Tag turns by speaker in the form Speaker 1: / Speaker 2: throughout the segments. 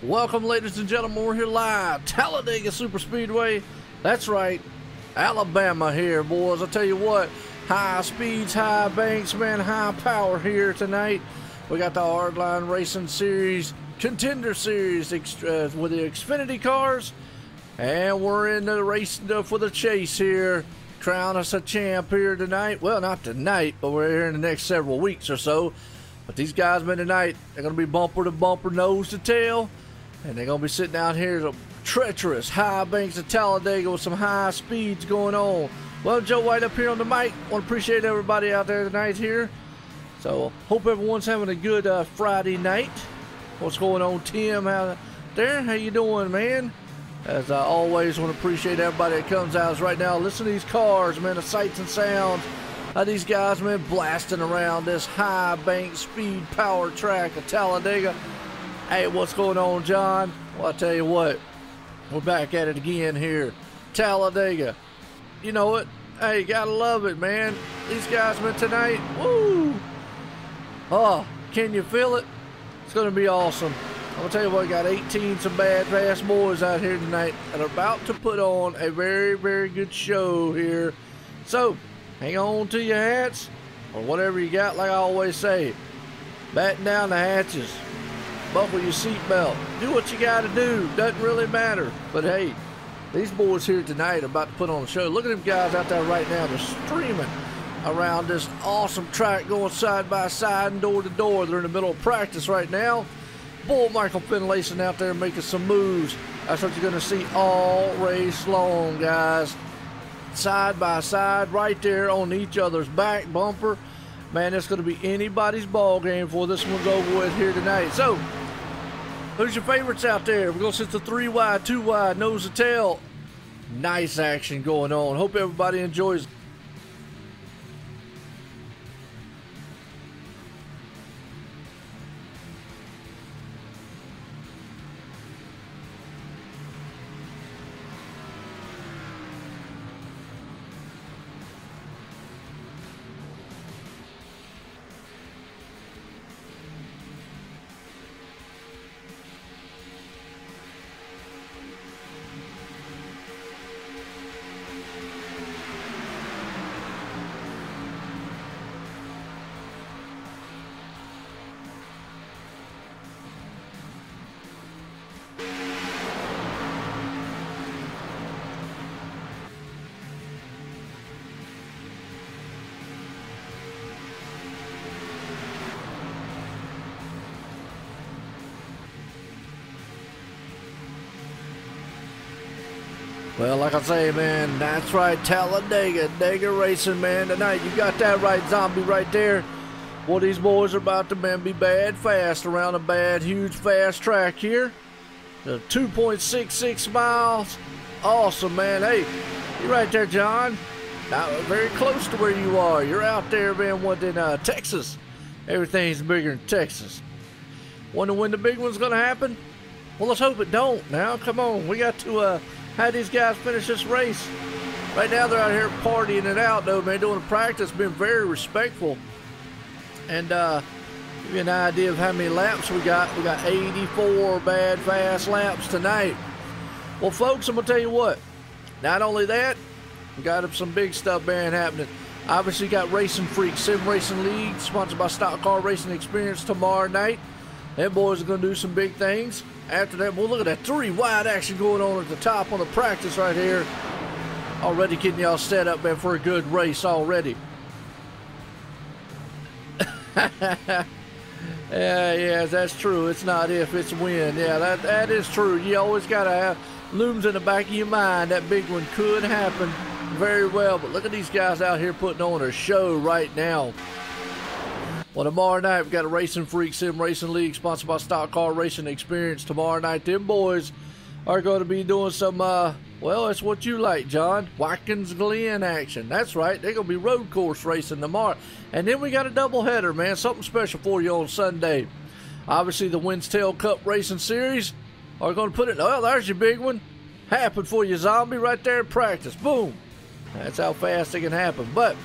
Speaker 1: Welcome, ladies and gentlemen. We're here live, Talladega Super Speedway. That's right, Alabama here, boys. I tell you what, high speeds, high banks, man, high power here tonight. We got the Hardline Racing Series, Contender Series with the Xfinity cars, and we're in the race for the chase here. Crown us a champ here tonight. Well, not tonight, but we're here in the next several weeks or so. But these guys, man, tonight, they're going to be bumper to bumper, nose to tail. And they're going to be sitting out here at a treacherous high banks of Talladega with some high speeds going on. Well, Joe White up here on the mic. Want to appreciate everybody out there tonight here. So, hope everyone's having a good Friday night. What's going on, Tim, out there? How you doing, man? As I always want to appreciate everybody that comes out right now. Listen to these cars, man, the sights and sounds of these guys, man, blasting around this high bank speed power track of Talladega. Hey, what's going on, John? Well, I tell you what, we're back at it again here. Talladega. You know it. Hey, gotta love it, man. These guys, man, tonight, woo! Oh, can you feel it? It's gonna be awesome. I'm gonna tell you what, got 18 some bad, fast boys out here tonight that are about to put on a very, very good show here. So, hang on to your hats, or whatever you got, like I always say. Batten down the hatches. Buckle your seatbelt. Do what you got to do. Doesn't really matter. But hey, these boys here tonight are about to put on a show. Look at them guys out there right now. They're streaming around this awesome track, going side by side and door to door. They're in the middle of practice right now. Boy, Michael Finlayson out there making some moves. That's what you're going to see all race long, guys. Side by side, right there on each other's back bumper. Man, it's going to be anybody's ball game before this one's over with here tonight. So, who's your favorites out there? We're going to sit the 3 wide, 2 wide, nose to tail. Nice action going on. Hope everybody enjoys. Well, like I say, man, that's right, Talladega, Racing, man. Tonight, you got that right, Zombie, right there. Well, these boys are about to, man, be bad fast around a bad, huge, fast track here. The 2.66 miles. Awesome, man. Hey, you're right there, John. Now, very close to where you are. You're out there, man, what in Texas. Everything's bigger in Texas. Wonder when the big one's going to happen? Well, let's hope it don't now. Come on, we got to have these guys finish this race. Right now, they're out here partying it out, though, man, doing a practice, being very respectful. And give you an idea of how many laps we got. We got 84 bad, fast laps tonight. Well, folks, I'm going to tell you what. Not only that, we got some big stuff, man, happening. Obviously, got Racing Freak Sim Racing League, sponsored by Stock Car Racing Experience tomorrow night. Them boys are going to do some big things. After that, well, look at that 3 wide action going on at the top on the practice right here. Already getting y'all set up, man, for a good race already. Yeah, that's true. It's not if, it's when. Yeah, that is true. You always got to have looms in the back of your mind. That big one could happen very well. But look at these guys out here putting on a show right now. Well, tomorrow night, we've got a Racing Freak Sim Racing League sponsored by Stock Car Racing Experience. Tomorrow night, them boys are going to be doing some, well, it's what you like, John. Watkins Glen action. That's right. They're going to be road course racing tomorrow. And then we got a doubleheader, man. Something special for you on Sunday. Obviously, the Winstail Cup Racing Series are going to put it, well, there's your big one. Happened for you, Zombie, right there in practice. Boom. That's how fast it can happen. But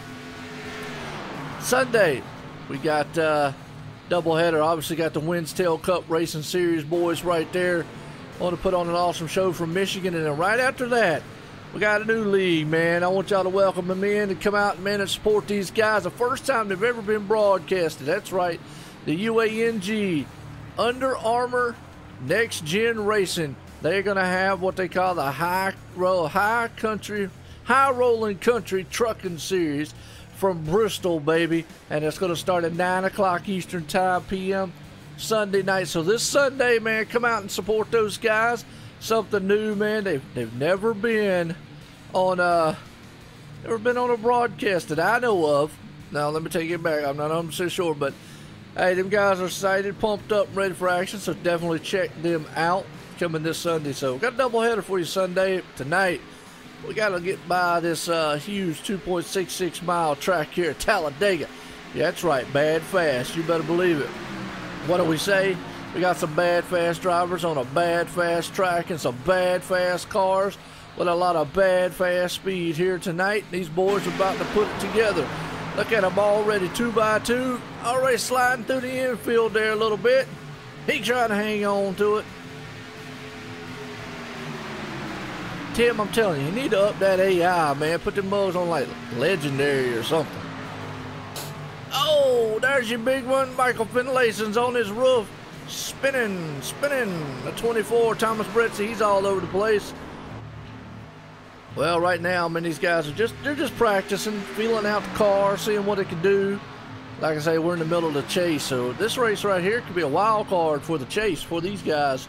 Speaker 1: Sunday, we got doubleheader. Obviously got the Winstail Cup Racing Series boys right there. Want to put on an awesome show from Michigan. And then right after that, we got a new league, man. I want y'all to welcome them in and come out, man, and support these guys. The first time they've ever been broadcasted. That's right. The UANG Under Armour Next Gen Racing. They're going to have what they call the high rolling country trucking series from Bristol, baby. And it's going to start at 9 o'clock Eastern Time p.m. Sunday night. So this Sunday, man, come out and support those guys. Something new, man. They've never been on a broadcast that I know of. Now, let me take it back. I'm not 100% sure, but hey, them guys are excited, pumped up, ready for action. So definitely check them out coming this Sunday. So we got a doubleheader for you Sunday. Tonight, we got to get by this huge 2.66 mile track here at Talladega. Yeah, that's right, bad fast. You better believe it. What do we say? We got some bad fast drivers on a bad fast track and some bad fast cars with a lot of bad fast speed here tonight. These boys are about to put it together. Look at them already 2x2, already sliding through the infield there a little bit. He trying to hang on to it. Tim, I'm telling you, you need to up that AI, man. Put them mugs on like legendary or something. Oh, there's your big one. Michael Finlayson's on his roof. Spinning. The 24, Thomas Bretzi, he's all over the place. Well, right now, I mean, these guys are they're just practicing, feeling out the car, seeing what it can do. Like I say, we're in the middle of the chase, so this race right here could be a wild card for the chase for these guys.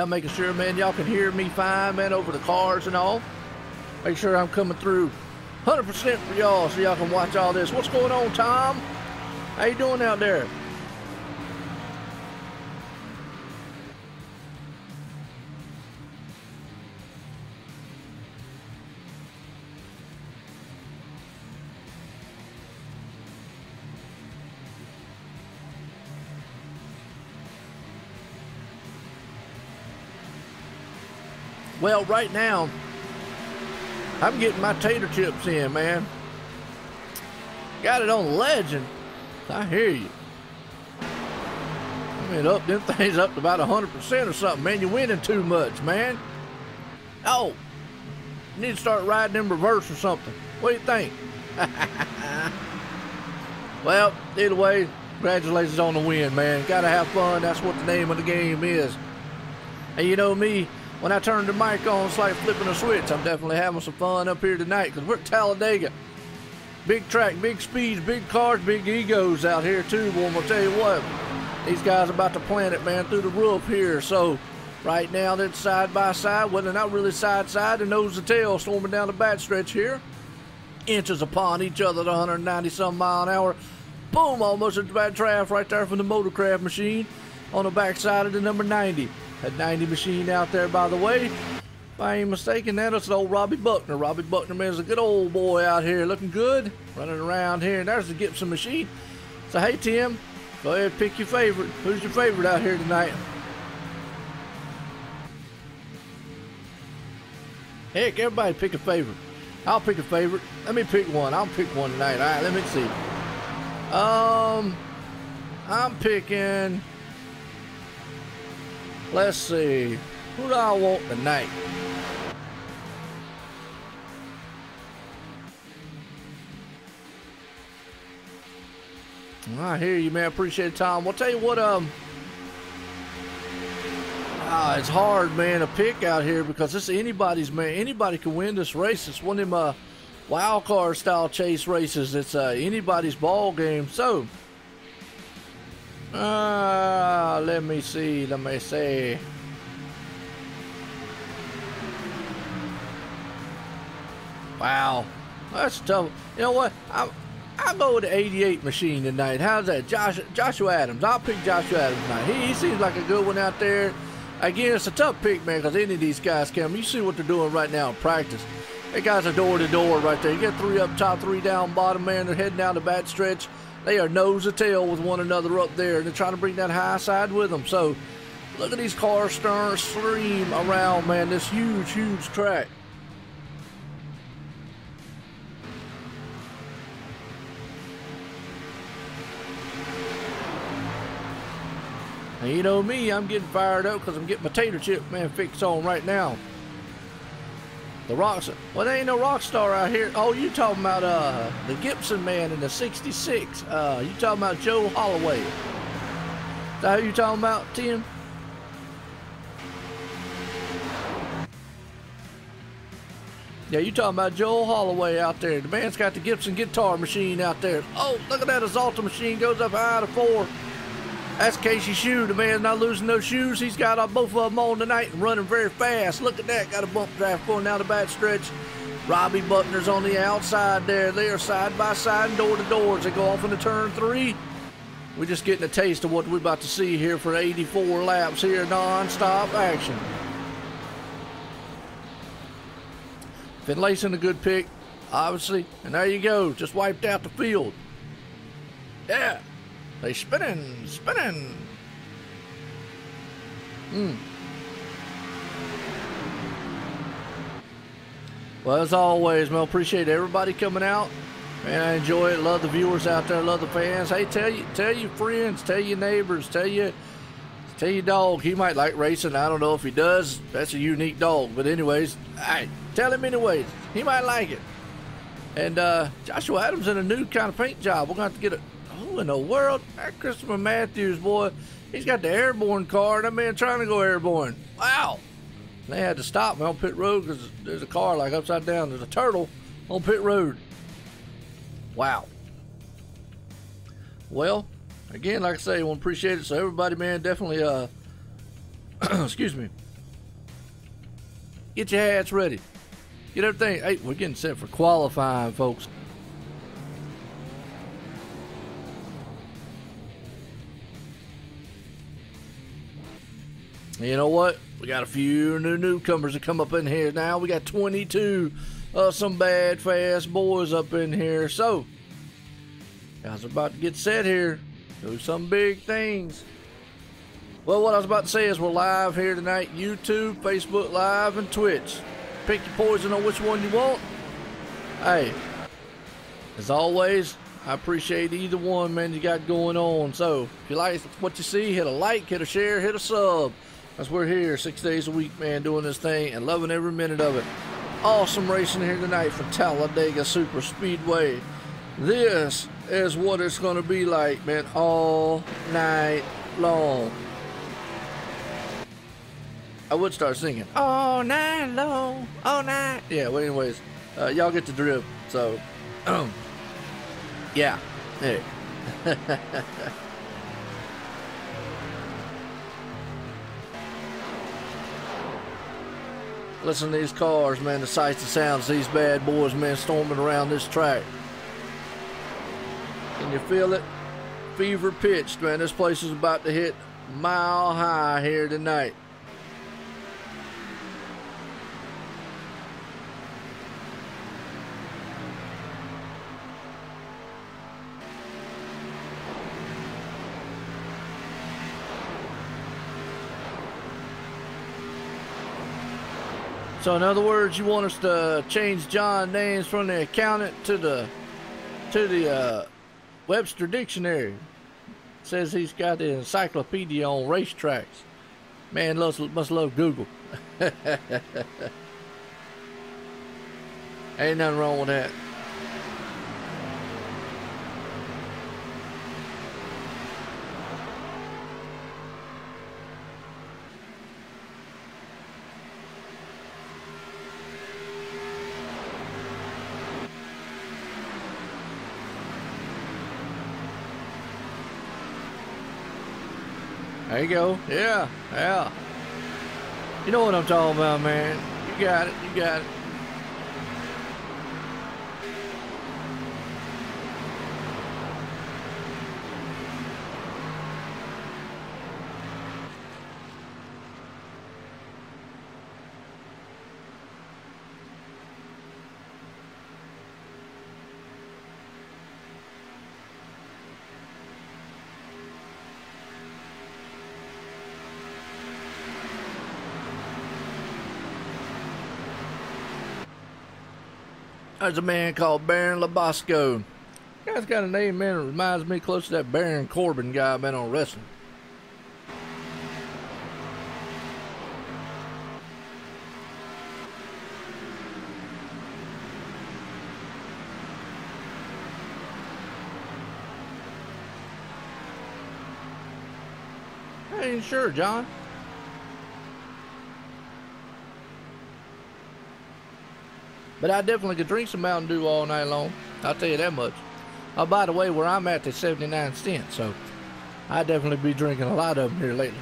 Speaker 1: Making sure, man, y'all can hear me fine, man, over the cars and all. Make sure I'm coming through 100% for y'all so y'all can watch all this. What's going on, Tom? How you doing out there? Well, right now, I'm getting my tater chips in, man. Got it on Legend. I hear you. I mean, up them things up to about 100% or something, man. You're winning too much, man. Oh, you need to start riding in reverse or something. What do you think? Well, either way, Congratulations on the win, man. Gotta have fun. That's what the name of the game is. And you know me, when I turn the mic on, it's like flipping a switch. I'm definitely having some fun up here tonight because we're at Talladega. Big track, big speeds, big cars, big egos out here too, boy. I'm gonna tell you what, these guys are about to plant it, man, through the roof here. So right now they're side by side. Well, they're not really side side, they're nose to tail, storming down the backstretch here. Inches upon each other at 190 some mile an hour. Boom, almost at the back draft right there from the Motorcraft machine on the backside of the number 90. That 90 machine out there, by the way, if I ain't mistaken, that's old Robbie Buckner. Robbie Buckner, man, is a good old boy out here, looking good, running around here. And there's the Gibson machine. So, hey, Tim, go ahead and pick your favorite. Who's your favorite out here tonight? Heck, everybody pick a favorite. I'll pick a favorite. Let me pick one. I'll pick one tonight. All right, let me see. I'm picking, let's see, who do I want tonight? I hear you, man. Appreciate the time. Well, tell you what, it's hard, man, to pick out here because this is anybody's, man. Anybody can win this race. It's one of them wild card style chase races. It's anybody's ball game. So, let me see. Wow, that's tough. You know what? I'll go with the 88 machine tonight. How's that? Joshua Adams. I'll pick Joshua Adams tonight. He seems like a good one out there. Again, it's a tough pick, man, because any of these guys come. You see what they're doing right now in practice. They guys are door to door right there. You get 3 up top, 3 down bottom, man. They're heading down the back stretch. They are nose to tail with one another up there, and they're trying to bring that high side with them. So, look at these cars stream around, man, this huge, huge track. And you know me, I'm getting fired up because I'm getting my tater chip, man, fixed on right now. The Rockstar. Well, there ain't no Rockstar out here. Oh, you talking about the Gibson man in the 66. You talking about Joe Holloway. Is that who you talking about, Tim? Yeah, you talking about Joe Holloway out there. The man's got the Gibson guitar machine out there. Oh, look at that Exalta machine. Goes up high to 4. That's Casey Shoe. The man's not losing no shoes. He's got both of them on tonight and running very fast. Look at that. Got a bump draft going down the back stretch. Robbie Buckner's on the outside there. They are side by side and door to door as they go off into turn 3. We're just getting a taste of what we're about to see here for 84 laps here, non-stop action. Finlayson, a good pick, obviously. And there you go. Just wiped out the field. Yeah. They spinning. Well, as always, man, appreciate everybody coming out. Man, I enjoy it. Love the viewers out there. Love the fans. Hey, tell your friends, tell your neighbors, tell your dog. He might like racing. I don't know if he does. That's a unique dog. But anyways, hey, tell him anyways. He might like it. And Joshua Adams in a new kind of paint job. We're going to have to get it. Who in the world? That Christopher Matthews, boy, he's got the airborne car. That man trying to go airborne. Wow. They had to stop me on pit road because there's a car like upside down. There's a turtle on pit road. Wow. Well, again, like I say, I want to appreciate it. So everybody, man, definitely, excuse me, get your hats ready. Get everything. Hey, we're getting set for qualifying, folks. You know what? We got a few newcomers that come up in here now. We got 22 some bad, fast boys up in here. So, guys are about to get set here. Do some big things. Well, what I was about to say is we're live here tonight. YouTube, Facebook Live, and Twitch. Pick your poison on which one you want. Hey, as always, I appreciate either one, man, you got going on. So, if you like what you see, hit a like, hit a share, hit a sub. As we're here 6 days a week, man, doing this thing and loving every minute of it. Awesome racing here tonight for Talladega Super Speedway. This is what it's going to be like, man, all night long. I would start singing all night long, all night. Yeah, well, anyways, y'all get the drift. So, yeah, hey. Listen to these cars, man, the sights and sounds, these bad boys, man, storming around this track. Can you feel it? Fever pitched, man. This place is about to hit mile high here tonight. So in other words, you want us to change John names from the accountant to the Webster Dictionary. It says he's got the encyclopedia on racetracks. Man must love Google. Ain't nothing wrong with that. There you go. Yeah, yeah. You know what I'm talking about, man. You got it, you got it. There's a man called Baron Labasco. Guy's got a name, man, that reminds me close to that Baron Corbin guy I've been on wrestling. I ain't sure, John. But I definitely could drink some Mountain Dew all night long. I'll tell you that much. Oh, by the way, where I'm at, they're 79 cents, so I'll definitely be drinking a lot of them here lately.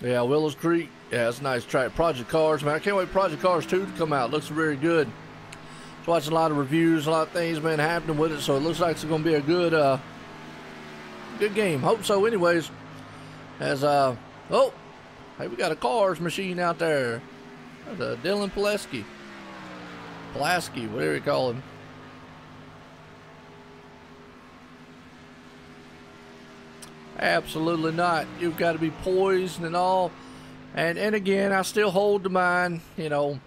Speaker 1: Yeah, Willows Creek. Yeah, it's a nice track. Project Cars, man. I can't wait for Project Cars 2 to come out. Looks very good. Just watching a lot of reviews, a lot of things, man, happening with it. So it looks like it's going to be a good, good game. Hope so. Anyways, as oh, hey, we got a cars machine out there. That's Dylan Pulaski, whatever you call him. Absolutely not. You've got to be poised and all. And again, I still hold to mine, you know,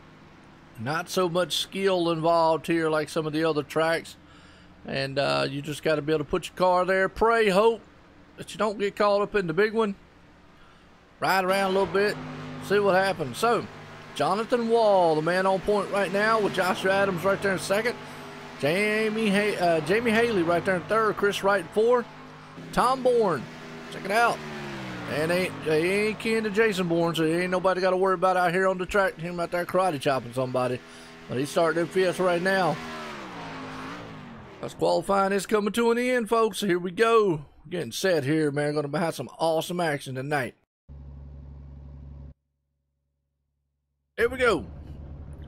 Speaker 1: not so much skill involved here like some of the other tracks. And you just got to be able to put your car there. Pray, hope that you don't get caught up in the big one. Ride around a little bit, see what happens. So, Jonathan Wall, the man on point right now with Joshua Adams right there in second. Jamie Haley right there in third. Chris Wright in fourth. Tom Bourne. Check it out. And they ain't kin to Jason Bourne, so ain't nobody got to worry about out here on the track, him out there karate chopping somebody. But he's starting in fifth right now. That's qualifying is coming to an end, folks. So here we go. We're getting set here, man. Going to have some awesome action tonight. Here we go.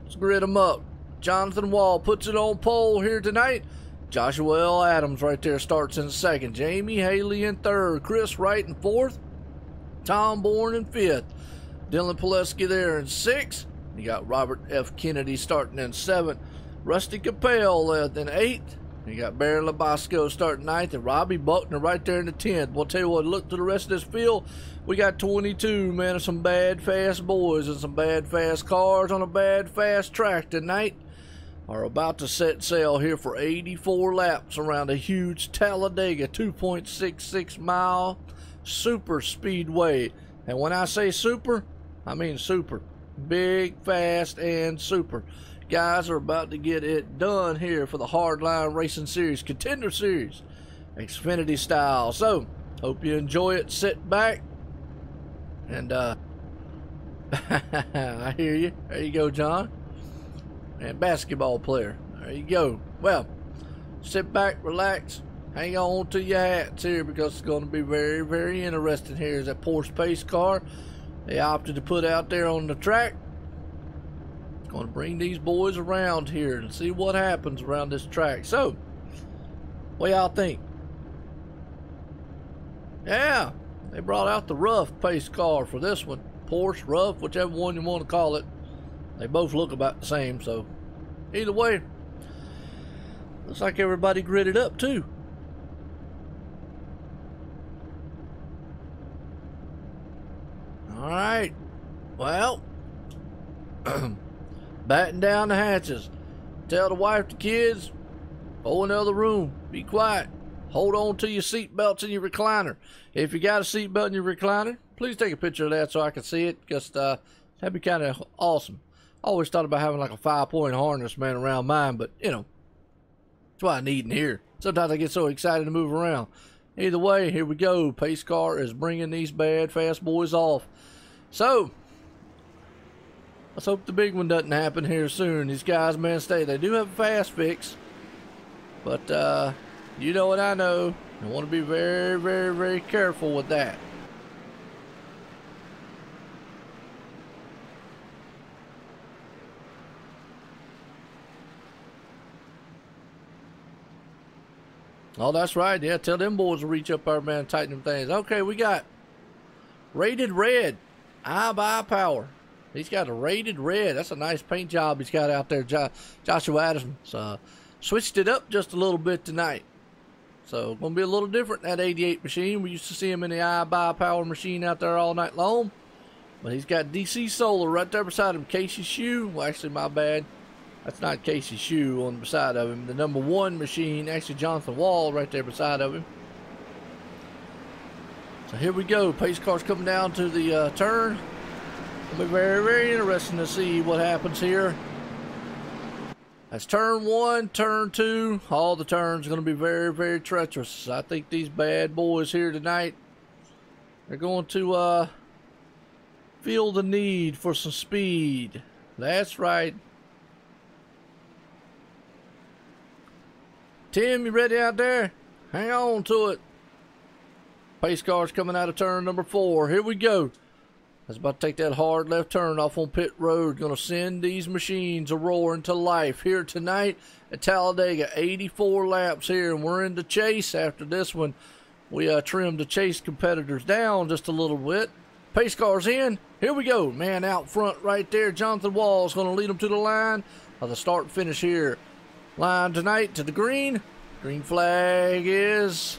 Speaker 1: Let's grid them up. Jonathan Wall puts it on pole here tonight. Joshua L. Adams right there starts in second. Jamie Haley in third. Chris Wright in fourth. Tom Bourne in fifth. Dylan Pulaski there in sixth. You got Robert F. Kennedy starting in seventh. Rusty Capel in eighth. You got Barry Labasco starting 9th and Robbie Buckner right there in the 10th. We'll tell you what, look to the rest of this field. We got 22, man, of some bad, fast boys and some bad, fast cars on a bad, fast track tonight are about to set sail here for 84 laps around a huge Talladega 2.66 mile super speedway. And when I say super, I mean super. Big, fast, and super. Guys are about to get it done here for the Hardline Racing Series, Contender Series, Xfinity style. So, hope you enjoy it. Sit back. And, I hear you. There you go, John. And basketball player. There you go. Well, sit back, relax, hang on to your hats here because it's going to be very, very interesting here. Is that Porsche pace car they opted to put out there on the track. Going to bring these boys around here and see what happens around this track. So, what y'all think? Yeah, they brought out the rough pace car for this one. Porsche, rough, whichever one you want to call it. They both look about the same, so either way, looks like everybody gridded up too. All right, well, batten down the hatches. Tell the wife, the kids, go in the other room. Be quiet. Hold on to your seat belts in your recliner. If you got a seat belt in your recliner, please take a picture of that so I can see it, because that'd be kind of awesome. I always thought about having like a 5-point harness, man, around mine, but you know, that's what I need in here. Sometimes I get so excited to move around. Either way, here we go. Pace car is bringing these bad, fast boys off. So, let's hope the big one doesn't happen here soon. These guys, man, they do have a fast fix, but you know what I know. I want to be very, very, very careful with that. Oh, that's right. Yeah, tell them boys to reach up there, man, and tighten them things. Okay, we got Rated Red, iBuyPower. He's got a Rated Red. That's a nice paint job he's got out there. Joshua Adams switched it up just a little bit tonight. So, going to be a little different than that 88 machine. We used to see him in the iBuyPower machine out there all night long. But he's got DC Solar right there beside him. Casey's shoe. Well, actually, my bad. That's not Casey's shoe on the side of him. The number 1 machine, actually Jonathan Wall right there beside of him. So here we go. Pace car's coming down to the turn. It'll be very, very interesting to see what happens here. That's turn 1, turn 2. All the turns are going to be very, very treacherous. I think these bad boys here tonight are going to feel the need for some speed. That's right. Tim, you ready out there? Hang on to it. Pace car's coming out of turn number 4. Here we go. That's about to take that hard left turn off on pit road. Going to send these machines a roaring to life here tonight at Talladega. 84 laps here, and we're in the chase. After this one, we trimmed the chase competitors down just a little bit. Pace car's in. Here we go. Man out front right there. Jonathan Wall is going to lead them to the line of the start and finish here. Line tonight to the green. Green flag is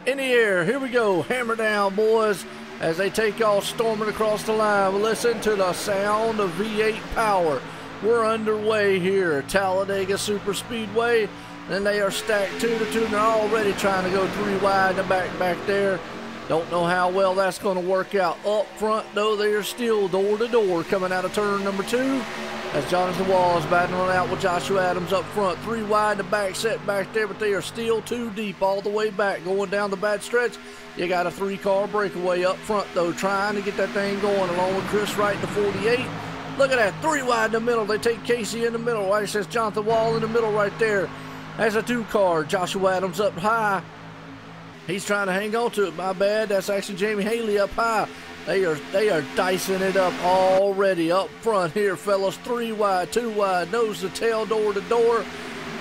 Speaker 1: in the air. Here we go. Hammer down, boys, as they take off storming across the line. We'll listen to the sound of V8 power. We're underway here at Talladega Super Speedway. And they are stacked 2 to 2. And they're already trying to go 3 wide in the back there. Don't know how well that's going to work out. Up front, though, they are still door to door coming out of turn number 2. As Jonathan Wall is battling out with Joshua Adams up front. 3 wide in the back set back there, but they are still 2 deep all the way back. Going down the back stretch, you got a 3-car breakaway up front, though, trying to get that thing going along with Chris Wright, the 48. Look at that, 3 wide in the middle. They take Casey in the middle. Right, says Jonathan Wall in the middle right there. That's a 2-car. Joshua Adams up high. He's trying to hang on to it. My bad. That's actually Jamie Haley up high. They are dicing it up already up front here, fellas. 3 wide, 2 wide, nose to tail, door to door.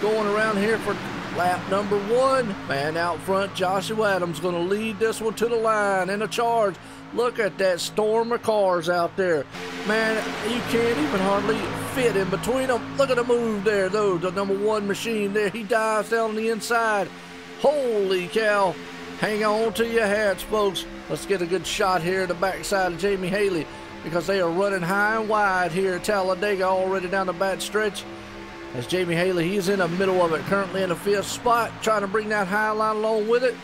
Speaker 1: Going around here for Lap number 1. Man out front, Joshua Adams going to lead this one to the line in a charge. Look at that storm of cars out there. Man, you can't even hardly fit in between them. Look at the move there, though. The number 1 machine there. He dives down on the inside. Holy cow. Hang on to your hats, folks. Let's get a good shot here at the backside of Jamie Haley, because they are running high and wide here at Talladega already down the back stretch. As Jamie Haley, he's in the middle of it, currently in the 5th spot, trying to bring that high line along with it.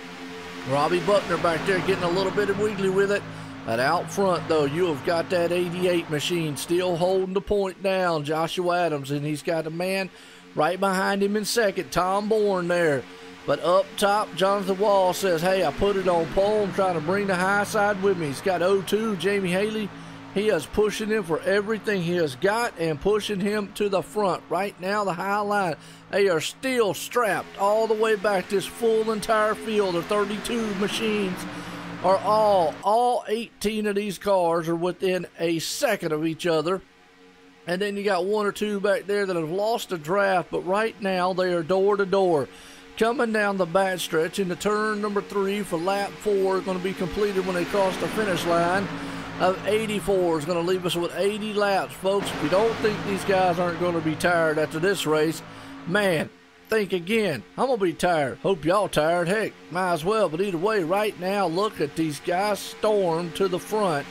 Speaker 1: Robbie Buckner back there getting a little bit of wiggly with it. And out front, though, you have got that 88 machine still holding the point down, Joshua Adams, and he's got a man right behind him in 2nd, Tom Bourne there. But up top, Jonathan Wall says, hey, I put it on pole. I'm trying to bring the high side with me. He's got 0-2, Jamie Haley. He is pushing him for everything he has got and pushing him to the front. Right now, the high line, they are still strapped all the way back. This full entire field of 32 machines are all 18 of these cars are within a second of each other. And then you got 1 or 2 back there that have lost a draft, but right now they are door to door. Coming down the back stretch into turn number 3 for lap 4, going to be completed when they cross the finish line of 84. Is going to leave us with 80 laps, folks. If you don't think these guys aren't going to be tired after this race, man, think again. I'm going to be tired. Hope y'all tired. Heck, might as well. But either way, right now, look at these guys storm to the front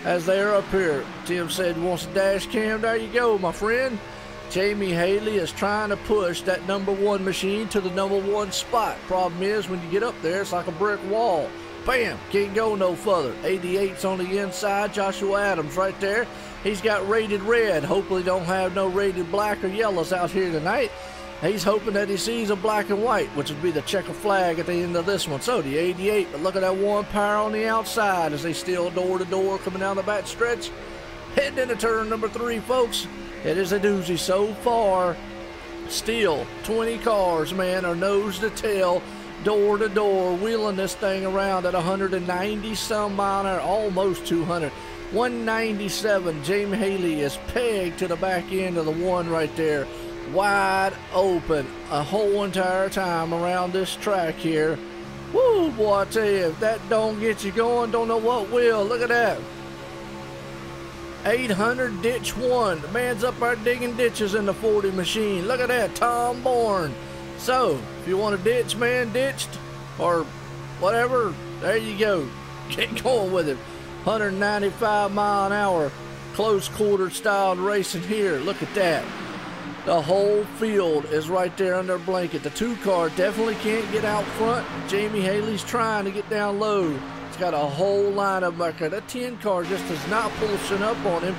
Speaker 1: as they are up here. Tim said he wants a dash cam. There you go, my friend. Jamie Haley is trying to push that number 1 machine to the number 1 spot. Problem is, when you get up there, it's like a brick wall. Bam! Can't go no further. 88's on the inside. Joshua Adams right there. He's got rated red. Hopefully don't have no rated black or yellows out here tonight. He's hoping that he sees a black and white, which would be the checker flag at the end of this one. So the 88, but look at that 1 power on the outside as they still door to door coming down the back stretch. Heading into turn number 3, folks. It is a doozy so far. Still 20 cars, man, are nose to tail, door to door, wheeling this thing around at 190 some mile an hour, almost 200. 197. Jamie Haley is pegged to the back end of the 1 right there, wide open a whole entire time around this track here. Woo, boy, I tell you, if that don't get you going, don't know what will. Look at that. 800 ditch 1. The man's up there digging ditches in the 40 machine. Look at that, Tom Bourne. So, if you want a ditch, man, ditched, or whatever, there you go. Get going with it. 195 mile an hour, close quarter style racing here. Look at that. The whole field is right there under a blanket. The 2 car definitely can't get out front. Jamie Haley's trying to get down low. He's got a whole lineup back there. That 10 car just does not pushing up on him,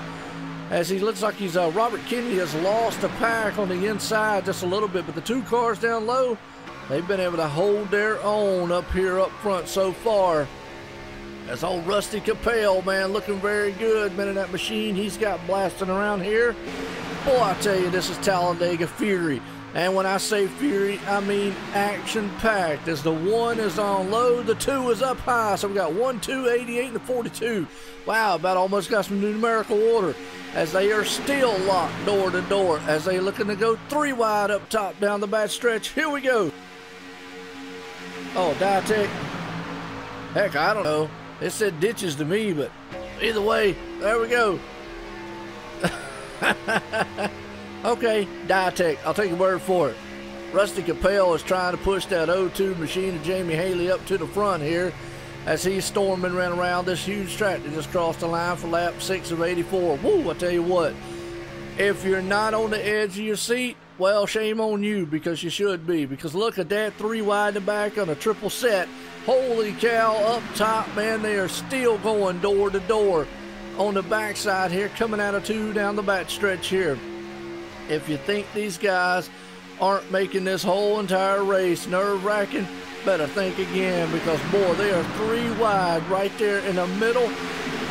Speaker 1: as he looks like he's Robert Kennedy has lost a pack on the inside just a little bit. But the 2 cars down low, they've been able to hold their own up here up front so far. That's old Rusty Capel, man, looking very good. Man, in that machine he's got blasting around here. Boy, I tell you, this is Talladega Fury. And when I say Fury, I mean action-packed. As the 1 is on low, the 2 is up high. So we got 1, 2, 88, and 42. Wow, about almost got some numerical order. As they are still locked door to door. As they looking to go 3 wide up top down the back stretch. Here we go. Oh, Diatech. Heck, I don't know. It said ditches to me, but either way, there we go. Okay, Diatech, I'll take your word for it. Rusty Capel is trying to push that 0-2 machine of Jamie Haley up to the front here as he's storming around this huge track that just crossed the line for lap 6 of 84. Woo, I tell you what, if you're not on the edge of your seat, well, shame on you, because you should be. Because look at that, 3 wide in the back on a triple set. Holy cow, up top, man, they are still going door to door on the backside here, coming out of 2 down the back stretch here. If you think these guys aren't making this whole entire race nerve-wracking, better think again, because boy, they are 3 wide right there in the middle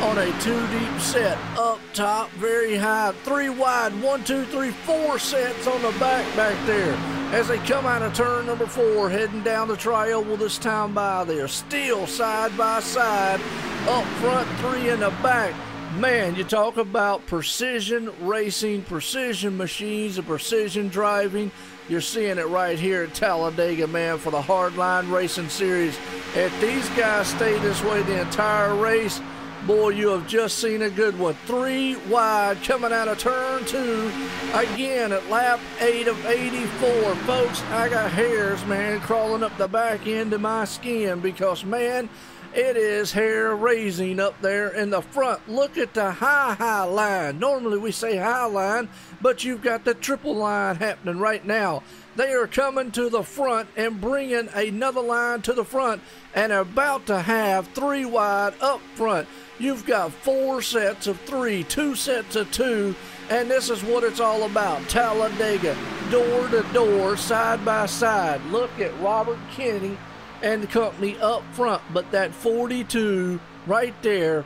Speaker 1: on a 2 deep set up top, very high. 3 wide, 1, 2, 3, 4 sets on the back there as they come out of turn number 4, heading down the tri-oval this time by. They are still side by side, up front 3 in the back. Man, you talk about precision racing, precision machines, and precision driving. You're seeing it right here at Talladega, man, for the Hardline Racing Series. If these guys stay this way the entire race, boy, you have just seen a good one. 3 wide coming out of turn 2. Again, at lap 8 of 84. Folks, I got hairs, man, crawling up the back end of my skin because, man, it is hair raising up there in the front. Look at the high line. Normally we say high line, but you've got the triple line happening right now. They are coming to the front and bringing another line to the front and are about to have 3 wide up front. You've got 4 sets of 3, 2 sets of 2, and this is what it's all about. Talladega, door to door, side by side. Look at Robert Kennedy and the company up front, but that 42 right there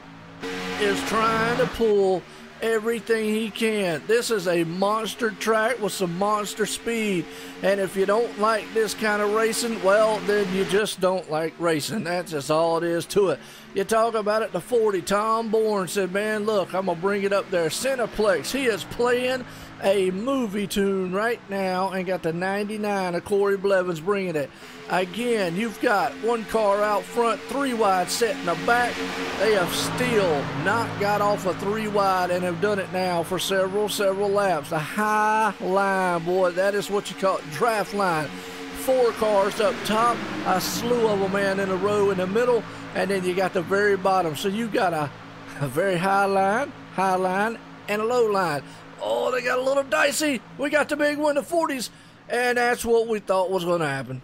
Speaker 1: is trying to pull everything he can. This is a monster track with some monster speed, and if you don't like this kind of racing, well, then you just don't like racing. That's just all it is to it. You talk about it, the 40, Tom Bourne said, man, look, I'm gonna bring it up there. Cineplex, he is playing a movie tune right now and got the 99 of Corey Blevins bringing it. Again, you've got 1 car out front, 3 wide set in the back. They have still not got off a 3 wide and have done it now for several laps. The high line, boy, that is what you call it, draft line. 4 cars up top, a slew of them, man, in a row in the middle, and then you got the very bottom. So you got a very high line, and a low line. Oh, they got a little dicey. We got the big one, the 40s, and that's what we thought was going to happen.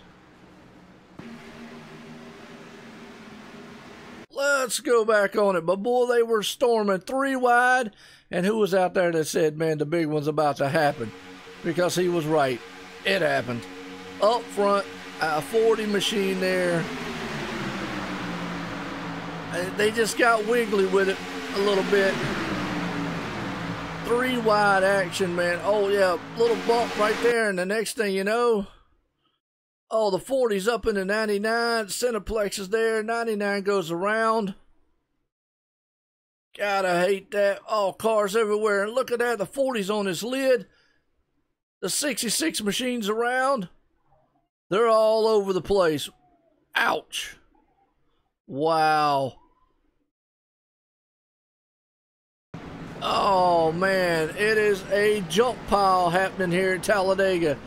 Speaker 1: Let's go back on it. But, boy, they were storming 3 wide, and who was out there that said, man, the big one's about to happen? Because he was right. It happened. Up front, a 40 machine there. They just got wiggly with it a little bit. 3 wide action, man. Oh, yeah, little bump right there, and the next thing you know, oh, the 40's up in the 99. Cineplex is there. 99 goes around. Gotta hate that. Oh, cars everywhere. And look at that, the 40's on his lid. The 66 machines around. They're all over the place. Ouch. Wow. Oh, man, it is a junk pile happening here at Talladega.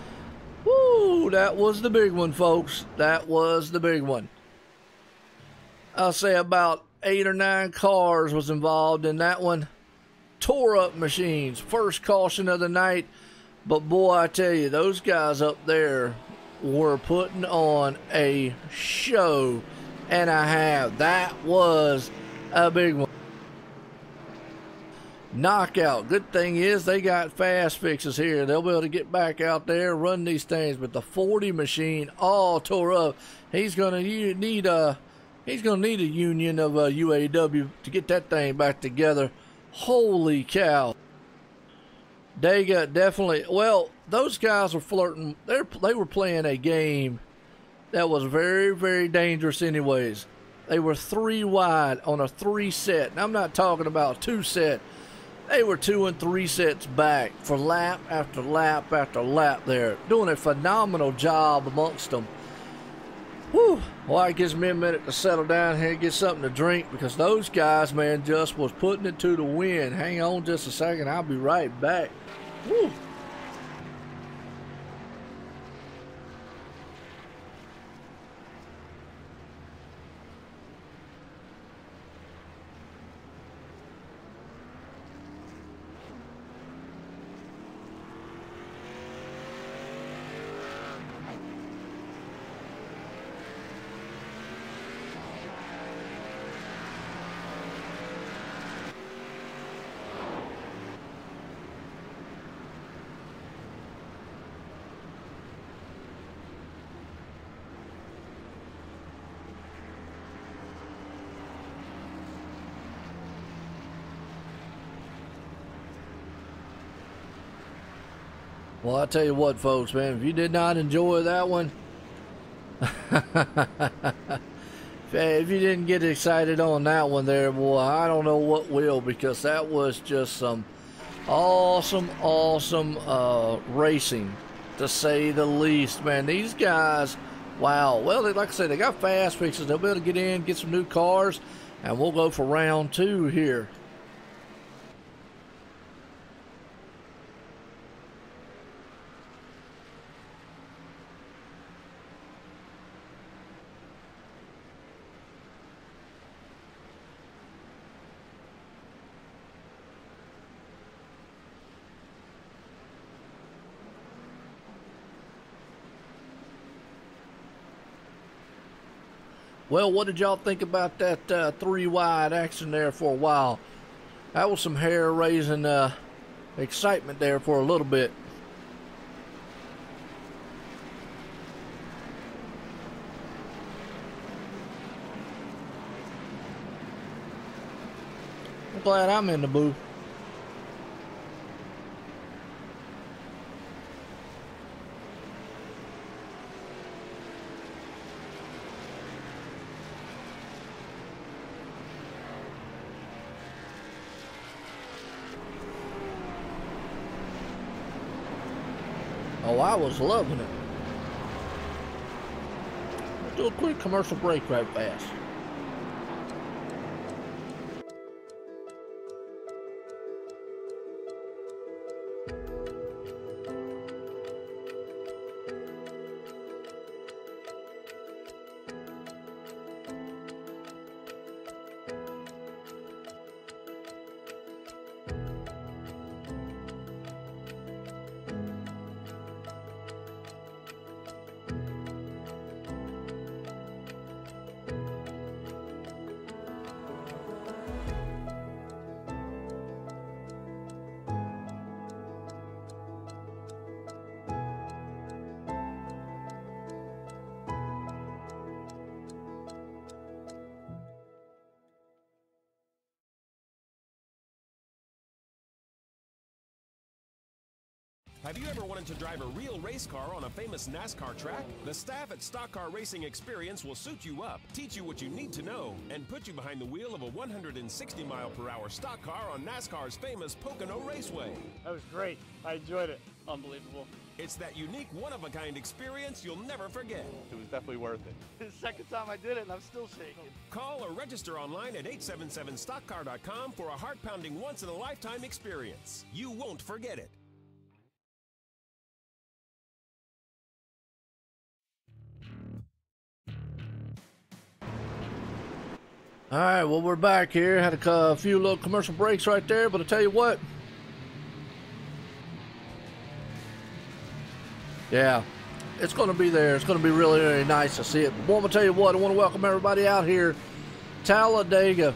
Speaker 1: Woo, that was the big one, folks. That was the big one. I'll say about 8 or 9 cars was involved in that one. Tore up machines. First caution of the night. But, boy, I tell you, those guys up there were putting on a show and a half. That was a big one. Knockout. Good thing is they got fast fixes here. They'll be able to get back out there, run these things. But the 40 machine all tore up. He's gonna need a union of UAW to get that thing back together. Holy cow! Dega definitely. Well, those guys were flirting. They were playing a game that was very, very dangerous. Anyways, they were 3 wide on a 3 set. And I'm not talking about 2 set. They were 2 and 3 sets back for lap after lap after lap there. Doing a phenomenal job amongst them. Whew. Well, it gives me a minute to settle down here and get something to drink because those guys, man, just was putting it to the wind. Hang on just a second. I'll be right back. Whew. Well, I tell you what, folks, man, if you did not enjoy that one, If you didn't get excited on that one there, boy, I don't know what will, because that was just some awesome racing, to say the least, man. These guys, wow. Well, like I said, they got fast fixes. They'll be able to get in, get some new cars, and we'll go for round 2 here. Well, what did y'all think about that 3 wide action there for a while? That was some hair-raising excitement there for a little bit. I'm glad I'm in the booth. Oh, I was loving it. Let's do a quick commercial break right fast.
Speaker 2: Have you ever wanted to drive a real race car on a famous NASCAR track? The staff at Stock Car Racing Experience will suit you up, teach you what you need to know, and put you behind the wheel of a 160-mile-per-hour stock car on NASCAR's famous Pocono Raceway.
Speaker 3: That was great. I enjoyed it. Unbelievable.
Speaker 2: It's that unique, one-of-a-kind experience you'll never forget.
Speaker 3: It was definitely worth it. It's the second time I did it, and I'm still shaking.
Speaker 2: Call or register online at 877stockcar.com for a heart-pounding, once-in-a-lifetime experience. You won't forget it.
Speaker 1: All right, well, we're back here. Had a few little commercial breaks right there, but I tell you what. Yeah, it's going to be there. It's going to be really, really nice to see it. But I'm going to tell you what, I want to welcome everybody out here. Talladega.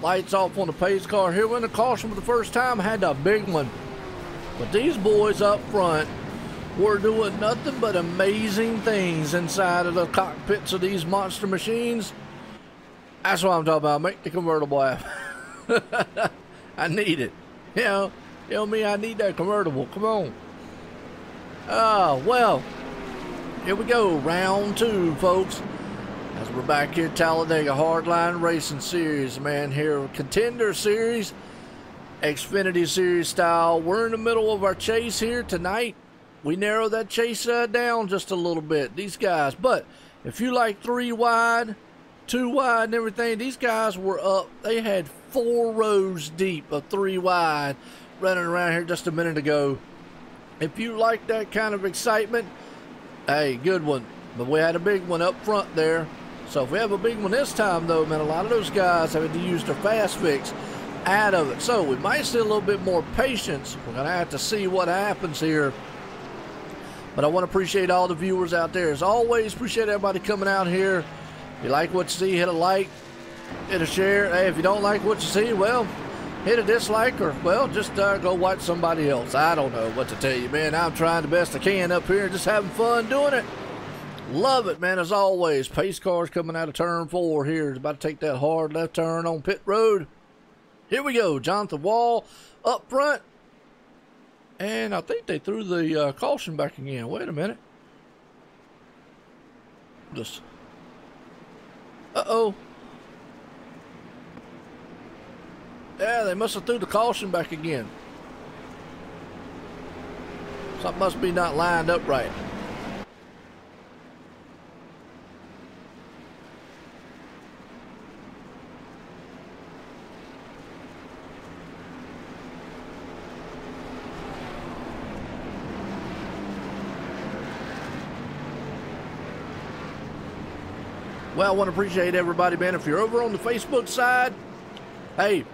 Speaker 1: Lights off on the pace car. Here we're in the caution for the first time. Had a big one. But these boys up front were doing nothing but amazing things inside of the cockpits of these monster machines. That's what I'm talking about. Make the convertible happen. I need it. You know me, I need that convertible. Come on. Oh, well. Here we go. Round 2, folks. As we're back here at Talladega Hardline Racing Series, man. Here, Contender Series. Xfinity Series style. We're in the middle of our chase here tonight. We narrowed that chase down just a little bit. These guys. But if you like 3 wide... 2 wide and everything, these guys were up. They had 4 rows deep of 3 wide running around here just a minute ago. If you like that kind of excitement, hey, good one. But we had a big one up front there. So if we have a big one this time, though, man, a lot of those guys have to use their fast fix out of it. So we might see a little bit more patience. We're going to have to see what happens here. But I want to appreciate all the viewers out there. As always, appreciate everybody coming out here. If you like what you see, hit a like, hit a share. Hey, if you don't like what you see, well, hit a dislike, or, well, just go watch somebody else. I don't know what to tell you, man. I'm trying the best I can up here, just having fun doing it. Love it, man, as always. Pace cars coming out of turn 4 here. It's about to take that hard left turn on pit road. Here we go. Jonathan Wall up front. And I think they threw the caution back again. Wait a minute. Uh-oh. Yeah, they must have threw the caution back again. Something must be not lined up right. Well, I want to appreciate everybody, man. If you're over on the Facebook side, hey,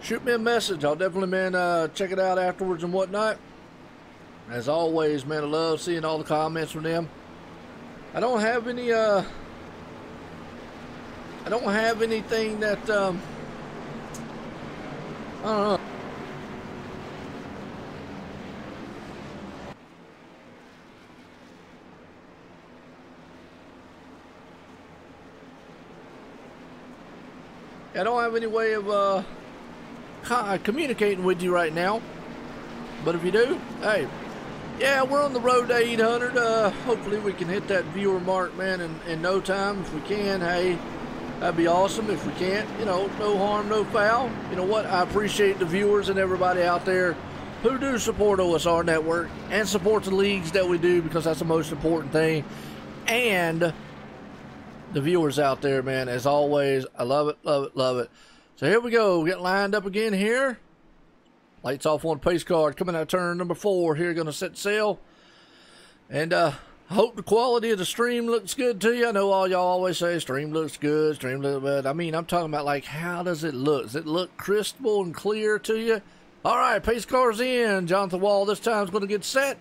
Speaker 1: shoot me a message. I'll definitely, man, check it out afterwards and whatnot. As always, man, I love seeing all the comments from them. I don't have any, I don't have anything that, I don't know. I don't have any way of communicating with you right now. But if you do, hey, yeah, we're on the road to 800. Hopefully we can hit that viewer mark, man, in no time. If we can, hey, that'd be awesome. If we can't, you know, no harm, no foul. You know what? I appreciate the viewers and everybody out there who do support OSR Network and support the leagues that we do, because that's the most important thing. And the viewers out there, man, as always, I love it, love it, love it. So here we go, getting lined up again here. Lights off on pace card, coming out turn number 4 here, gonna set sail. And I hope the quality of the stream looks good to you. I know all y'all always say stream looks good, stream looks good. I mean, I'm talking about, like, how does it look? Does it look crystal and clear to you? All right, pace car's in. Jonathan Wall this time's gonna get set.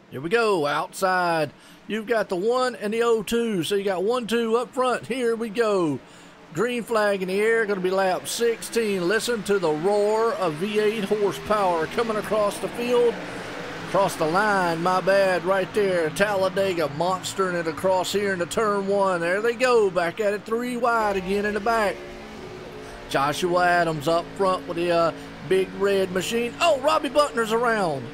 Speaker 1: Here we go, outside. You've got the 1 and the 0-2, so you got 1-2 up front. Here we go. Green flag in the air, going to be lap 16. Listen to the roar of V8 horsepower coming across the field. Across the line, my bad, right there. Talladega monstering it across here into turn 1. There they go, back at it 3 wide again in the back. Joshua Adams up front with the big red machine. Oh, Robbie Butner's around.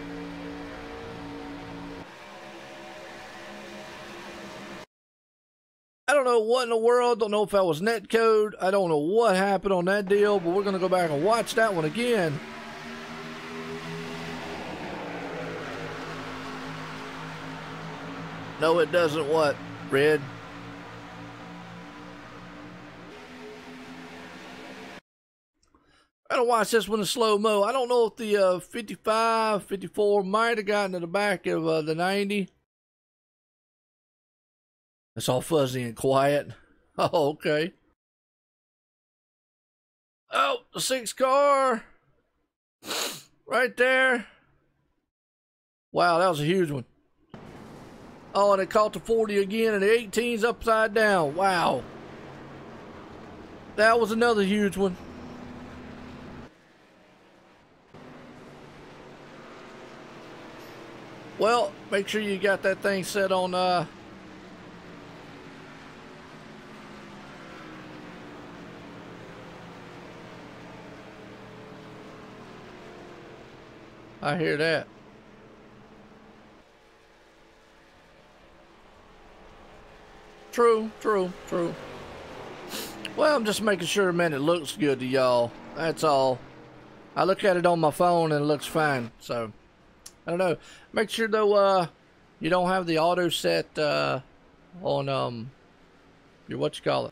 Speaker 1: I don't know what in the world. Don't know if that was net code. I don't know what happened on that deal, but we're going to go back and watch that one again. No, it doesn't what? Red. I gotta watch this one in slow-mo. I don't know if the 55, 54 might have gotten to the back of the 90. It's all fuzzy and quiet. Oh, okay. Oh, the 6 car. Right there. Wow, that was a huge one. Oh, and it caught the 40 again, and the 18's upside down. Wow. That was another huge one. Well, make sure you got that thing set on I hear that. True, true, true. Well, I'm just making sure, man, it looks good to y'all. That's all. I look at it on my phone and it looks fine. So, I don't know. Make sure, though, you don't have the auto set on your whatchamacallit.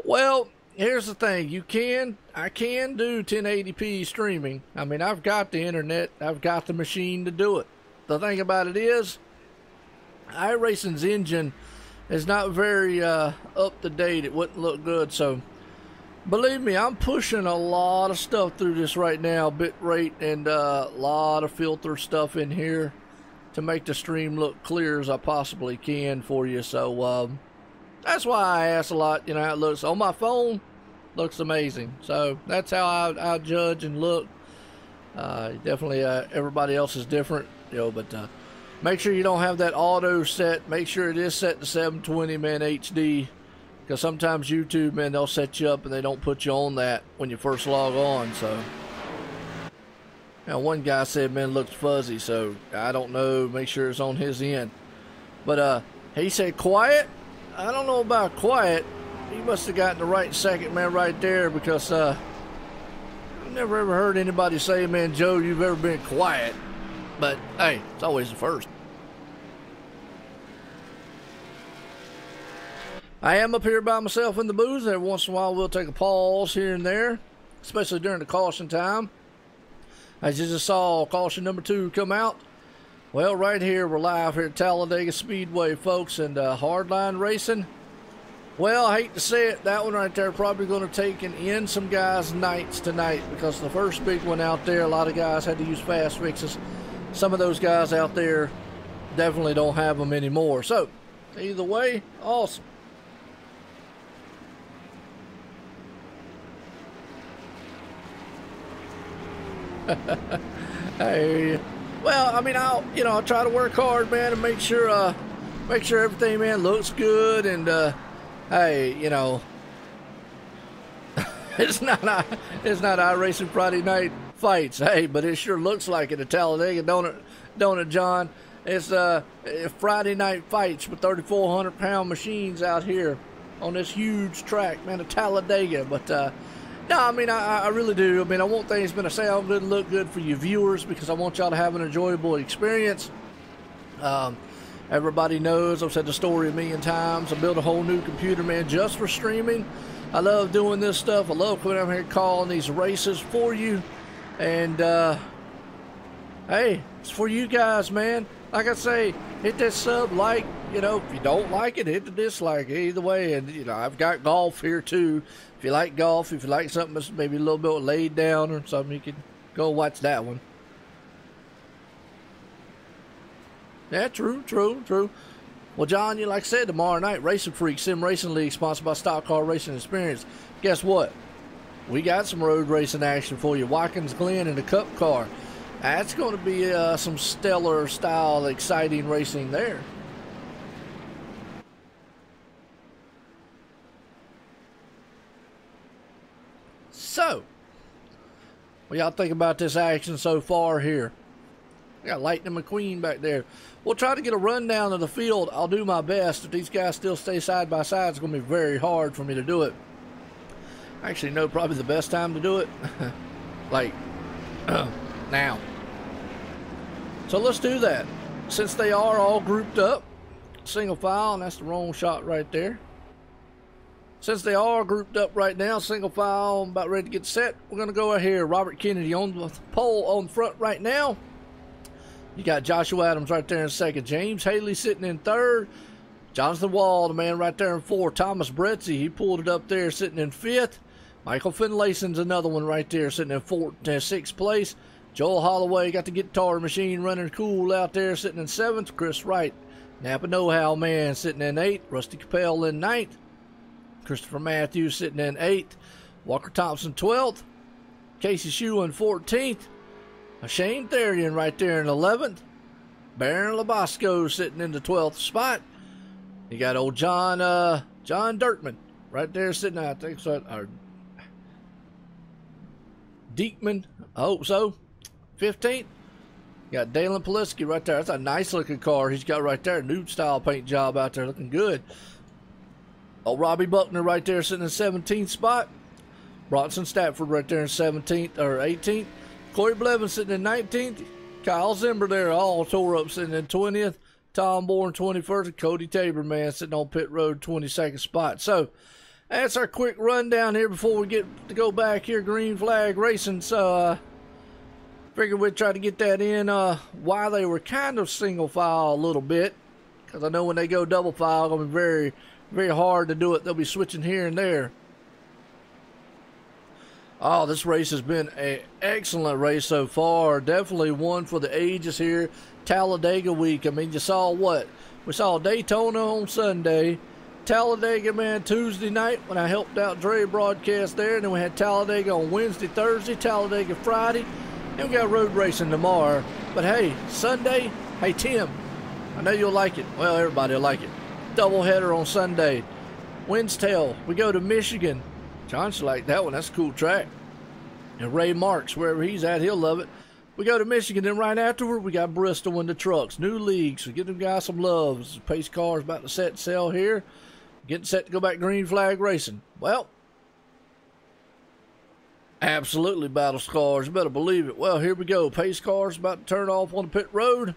Speaker 1: Well, here's the thing. I can do 1080p streaming. I mean, I've got the internet. I've got the machine to do it. The thing about it is, iRacing's engine is not very up to date. It wouldn't look good. So, believe me, I'm pushing a lot of stuff through this right now. Bit rate and a lot of filter stuff in here to make the stream look clear as I possibly can for you. So, that's why I ask a lot, you know, how it looks. On my phone, looks amazing. So, that's how I judge and look. Definitely, everybody else is different, you know, but make sure you don't have that auto set. Make sure it is set to 720, man, HD. Because sometimes YouTube, man, they'll set you up and they don't put you on that when you first log on. So, Now, one guy said, man, it looks fuzzy, so I don't know. Make sure it's on his end. But he said quiet. I don't know about quiet. He must have gotten the right second, man, right there, because I've never ever heard anybody say, man, Joe, you've ever been quiet. But, hey, it's always the first. I am up here by myself in the booth. Every once in a while, we'll take a pause here and there, especially during the caution time. I just saw caution number 2 come out. Well, right here, we're live here at Talladega Speedway, folks, and Hardline Racing. Well, I hate to say it, that one right there probably going to take and end some guys' nights tonight, because the first big one out there, a lot of guys had to use fast fixes. Some of those guys out there definitely don't have them anymore. So, either way, awesome. Hey, well, I mean, I'll try to work hard, man, and make sure everything, man, looks good. And hey, it's not iRacing Friday night fights, hey, but it sure looks like it at Talladega, don't it, John? It's Friday night fights with 3,400-pound machines out here on this huge track, man, at Talladega. But no, I mean, I really do. I mean, I want things to sound good and look good for you viewers, because I want y'all to have an enjoyable experience. Everybody knows, I've said the story a million times, I built a whole new computer, man, just for streaming. I love doing this stuff. I love coming out here calling these races for you. And, hey, it's for you guys, man. Like I say, hit that sub, like, if you don't like it, hit the dislike. Either way, and, I've got golf here, too. If you like golf, if you like something that's maybe a little bit laid down or something, you can go watch that one. Yeah, true. Well, John, like I said, tomorrow night, Racing Freak Sim Racing League, sponsored by Stock Car Racing Experience. Guess what? We got some road racing action for you. Watkins Glen in the Cup car. That's going to be some stellar style, exciting racing there. So, what y'all think about this action so far here? We got Lightning McQueen back there. We'll try to get a rundown of the field. I'll do my best. If these guys still stay side by side, it's going to be very hard for me to do it. I actually know probably the best time to do it. Like, now. So let's do that. Since they are all grouped up, single file, and that's the wrong shot right there. Since they are grouped up right now, single file, I'm about ready to get set. We're going to go right here. Robert Kennedy on the pole on the front right now. You got Joshua Adams right there in second. James Haley sitting in third. Jonathan Wall, the man right there in fourth. Thomas Bretzi, he pulled it up there sitting in fifth. Michael Finlayson's another one right there sitting in sixth place. Joel Holloway got the guitar machine running cool out there sitting in seventh. Chris Wright, Napa Know-How man sitting in eighth. Rusty Capel in ninth. Christopher Matthews sitting in 8th. Walker Thompson 12th. Casey Shue in 14th. Shane Therian right there in 11th. Baron Labasco sitting in the 12th spot. You got old John Dirkman right there sitting, I think so, or Diekman, I hope so, 15th. You got Dalen Poliski right there. That's a nice looking car he's got right there. New style paint job out there, looking good. Old Robbie Buckner right there sitting in 17th spot. Bronson Stafford right there in 17th or 18th. Corey Blevins sitting in 19th. Kyle Zimber there all tore up sitting in 20th. Tom Bourne 21st. And Cody Tabor, man, sitting on pit road 22nd spot. So that's our quick rundown here before we get to go back here. Green flag racing. So figured we'd try to get that in while they were kind of single file a little bit. Because I know when they go double file, it's going to be very, very hard to do it. They'll be switching here and there. Oh, this race has been an excellent race so far. Definitely one for the ages here. Talladega week. I mean, you saw what? We saw Daytona on Sunday. Talladega, man, Tuesday night when I helped out Dre broadcast there. And then we had Talladega on Wednesday, Thursday, Talladega Friday. And we got road racing tomorrow. But hey, Sunday, hey, Tim, I know you'll like it. Well, everybody will like it. Doubleheader on Sunday. Winsdale, we go to Michigan. John should like that one. That's a cool track. And Ray Marks, wherever he's at, he'll love it. We go to Michigan, then right afterward, we got Bristol in the trucks. New leagues. We give them guys some love. This pace car is about to set sail here. Getting set to go back green flag racing. Well, absolutely battle scars. You better believe it. Well, here we go. Pace cars about to turn off on the pit road.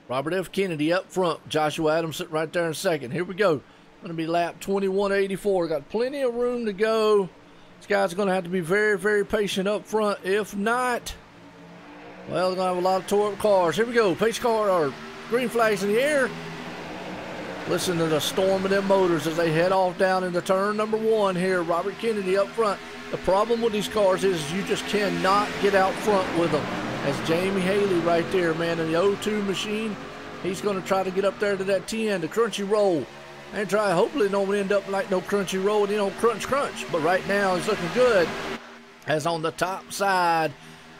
Speaker 1: Robert F. Kennedy up front. Joshua Adams sitting right there in second. Here we go. Going to be lap 2184. Got plenty of room to go. These guys are going to have to be very, very patient up front. If not, well, they're going to have a lot of tore up cars. Here we go. Pace car or green flags in the air. Listen to the storm of them motors as they head off down into turn number 1 here. Robert Kennedy up front. The problem with these cars is you just cannot get out front with them. As Jamie Haley right there, man, in the O2 machine, he's going to try to get up there to that 10, the crunchy roll. And try, hopefully don't end up like no crunchy roll, you know, crunch. But right now it's looking good. As on the top side,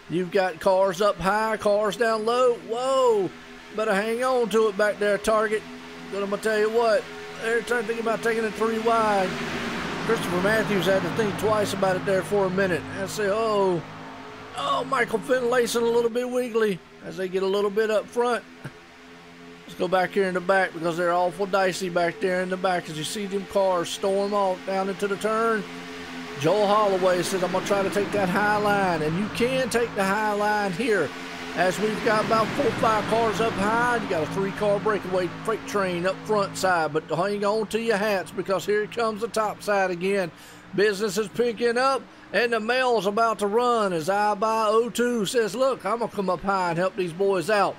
Speaker 1: you've got cars up high, cars down low. Whoa, better hang on to it back there, Target. But I'm going to tell you what, they're trying to think about taking it 3 wide. Christopher Matthews had to think twice about it there for a minute. And say, oh, Michael Finlayson a little bit wiggly as they get a little bit up front. Let's go back here in the back because they're awful dicey back there in the back as you see them cars storm off down into the turn. Joel Holloway says, I'm going to try to take that high line. And you can take the high line here as we've got about 4 or 5 cars up high. You got a 3-car breakaway freight train up front side. But hang on to your hats because here comes the top side again. Business is picking up. And the mail's about to run as I by 02 says, look, I'm going to come up high and help these boys out.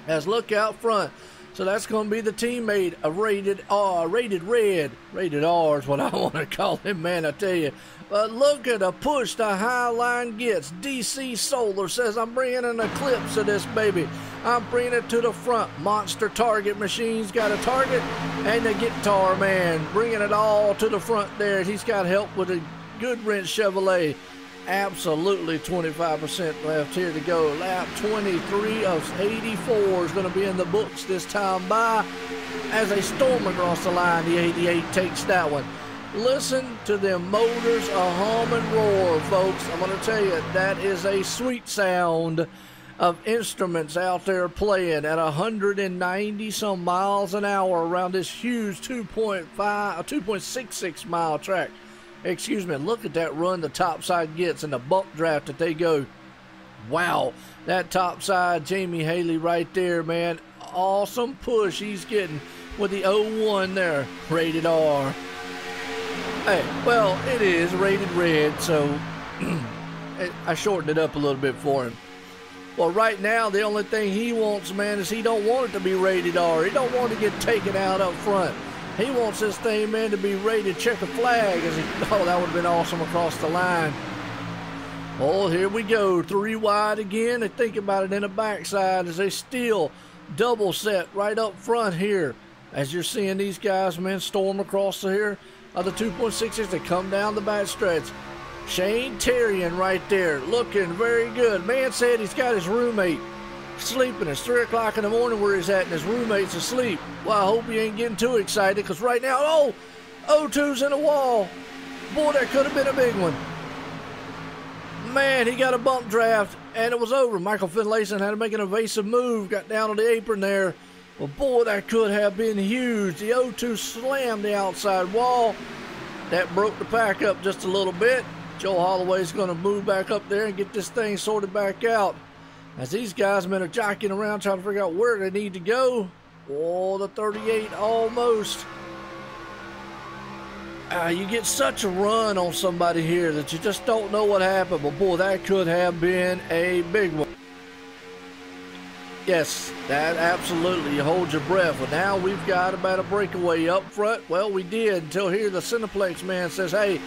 Speaker 1: As look out front. So that's going to be the teammate of rated R, rated red. Rated R is what I want to call him, man, I tell you. But look at the push the high line gets. DC Solar says, I'm bringing an eclipse of this baby. I'm bringing it to the front. Monster Target Machine's got a target. And the Guitar Man bringing it all to the front there. He's got help with a good wrench Chevrolet. Absolutely 25% left here to go. Lap 23 of 84 is going to be in the books this time by. As they storm across the line, the 88 takes that one. Listen to them motors a hum and roar, folks. I'm going to tell you, that is a sweet sound of instruments out there playing at 190 some miles an hour around this huge 2.66 mile track. Excuse me, look at that run the top side gets and the bump draft that they go. Wow, that top side, Jamie Haley right there, man. Awesome push he's getting with the 01 there, rated R. Hey, well, it is rated red, so I shortened it up a little bit for him. Well, right now, the only thing he wants, man, is he don't want it to be rated R. He don't want to get taken out up front. He wants this thing, man, to be rated checker flag. Oh, that would have been awesome across the line. Oh, here we go. 3 wide again. They think about it in the backside as they steal double set right up front here. As you're seeing these guys, man, storm across here. The 2.6s, they come down the back stretch. Shane Terrian right there, looking very good. Man said he's got his roommate sleeping. It's 3 o'clock in the morning where he's at, and his roommate's asleep. Well, I hope he ain't getting too excited, because right now, oh, O2's in the wall. Boy, that could have been a big one. Man, he got a bump draft, and it was over. Michael Finlayson had to make an evasive move, got down on the apron there. Well, boy, that could have been huge. The O2 slammed the outside wall. That broke the pack up just a little bit. Joe Holloway's going to move back up there and get this thing sorted back out. As these guys, man, are jockeying around trying to figure out where they need to go. Oh, the 38 almost. You get such a run on somebody here that you just don't know what happened. But, boy, that could have been a big one. Yes, that absolutely. You hold your breath. Well, now we've got about a breakaway up front. Well, we did until here the Cineplex man says, hey,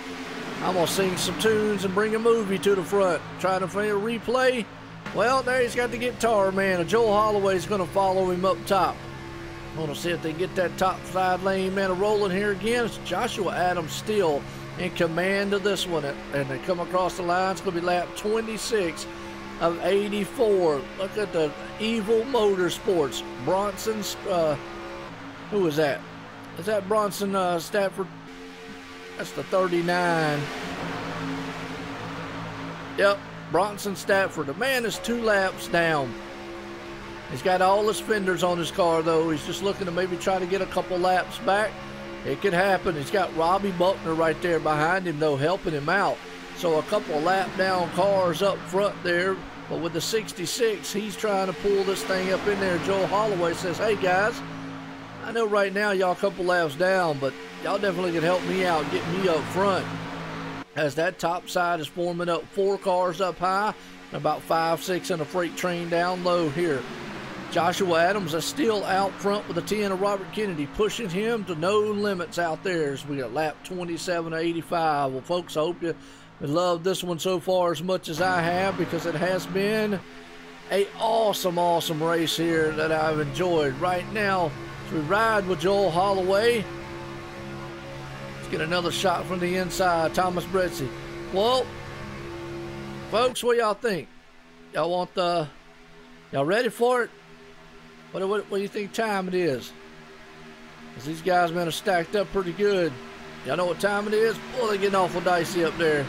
Speaker 1: I'm going to sing some tunes and bring a movie to the front. Trying to find a replay. Well, there he's got the Guitar Man. And Joel Holloway's going to follow him up top. I want to see if they get that top side lane, man, rolling here again. It's Joshua Adams still in command of this one. And they come across the line. It's going to be lap 26 of 84. Look at the Evil Motorsports. Bronson, who is that? Is that Bronson Stafford? That's the 39. Yep, Bronson Stafford. The man is 2 laps down. He's got all his fenders on his car, though. He's just looking to maybe try to get a couple laps back. It could happen. He's got Robbie Buckner right there behind him, though, helping him out. So a couple lap down cars up front there. But with the 66, he's trying to pull this thing up in there. Joe Holloway says, hey, guys, I know right now y'all a couple laps down, but y'all definitely can help me out, get me up front. As that top side is forming up 4 cars up high, and about 5, 6 in a freight train down low here. Joshua Adams is still out front with the 10 of Robert Kennedy, pushing him to no limits out there as we got lap 27 of 85. Well, folks, I hope you love this one so far as much as I have, because it has been an awesome race here that I've enjoyed. Right now, as we ride with Joel Holloway, let's get another shot from the inside. Thomas Bretzi. Well, folks, what y'all think? Y'all want y'all ready for it? What do you think time it is? Because these guys, man, are stacked up pretty good. Y'all know what time it is? Boy, they're getting awful dicey up there.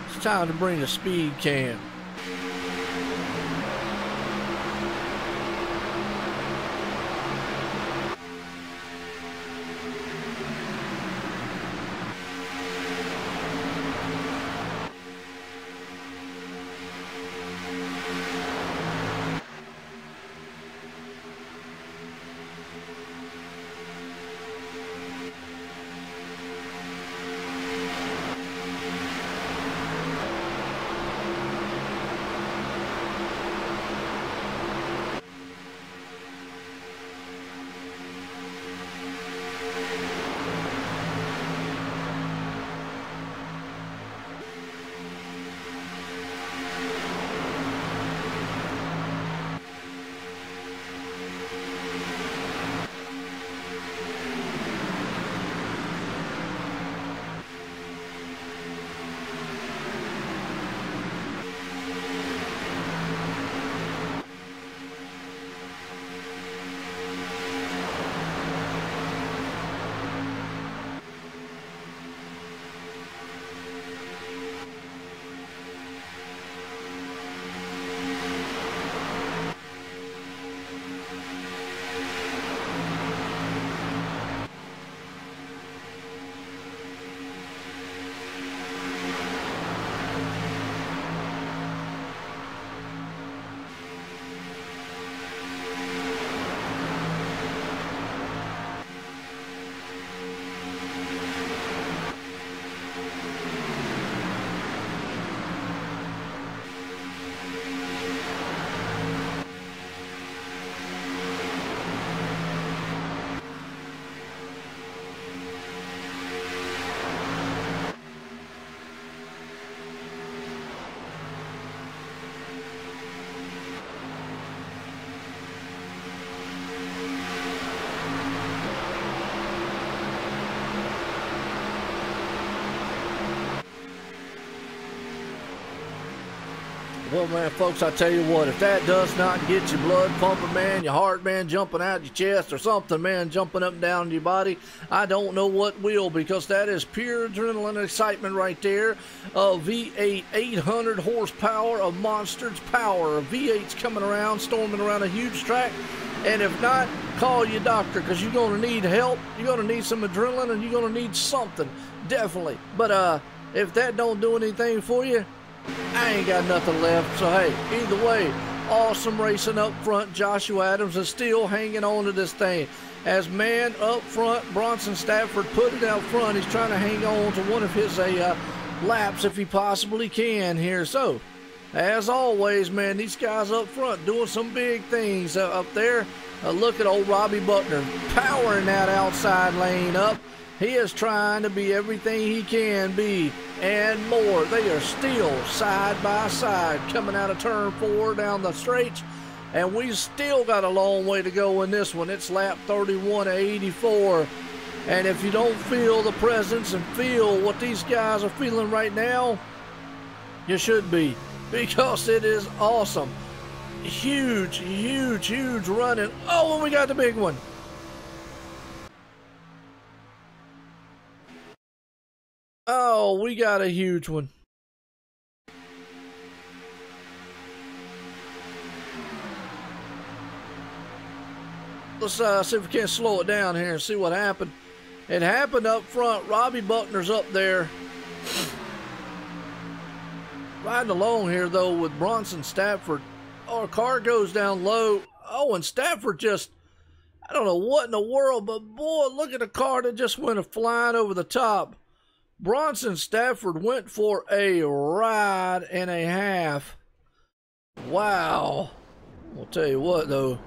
Speaker 1: It's time to bring the speed can. Well, man, folks, I tell you what, if that does not get your blood pumping, man, your heart, man, jumping out your chest or something, man, jumping up and down in your body, I don't know what will, because that is pure adrenaline and excitement right there. A V8, 800 horsepower of monster's power. A V8's coming around, storming around a huge track. And if not, call your doctor, because you're going to need help. You're going to need some adrenaline, and you're going to need something, definitely. But if that don't do anything for you, I ain't got nothing left. So, hey, either way, awesome racing up front. Joshua Adams is still hanging on to this thing. As man up front, Bronson Stafford put it out front. He's trying to hang on to one of his laps if he possibly can here. So, as always, man, these guys up front doing some big things up there. Look at old Robbie Buckner powering that outside lane up. He is trying to be everything he can be and more. They are still side by side coming out of turn 4 down the straight. And we still got a long way to go in this one. It's lap 31 of 84. And if you don't feel the presence and feel what these guys are feeling right now, you should be. Because it is awesome. Huge, huge, huge running. Oh, and we got the big one. Oh, we got a huge one. let's see if we can't slow it down here and see what happened. It happened up front. Robbie Buckner's up there. Riding along here, though, with Bronson Stafford. Oh, car goes down low. Oh, and Stafford just, I don't know what in the world, but boy, look at the car that just went flying over the top. Bronson Stafford went for a ride and a half. Wow. I'll tell you what, though.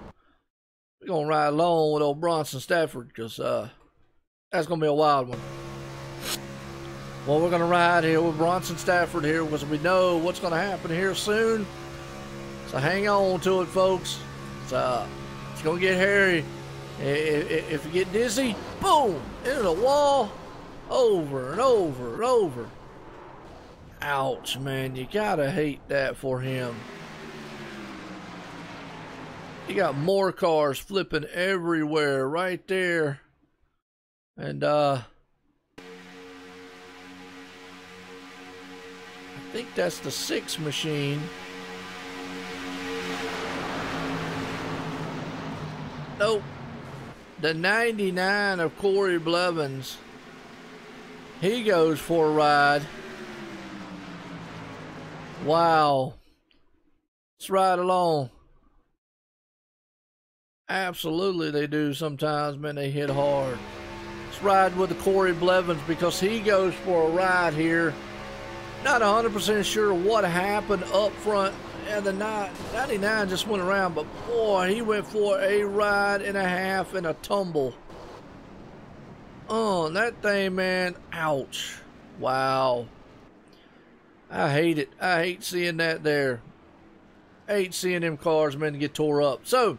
Speaker 1: We're going to ride along with old Bronson Stafford because that's going to be a wild one. Well, we're going to ride here with Bronson Stafford here because we know what's going to happen here soon. So hang on to it, folks. It's going to get hairy. If you get dizzy, boom, into the wall, over and over and over. Ouch, man. You got to hate that for him. You got more cars flipping everywhere right there. And, I think that's the 6 machine. Nope. The 99 of Corey Blevins. He goes for a ride. Wow. Let's ride along. Absolutely they do sometimes, man. They hit hard. Let's ride with the Corey Blevins because he goes for a ride here. Not 100% sure what happened up front, and the 99 just went around, but boy, he went for a ride and a half and a tumble. Oh, that thing, man, ouch. Wow. I hate it. I hate seeing that there. I hate seeing them cars, man, get tore up. So,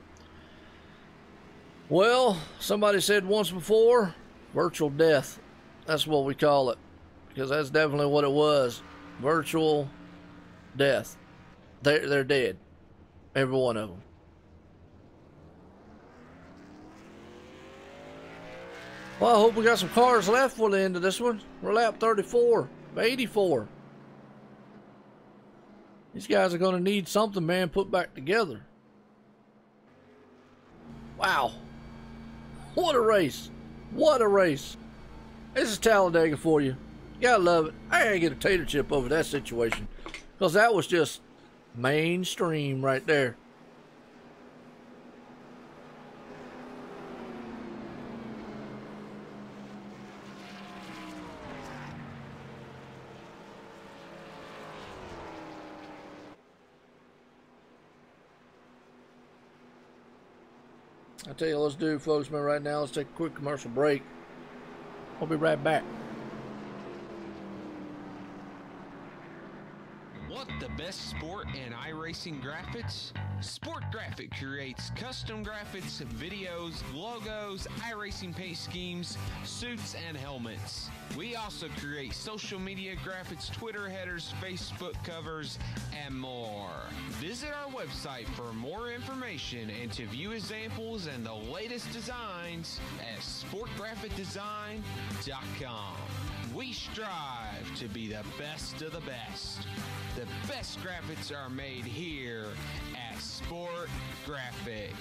Speaker 1: well, somebody said once before, virtual death. That's what we call it, because that's definitely what it was. Virtual death. They're dead. Every one of them. Well, I hope we got some cars left for the end of this one. We're lap 34, 84. These guys are going to need something, man, put back together. Wow. What a race. What a race. This is Talladega for you. You gotta love it. I gotta get a tater chip over that situation, because that was just mainstream right there. I tell you, let's do, folks, man, right now. Let's take a quick commercial break. I'll be right back.
Speaker 4: Want the best sport and iRacing graphics? Sport Graphic creates custom graphics, videos, logos, iRacing paint schemes, suits, and helmets. We also create social media graphics, Twitter headers, Facebook covers, and more. Visit our website for more information and to view examples and the latest designs at sportgraphicdesign.com. We strive to be the best of the best. The best graphics are made here at Sport Graphic.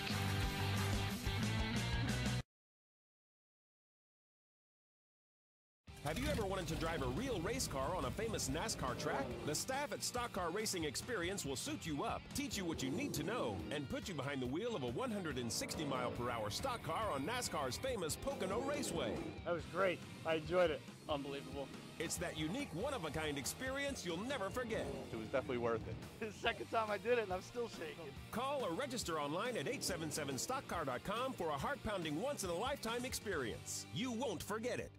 Speaker 2: Have you ever wanted to drive a real race car on a famous NASCAR track? The staff at Stock Car Racing Experience will suit you up, teach you what you need to know, and put you behind the wheel of a 160-mile-per-hour stock car on NASCAR's famous Pocono Raceway.
Speaker 3: That was great. I enjoyed it. Unbelievable.
Speaker 2: It's that unique, one-of-a-kind experience you'll never forget.
Speaker 3: It was definitely worth it. It's the second time I did it, and I'm still shaking.
Speaker 2: Call or register online at 877stockcar.com for a heart-pounding, once-in-a-lifetime experience. You won't forget it.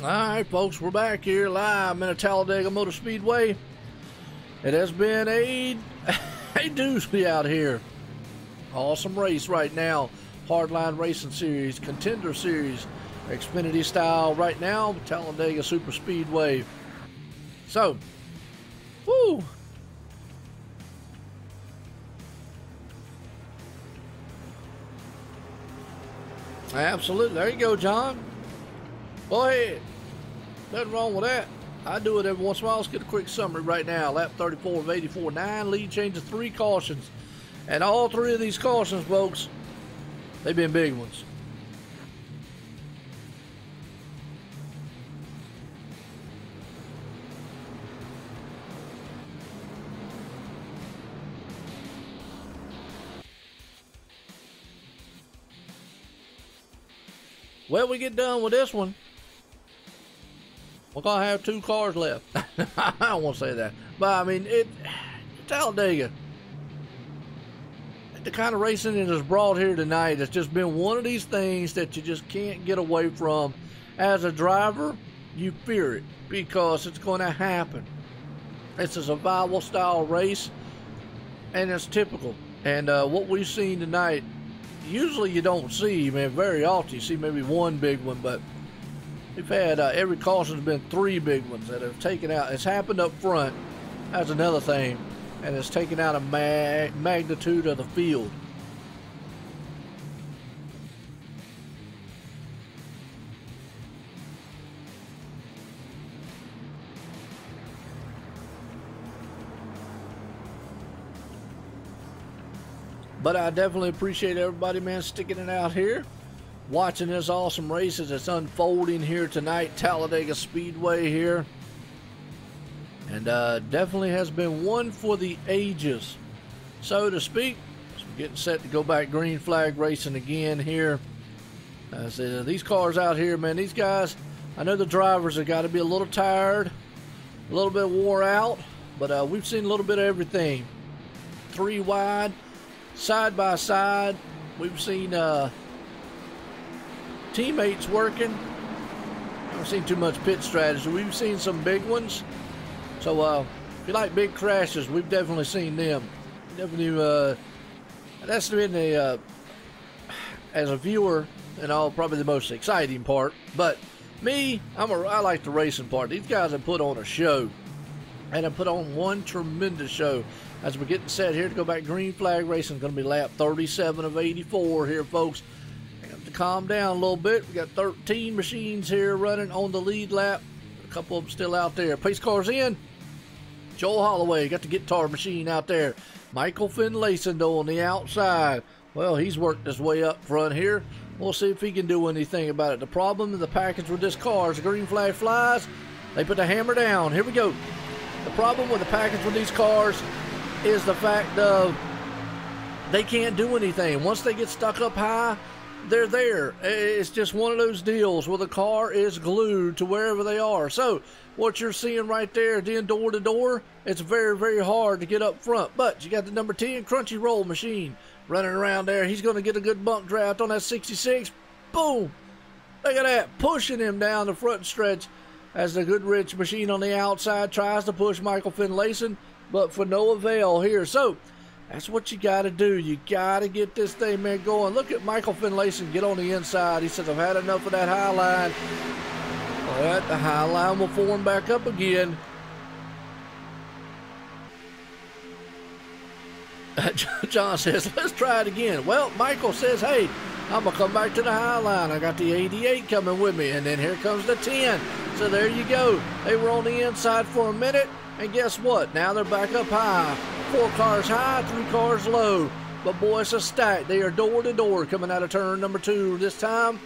Speaker 1: All right, folks, we're back here live in a Talladega Motor Speedway. It has been a doozy out here. Awesome race right now. Hardline Racing Series, Contender Series, Xfinity style right now, Talladega Super Speedway. So, woo! Absolutely. There you go, John. Go ahead. Nothing wrong with that. I do it every once in a while. Let's get a quick summary right now. Lap 34 of 84. 9 lead changes, 3 cautions. And all 3 of these cautions, folks, they've been big ones. Well, we get done with this one, we're going to have 2 cars left. I don't want to say that. But, I mean, Talladega, the kind of racing that is brought here tonight has just been one of these things that you just can't get away from. As a driver, you fear it because it's going to happen. It's a survival style race, and it's typical. And what we've seen tonight, usually you don't see, man, very often. You see maybe one big one, but we've had every caution's been 3 big ones that have taken out. It's happened up front. That's another thing. And it's taken out a magnitude of the field. But I definitely appreciate everybody, man, sticking it out here, watching this awesome race as it's unfolding here tonight, Talladega Speedway here. And definitely has been one for the ages, so to speak. So we're getting set to go back green flag racing again here. So these cars out here, man, these guys, I know the drivers have got to be a little tired, a little bit wore out, but we've seen a little bit of everything. 3 wide. Side by side, we've seen teammates working. I haven't seen too much pit strategy. We've seen some big ones. So if you like big crashes, we've definitely seen them. Definitely, that's been as a viewer and all, probably the most exciting part. But me, I like the racing part. These guys have put on a show, and have put on one tremendous show. As we're getting set here to go back green flag racing, going to be lap 37 of 84 here, folks. I have to calm down a little bit. We got 13 machines here running on the lead lap. A couple of them still out there. Pace cars in. Joel Holloway got the guitar machine out there. Michael Finlayson, though, on the outside. Well, he's worked his way up front here. We'll see if he can do anything about it. The problem in the package with this car is the green flag flies. They put the hammer down. Here we go. The problem with the package with these cars is the fact of they can't do anything. Once they get stuck up high, they're there. It's just one of those deals where the car is glued to wherever they are. So what you're seeing right there, then door to door, it's very, very hard to get up front. But you got the number 10 Crunchy Roll machine running around there. He's going to get a good bump draft on that 66. Boom! Look at that, pushing him down the front stretch as the Goodrich machine on the outside tries to push Michael Finlayson, but for no avail here. So that's what you got to do. You got to get this thing, man, going. Look at Michael Finlayson get on the inside. He says, I've had enough of that high line. All right, the high line will form back up again. John says, let's try it again. Well, Michael says, hey, I'm going to come back to the high line. I got the 88 coming with me, and then here comes the 10. So there you go. They were on the inside for a minute, and guess what? Now they're back up high. 4 cars high, 3 cars low. But boy, it's a stack. They are door to door coming out of turn number 2 this time.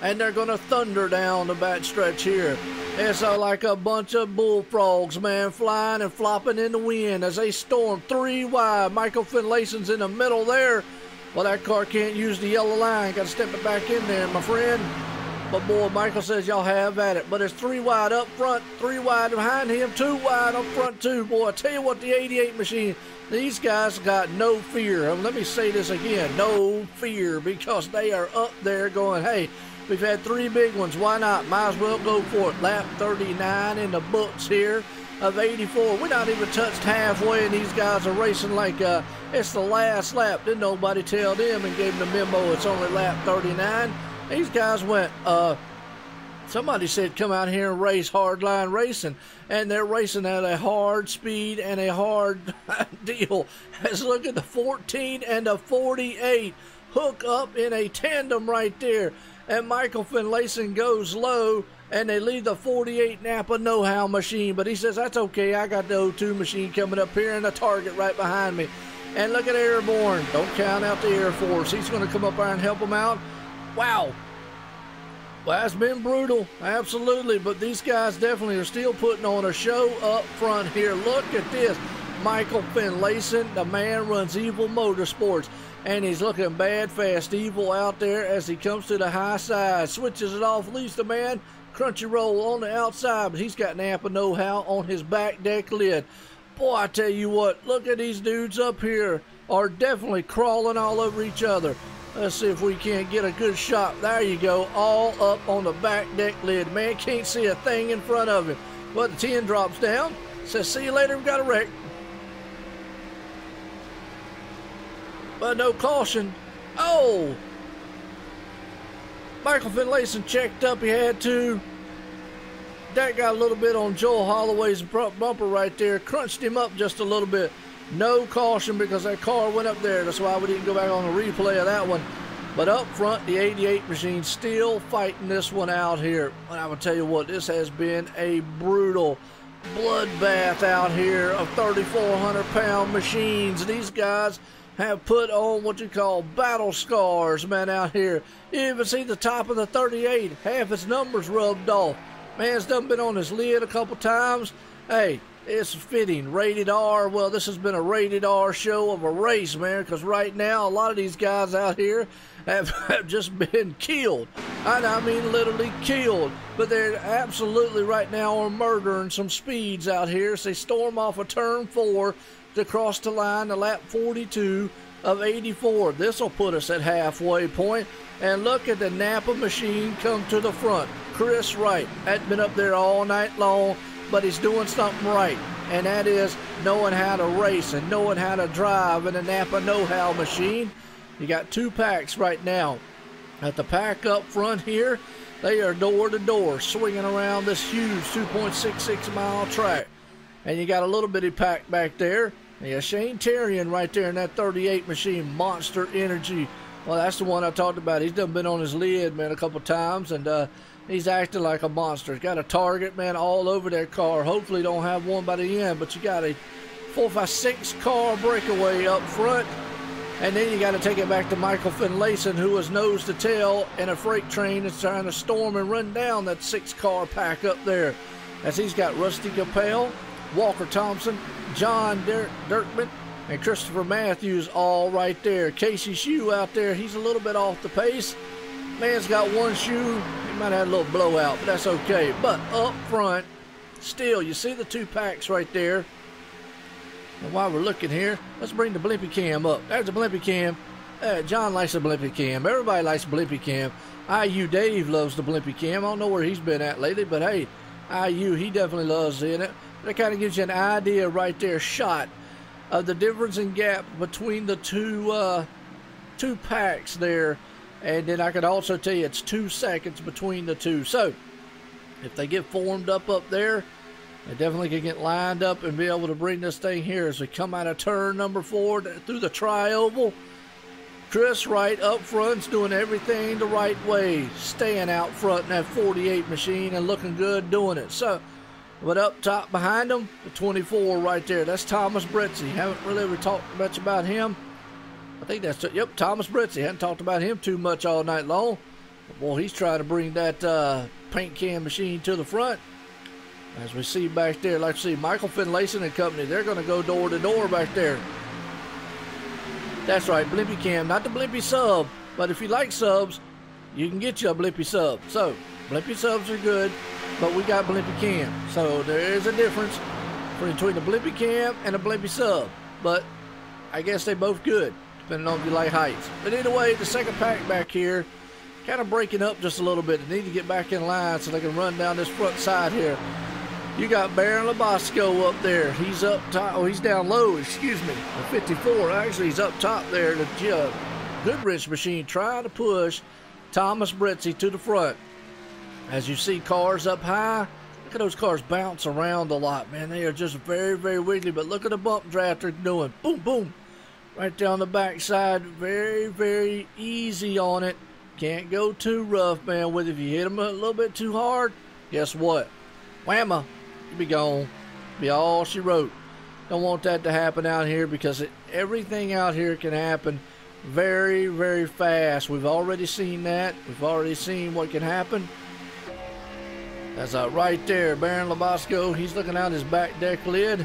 Speaker 1: And they're going to thunder down the back stretch here. It's like a bunch of bullfrogs, man, flying and flopping in the wind as they storm 3 wide. Michael Finlayson's in the middle there. Well, that car can't use the yellow line. Got to step it back in there, my friend. But boy, Michael says y'all have at it. But it's 3 wide up front, 3 wide behind him, 2 wide up front too. Boy, I tell you what, the 88 machine, these guys got no fear. Let me say this again, no fear, because they are up there going, hey, we've had 3 big ones. Why not? Might as well go for it. Lap 39 in the books here of 84. We're not even touched halfway, and these guys are racing like it's the last lap. Didn't nobody tell them and gave them the memo it's only lap 39. These guys went, somebody said come out here and race Hardline Racing, and they're racing at a hard speed and a hard deal. Let's look at the 14 and the 48. hook up in a tandem right there. And Michael Finlayson goes low, and they leave the 48 Napa know-how machine. But he says, that's okay, I got the 02 machine coming up here and a target right behind me. And look at Airborne. Don't count out the Air Force. He's going to come up there and help him out. Wow. Well, that's been brutal, absolutely, but these guys definitely are still putting on a show up front here. Look at this. Michael Finlayson, the man runs Evil Motorsports, and he's looking bad fast evil out there as he comes to the high side. Switches it off, leaves the man crunchy roll on the outside, but he's got Napa know-how on his back deck lid. Boy, I tell you what, look at these dudes up here are definitely crawling all over each other. Let's see if we can't get a good shot. There you go, all up on the back deck lid. Man can't see a thing in front of him. But the 10 drops down. Says, see you later, we've got a wreck. But no caution. Oh! Michael Finlayson checked up, he had to. That got a little bit on Joel Holloway's bumper right there. Crunched him up just a little bit. No caution because that car went up there. That's why we didn't go back on the replay of that one. But up front, the 88 machine still fighting this one out here. And I will tell you what, this has been a brutal bloodbath out here of 3,400-pound machines. These guys have put on what you call battle scars, man, out here. You even see the top of the 38, half its numbers rubbed off. Man's done been on his lid a couple times. Hey, it's fitting. Rated R. Well, this has been a rated R show of a race, man, because right now a lot of these guys out here have just been killed. I mean literally killed. But they're absolutely right now are murdering some speeds out here. So they storm off of turn 4 to cross the line to lap 42 of 84. This will put us at halfway point. And look at the Napa machine come to the front. Chris Wright had been up there all night long, but he's doing something right, and that is knowing how to race and knowing how to drive in a Napa know-how machine. You got 2 packs right now. At the pack up front here, they are door to door, swinging around this huge 2.66 mile track. And you got a little bitty pack back there. And you got Shane Terrian right there in that 38 machine, Monster Energy. Well, that's the one I talked about. He's done been on his lid, man, a couple times, and he's acting like a monster. He's got a target, man, all over their car. Hopefully don't have one by the end, but you got a 4, 5, 6 car breakaway up front. And then you got to take it back to Michael Finlayson, who was nose to tail in a freight train that's trying to storm and run down that 6-car pack up there. As he's got Rusty Capel, Walker Thompson, John Dirkman, and Christopher Matthews all right there. Casey Shue out there, he's a little bit off the pace. Man's got one shoe. He might have had a little blowout, but that's okay. But up front, still, you see the 2 packs right there. And while we're looking here, let's bring the Blimpy Cam up. There's the Blimpy Cam. John likes the Blimpy Cam. Everybody likes the Blimpy Cam. IU Dave loves the Blimpy Cam. I don't know where he's been at lately, but hey, IU, he definitely loves seeing it. That kind of gives you an idea right there, shot of the difference in gap between the two packs there. And then I could also tell you it's 2 seconds between the two. So if they get formed up there, they definitely can get lined up and be able to bring this thing here as we come out of turn number 4 through the tri-oval. Chris Wright up front's doing everything the right way, staying out front in that 48 machine and looking good doing it. So, but up top behind them, the 24 right there, that's Thomas Bretzi. Haven't really ever talked much about him. I think that's, yep, Thomas Bretzi. Hadn't talked about him too much all night long. But boy, he's trying to bring that paint can machine to the front. As we see back there, like see Michael Finlayson and company, they're going to go door to door back there. That's right, Blimpy Cam, not the Blimpy sub, but if you like subs, you can get you a Blimpy sub. So, Blimpy subs are good, but we got Blimpy Cam. So, there is a difference between the Blimpy Cam and a Blimpy sub, but I guess they both good, depending on if you like heights. But anyway, the second pack back here, kind of breaking up just a little bit. They need to get back in line so they can run down this front side here. You got Baron Labasco up there. He's up top. Oh, he's down low, excuse me. The 54. Actually, he's up top there. The Goodrich machine trying to push Thomas Bretzi to the front. As you see cars up high, look at those cars bounce around a lot, man. They are just very, very wiggly. But look at the bump draft they're doing. Boom, boom. right there on the backside. Very, very easy on it. Can't go too rough, man, with it. If you hit him a little bit too hard, guess what? Whamma, you be gone. Be all she wrote. Don't want that to happen out here because everything out here can happen very, very fast. We've already seen that. We've already seen what can happen. That's right there, Baron Labasco. He's looking out his back deck lid.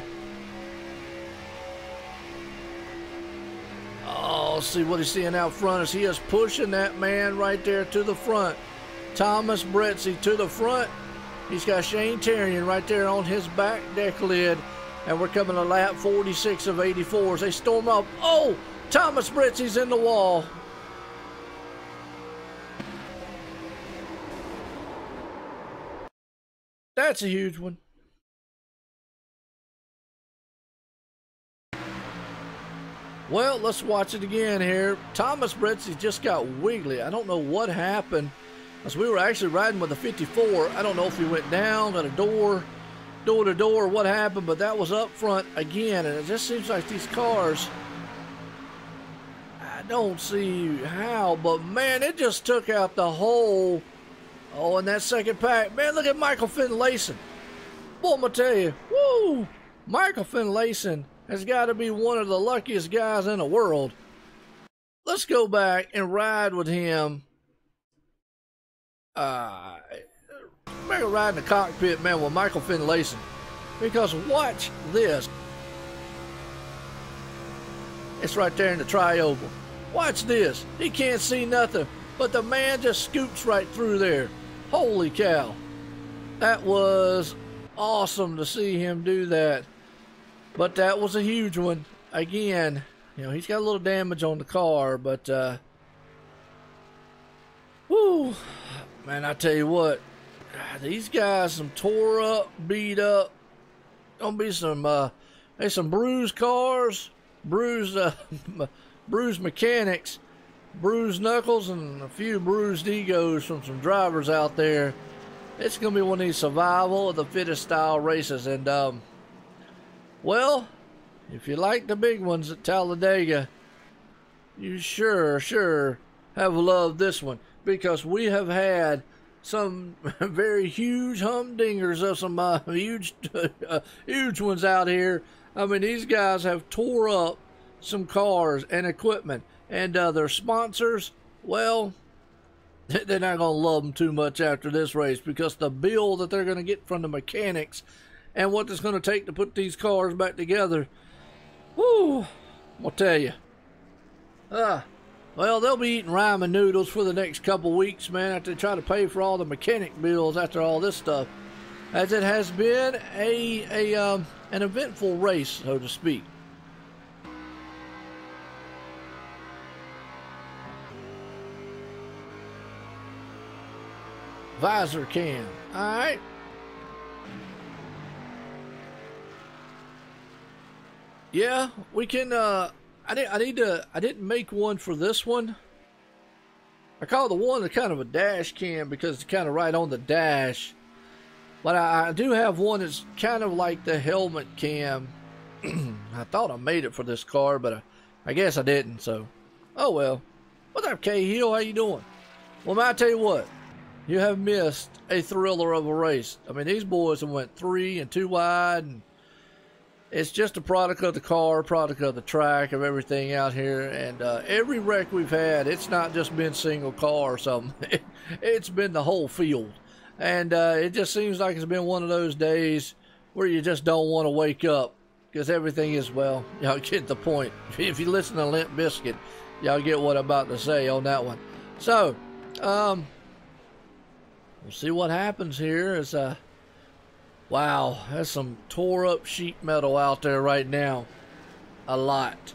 Speaker 1: Oh, see what he's seeing out front as he is pushing that man right there to the front. Thomas Bretzi to the front. He's got Shane Terrian right there on his back deck lid. And we're coming to lap 46 of 84 as they storm up. Oh, Thomas Bretzi's in the wall. That's a huge one. Well, let's watch it again here. Thomas Bretzi just got wiggly. I don't know what happened. As we were actually riding with a 54. I don't know if he went down at a door to door, what happened, but that was up front again. And it just seems like these cars, I don't see how, but man, it just took out the whole. Oh, and that second pack. Man, look at Michael Finlayson. Boy, I'm going to tell you, woo, Michael Finlayson has got to be one of the luckiest guys in the world. Let's go back and ride with him. Maybe ride in the cockpit, man, with Michael Finlayson. Because watch this. It's right there in the tri-oval. Watch this. He can't see nothing, but the man just scoops right through there. Holy cow. That was awesome to see him do that. But that was a huge one. Again, you know, he's got a little damage on the car, but whoo, man, I tell you what, these guys some tore up, beat up. Gonna be some there's some bruised cars, bruised mechanics, bruised knuckles, and a few bruised egos from some drivers out there. It's gonna be one of these survival of the fittest style races. And well, if you like the big ones at Talladega, you sure have loved this one, because we have had some very huge humdingers of some huge ones out here. I mean, these guys have tore up some cars and equipment, and their sponsors, well, they're not going to love them too much after this race, because the bill that they're going to get from the mechanics and what it's going to take to put these cars back together, whoo, I'll tell you. Well, they'll be eating ramen noodles for the next couple weeks, man, after they try to pay for all the mechanic bills after all this stuff, as it has been an eventful race, so to speak. Visor cam, all right. Yeah, we can. I didn't make one for this one. I call the one kind of a dash cam because it's kind of right on the dash. But I do have one that's kind of like the helmet cam. I thought I made it for this car, but I guess I didn't. So, oh well. What's up, Cahill? How you doing? Well, man, I tell you what, you have missed a thriller of a race. I mean, these boys have went 3 and 2 wide, and it's just a product of the car, product of the track, of everything out here. And every wreck we've had, it's not just been single car or something. It's been the whole field. And it just seems like it's been one of those days where you just don't want to wake up, because everything is, well, y'all get the point. If you listen to Limp Bizkit, y'all get what I'm about to say on that one. So, we'll see what happens here. As wow, there's some tore up sheet metal out there right now. A lot.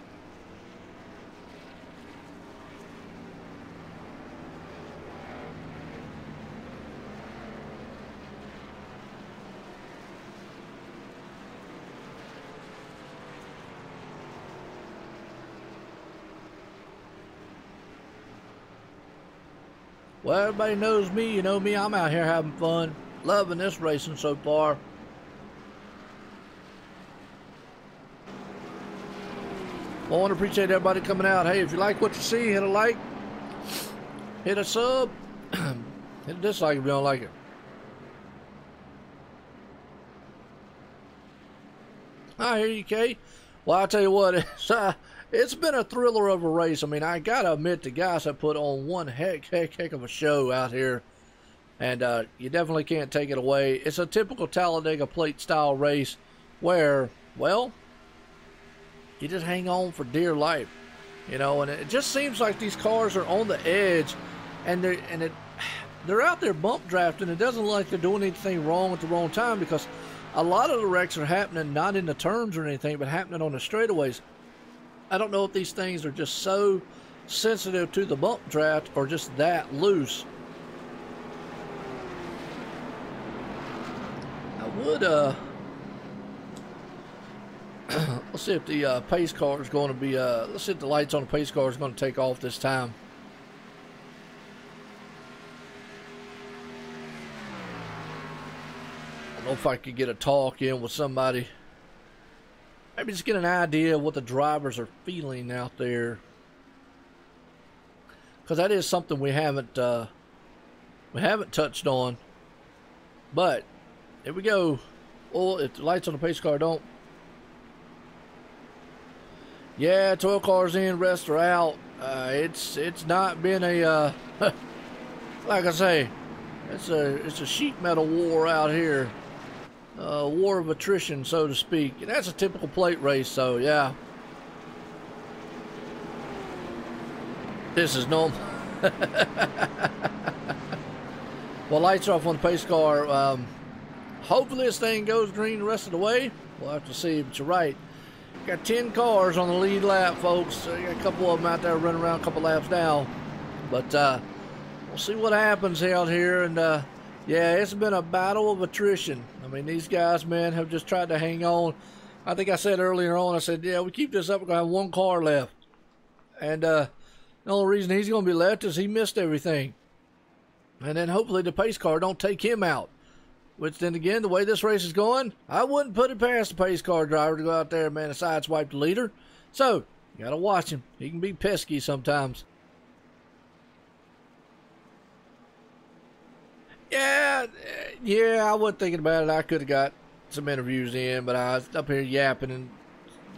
Speaker 1: Well, everybody knows me. You know me. I'm out here having fun. Loving this racing so far. I want to appreciate everybody coming out. Hey, if you like what you see, hit a like, hit a sub, hit a dislike if you don't like it. I hear you, Kay. Well, I'll tell you what, it's been a thriller of a race. I mean, I got to admit, the guys have put on one heck of a show out here. And you definitely can't take it away. It's a typical Talladega plate style race where, well, you just hang on for dear life. You know, and it just seems like these cars are on the edge, and they're out there bump drafting. It doesn't look like they're doing anything wrong at the wrong time, because a lot of the wrecks are happening not in the turns or anything, but happening on the straightaways. I don't know if these things are just so sensitive to the bump draft or just that loose. I would, let's see if the pace car is going to be, let's see if the lights on the pace car is going to take off this time. I don't know if I could get a talk in with somebody. Maybe just get an idea of what the drivers are feeling out there. Because that is something we haven't touched on. But here we go. Well, if the lights on the pace car don't. Yeah, 12 cars in, rest are out. It's not been a like I say, it's a sheet metal war out here. War of attrition, so to speak. And that's a typical plate race, so yeah. This is normal. Well, lights are off on the pace car. Hopefully this thing goes green the rest of the way. We'll have to see, but you're right. Got 10 cars on the lead lap, folks. Got a couple of them out there running around a couple laps down. But we'll see what happens out here. And yeah, it's been a battle of attrition. I mean, these guys, man, have just tried to hang on. I think I said earlier on, I said, yeah, we keep this up, we're going to have one car left. And the only reason he's going to be left is he missed everything. And then hopefully the pace car don't take him out. Which then again, the way this race is going, I wouldn't put it past the pace car driver to go out there, man, and sideswipe the leader. So, you got to watch him. He can be pesky sometimes. Yeah, I wasn't thinking about it. I could have got some interviews in, but I was up here yapping and,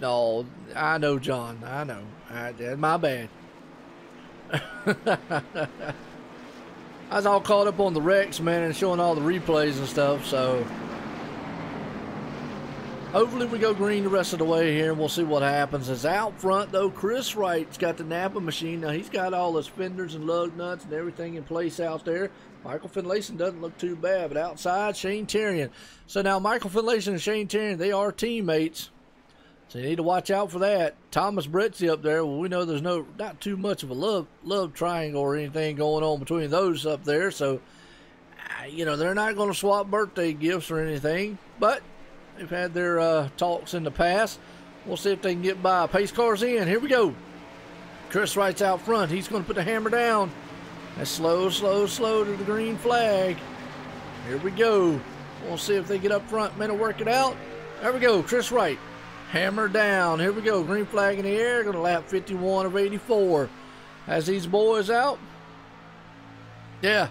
Speaker 1: no, I know, John. I know. That's my bad. I was all caught up on the wrecks, man, and showing all the replays and stuff, so hopefully we go green the rest of the way here, and we'll see what happens. As out front, though, Chris Wright's got the Napa machine. Now, he's got all his fenders and lug nuts and everything in place out there. Michael Finlayson doesn't look too bad, but outside, Shane Terrian. So now Michael Finlayson and Shane Terrian, they are teammates. So you need to watch out for that. Thomas Bretzi up there. Well, we know there's not too much of a love triangle or anything going on between those up there. So, you know, they're not going to swap birthday gifts or anything. But they've had their talks in the past. We'll see if they can get by. Pace car's in. Here we go. Chris Wright's out front. He's going to put the hammer down. That's slow to the green flag. Here we go. We'll see if they get up front, man, and work it out. There we go. Chris Wright. Hammer down. Here we go. Green flag in the air. Going to lap 51 of 84. Has these boys out? Yeah.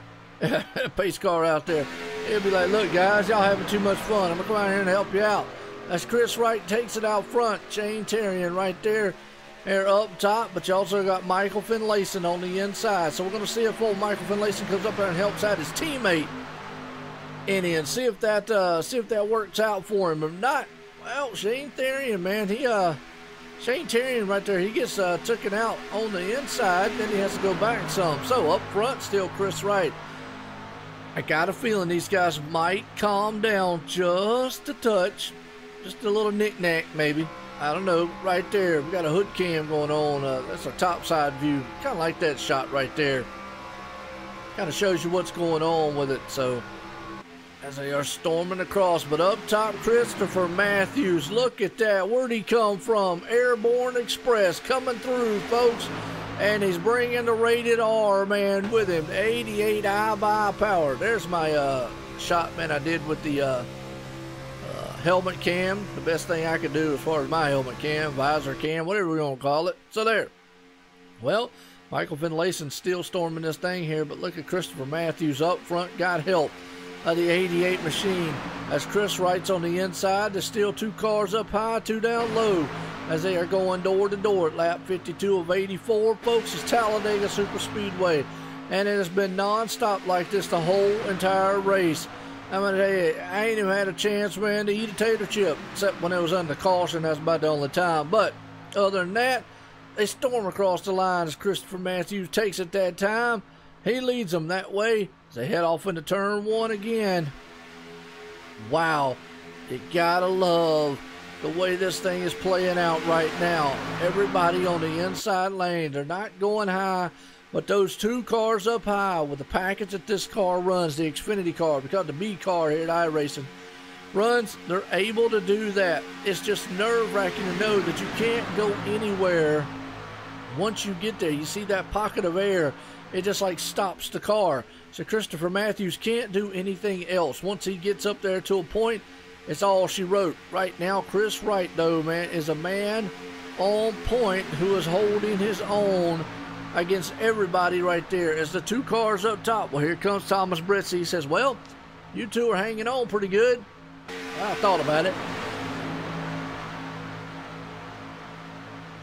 Speaker 1: Pace car out there. He'll be like, look, guys, y'all having too much fun. I'm going to come out here and help you out. That's Chris Wright takes it out front. Shane Terrian right there. They're up top, but you also got Michael Finlayson on the inside. So we're going to see if old Michael Finlayson comes up there and helps out his teammate and see if that works out for him. If not, well, Shane Terrian, man, Shane Terrian right there, he gets taken out on the inside, then he has to go back some. So up front, still Chris Wright. I got a feeling these guys might calm down just a touch, just a little knick-knack maybe. I don't know. Right there, we got a hood cam going on. That's a top side view. Kind of like that shot right there. Kind of shows you what's going on with it. So as they are storming across, but up top, Christopher Matthews. Look at that. Where'd he come from? Airborne Express coming through, folks. And he's bringing the rated R, man, with him. 88 I-by power. There's my shot, man, I did with the helmet cam, the best thing I could do as far as my helmet cam, visor cam, whatever we want to call it. So there. Well, Michael Finlayson's still storming this thing here, but look at Christopher Matthews up front, got help of the 88 machine. As Chris Wright's on the inside, there's still 2 cars up high, 2 down low, as they are going door to door at lap 52 of 84. Folks, it's Talladega Super Speedway, and it has been non-stop like this the whole entire race. I'm gonna tell you, I ain't even had a chance, man, to eat a tater chip, except when it was under caution. That's about the only time. But other than that, they storm across the line as Christopher Matthews takes it that time. He leads them that way as they head off into turn 1 again. Wow, you gotta love the way this thing is playing out right now. Everybody on the inside lane, they're not going high, but those 2 cars up high with the package that this car runs, the Xfinity car, because the B car here at iRacing runs, they're able to do that. It's just nerve-wracking to know that you can't go anywhere. Once you get there, you see that pocket of air, it just like stops the car. So Christopher Matthews can't do anything else. Once he gets up there to a point, it's all she wrote. Right now, Chris Wright, though, man, is a man on point who is holding his own against everybody right there. As the 2 cars up top, well, here comes Thomas Britzy. He says, well, you 2 are hanging on pretty good. I thought about it.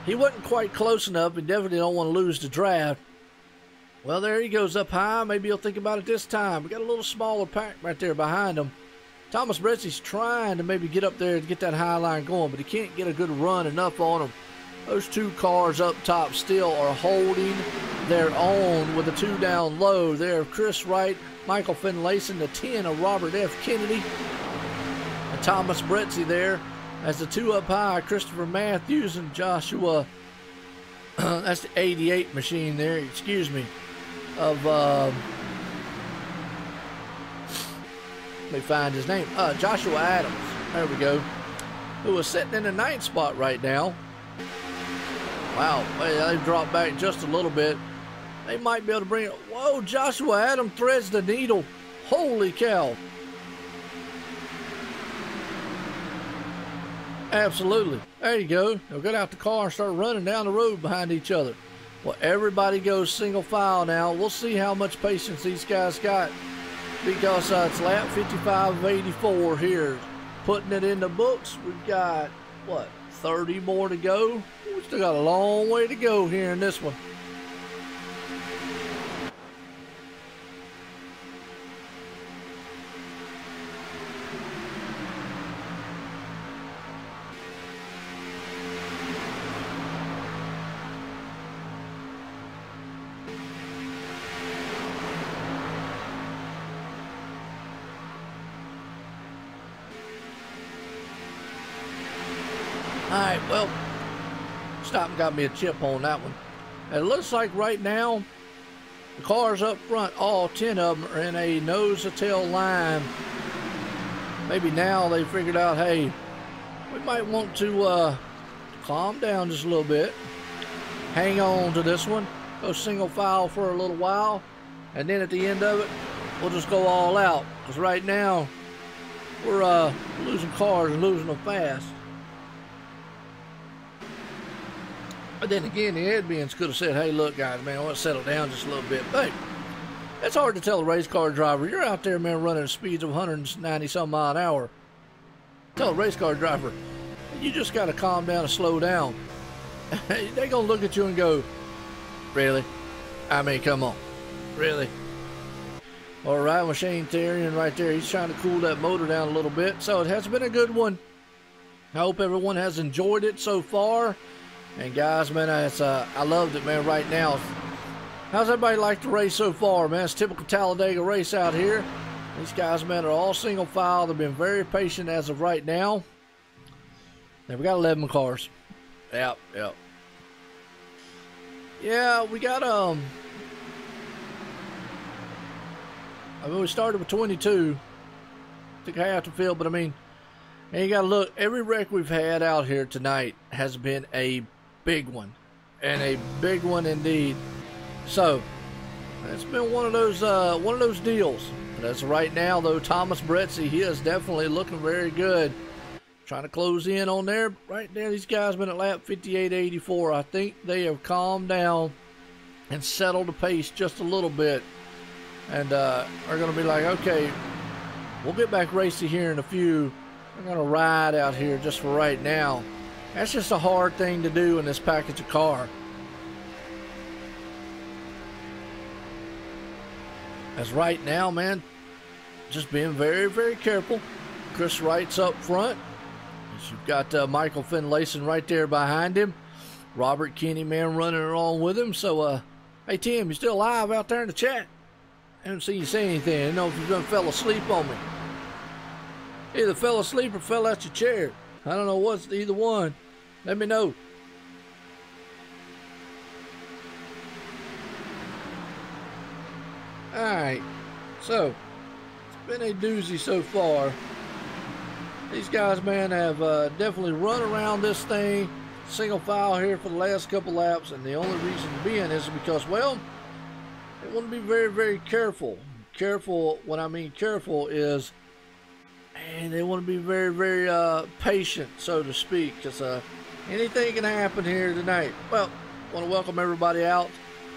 Speaker 1: He wasn't quite close enough. He definitely don't want to lose the draft. Well, there he goes up high. Maybe he'll think about it this time. We got a little smaller pack right there behind him. Thomas Britzy's trying to maybe get up there to get that high line going, but he can't get a good run enough on him. Those 2 cars up top still are holding their own with the 2 down low. There, Chris Wright, Michael Finlayson, the 10 of Robert F. Kennedy, and Thomas Britzy there. As the 2 up high, Christopher Matthews and Joshua, that's the 88 machine there, excuse me, of, let me find his name, Joshua Adams, there we go, who is sitting in the 9th spot right now. Wow, well, they've dropped back just a little bit. They might be able to bring it. Whoa, Joshua Adams threads the needle. Holy cow. Absolutely. There you go. They'll get out the car and start running down the road behind each other. Well, everybody goes single file now. We'll see how much patience these guys got, because it's lap 55 of 84 here. Putting it in the books, we've got, what, 30 more to go? We still got a long way to go here in this one. Alright, well, stop and got me a chip on that one. And it looks like right now, the cars up front, all 10 of them are in a nose-to-tail line. Maybe now they figured out, hey, we might want to calm down just a little bit. Hang on to this one. Go single file for a little while. And then at the end of it, we'll just go all out. Because right now, we're losing cars and losing them fast. But then again, the admins could have said, hey, look, guys, man, I want to settle down just a little bit. But it's hard to tell a race car driver. You're out there, man, running speeds of 190-some mile an hour. Tell a race car driver, you just got to calm down and slow down. They're going to look at you and go, really? I mean, come on. Really? All right, well, Shane Terrian right there, he's trying to cool that motor down a little bit. So it has been a good one. I hope everyone has enjoyed it so far. And guys, man, I loved it, man, right now. How's everybody like the race so far, man? It's a typical Talladega race out here. These guys, man, are all single file. They've been very patient as of right now. And we got 11 cars. Yep. Yeah, we got, I mean, we started with 22. Took half the field, but I mean, and you got to look, every wreck we've had out here tonight has been a big one, and a big one indeed. So it's been one of those deals. But as of right now, though, Thomas Britzy, he is definitely looking very good trying to close in on there. Right there, these guys been at lap 58.84. I think they have calmed down and settled the pace just a little bit. And are going to be like, okay, we'll get back racing here in a few. I'm going to ride out here just for right now. That's just a hard thing to do in this package of car. As right now, man, just being very, very careful. Chris Wright's up front. You've got Michael Finlayson right there behind him. Robert Kinney, man, running along with him. So, hey, Tim, you still alive out there in the chat? I haven't seen you say anything. I don't know if you done fell asleep on me. Either fell asleep or fell out your chair. I don't know what's either one. Let me know. Alright, so it's been a doozy so far. These guys, man, have definitely run around this thing single file here for the last couple laps, and the only reason being is because, well, they want to be very, very careful. Careful, what I mean careful is, and they want to be very, very patient, so to speak, because anything can happen here tonight. Well, I want to welcome everybody out.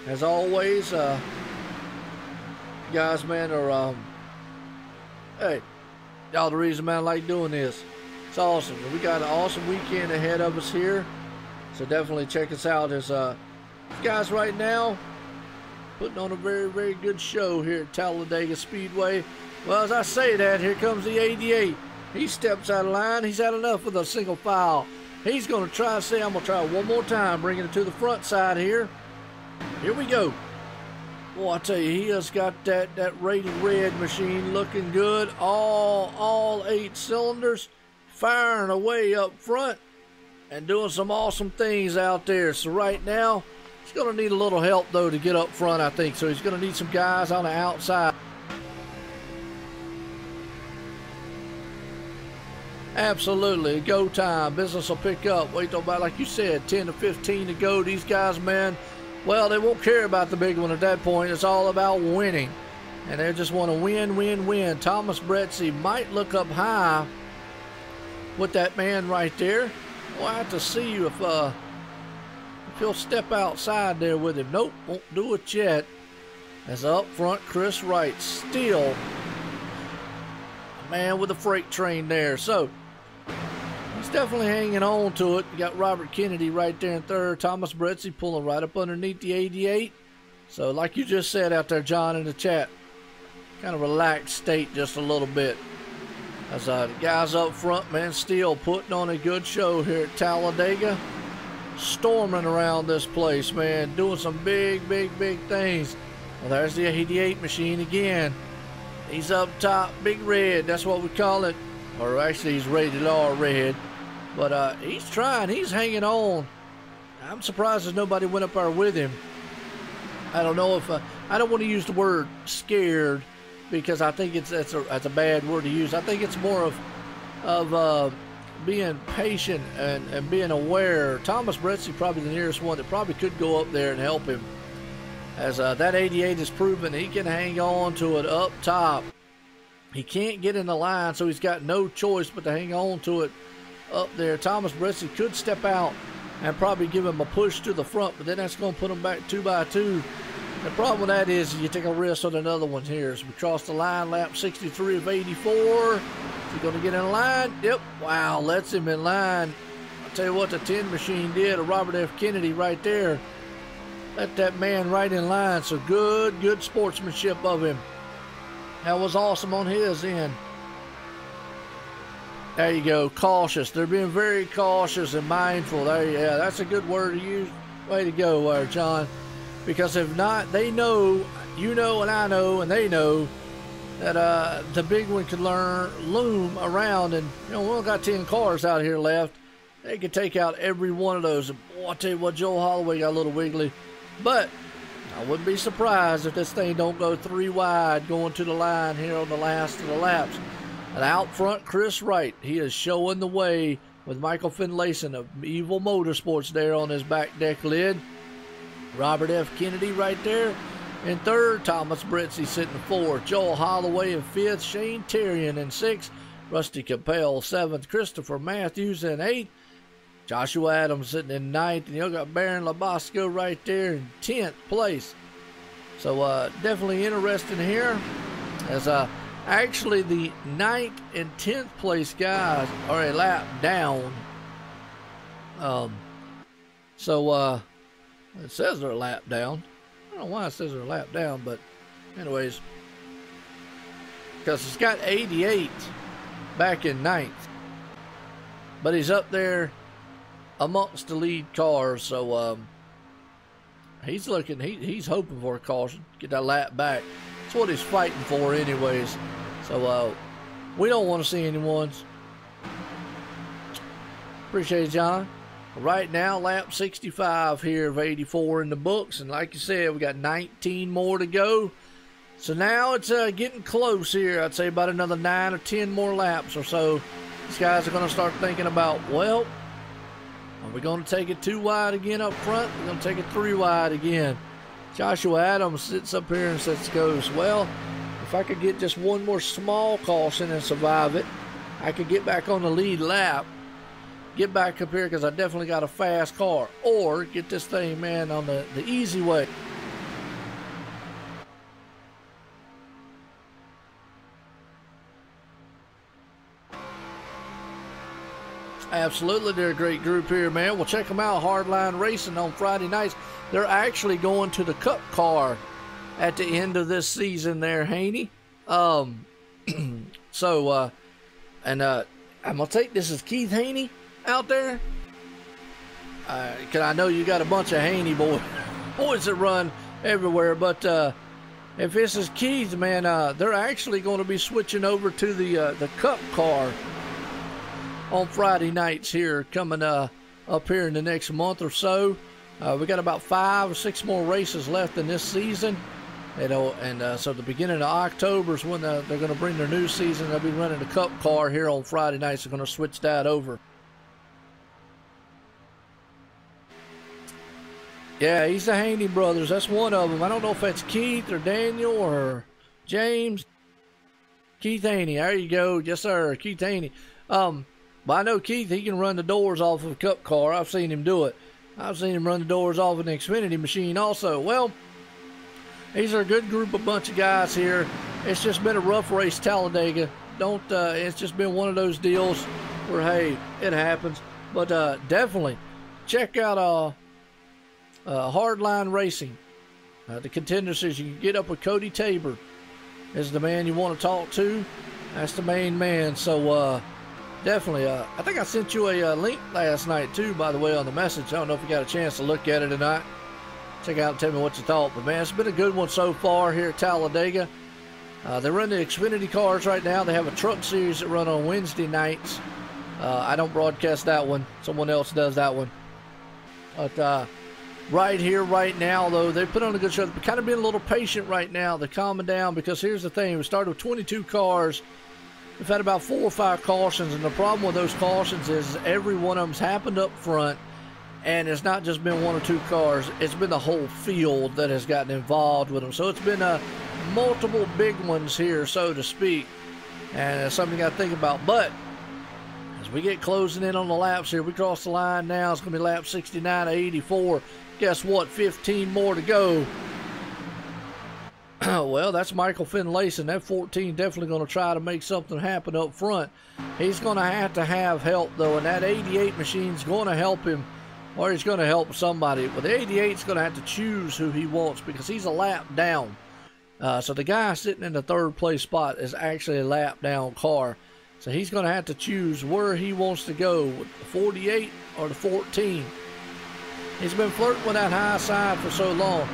Speaker 1: As always, guys, man, are, hey, y'all the reason, man, I like doing this. It's awesome. We got an awesome weekend ahead of us here, so definitely check us out. As guys right now putting on a very, very good show here at Talladega Speedway. Well, as I say that, here comes the 88. He steps out of line. He's had enough of the single file. He's going to try to say, I'm going to try one more time, bringing it to the front side here. Here we go. Boy, I tell you, he has got that rated red machine looking good. All 8 cylinders firing away up front and doing some awesome things out there. So right now, he's going to need a little help, though, to get up front, I think. So he's going to need some guys on the outside. Absolutely. Go time. Business will pick up. Wait till about, like you said, 10 to 15 to go. These guys, man, well, they won't care about the big one at that point. It's all about winning. And they just want to win, win, win. Thomas Bretzi might look up high with that man right there. We'll have to see if he'll step outside there with him. Nope, won't do it yet. As up front, Chris Wright still a man with a freight train there. So he's definitely hanging on to it. You got Robert Kennedy right there in third. Thomas Bretzi pulling right up underneath the 88. So like you just said out there, John, in the chat, kind of relaxed state just a little bit. As the guys up front, man, still putting on a good show here at Talladega. Storming around this place, man. Doing some big, big, big things. Well, there's the 88 machine again. He's up top, big red. That's what we call it. Or actually, he's rated R red. But he's trying. He's hanging on. I'm surprised there's nobody went up there with him. I don't know if... I don't want to use the word scared, because I think that's a bad word to use. I think it's more of being patient and being aware. Thomas Bretzi probably the nearest one that probably could go up there and help him. As that 88 has proven he can hang on to it up top. He can't get in the line, so he's got no choice but to hang on to it up there. Thomas Bretzi could step out and probably give him a push to the front, but then that's going to put him back 2 by 2. The problem with that is you take a risk on another one here. As we cross the line, lap 63 of 84. Is he going to get in line? Yep. Wow, lets him in line. I'll tell you what the 10 machine did, a Robert F. Kennedy right there. Let that man right in line. So good sportsmanship of him. That was awesome on his end. There you go, cautious. They're being very cautious and mindful. Yeah, that's a good word to use. Way to go, John. Because if not, they know, you know, and I know, and they know that the big one could loom around. And, you know, we only got 10 cars out here left. They could take out every one of those. And boy, I tell you what, Joel Holloway got a little wiggly. But I wouldn't be surprised if this thing don't go 3 wide going to the line here on the last of the laps. And out front, Chris Wright. He is showing the way with Michael Finlayson of Evil Motorsports there on his back deck lid. Robert F. Kennedy right there in third. Thomas Bretzi sitting in fourth. Joel Holloway in fifth. Shane Terrian in sixth. Rusty Capel 7th, Christopher Matthews in 8th, Joshua Adams sitting in 9th, and you got Baron Labasco right there in 10th place. So definitely interesting here, as actually the 9th and 10th place guys are a lap down. So it says they're a lap down. I don't know why it says they're a lap down, but anyways, because it's got 88 back in 9th, but he's up there amongst the lead cars, so he's looking, he's hoping for a caution, get that lap back. That's what he's fighting for anyways. So we don't want to see anyone's. Appreciate it, John. Right now, lap 65 here of 84 in the books, and like you said, we got 19 more to go. So now it's getting close here. I'd say about another 9 or 10 more laps or so. These guys are going to start thinking about, well, are we going to take it 2 wide again up front? We're going to take it 3 wide again. Joshua Adams sits up here and goes, well, if I could get just one more small caution and survive it, I could get back on the lead lap, get back up here because I definitely got a fast car, or get this thing, man, on the easy way. Absolutely, they're a great group here, man. Well, check them out, Hardline Racing on Friday nights. They're actually going to the Cup car at the end of this season there, Haney. I'm going to take this as Keith Haney out there. Because I know you got a bunch of Haney boys that run everywhere. But if this is Keith, man, they're actually going to be switching over to the Cup car on Friday nights here, coming up here in the next month or so. We got about 5 or 6 more races left in this season, so the beginning of October is when they're going to bring their new season. They'll be running the Cup car here on Friday nights. They're going to switch that over. Yeah, he's the Haney brothers. That's one of them. I don't know if that's Keith or Daniel or James. Keith Haney. There you go. Yes, sir. Keith Haney. But I know Keith, he can run the doors off of a Cup car. I've seen him do it. I've seen him run the doors off an Xfinity machine also. Well, these are a good group, a bunch of guys here. It's just been a rough race, Talladega. It's just been one of those deals where, hey, it happens. But definitely check out Hardline Racing. The contender says you can get up with Cody Tabor is the man you want to talk to. That's the main man. So definitely, I think I sent you a link last night too, by the way, on the message. I don't know if you got a chance to look at it or not. Check out and tell me what you thought. But man, it's been a good one so far here at Talladega. They run the Xfinity cars right now. They have a truck series that run on Wednesday nights. I don't broadcast that one. Someone else does that one. But right here, right now, though, they put on a good show. They're kind of being a little patient right now. They're calming down because here's the thing. We started with 22 cars. We've had about 4 or 5 cautions, and the problem with those cautions is every one of them's happened up front, and it's not just been 1 or 2 cars. It's been the whole field that has gotten involved with them. So it's been multiple big ones here, so to speak, and it's something you got to think about. But as we get closing in on the laps here, we cross the line now. It's going to be lap 69 of 84. Guess what? 15 more to go. Well, that's Michael Finlayson. That 14 definitely going to try to make something happen up front. He's going to have help, though, and that 88 machine's going to help him, or he's going to help somebody. But the 88's going to have to choose who he wants because he's a lap down. So the guy sitting in the 3rd place spot is actually a lap down car. So he's going to have to choose where he wants to go, with the 48 or the 14. He's been flirting with that high side for so long.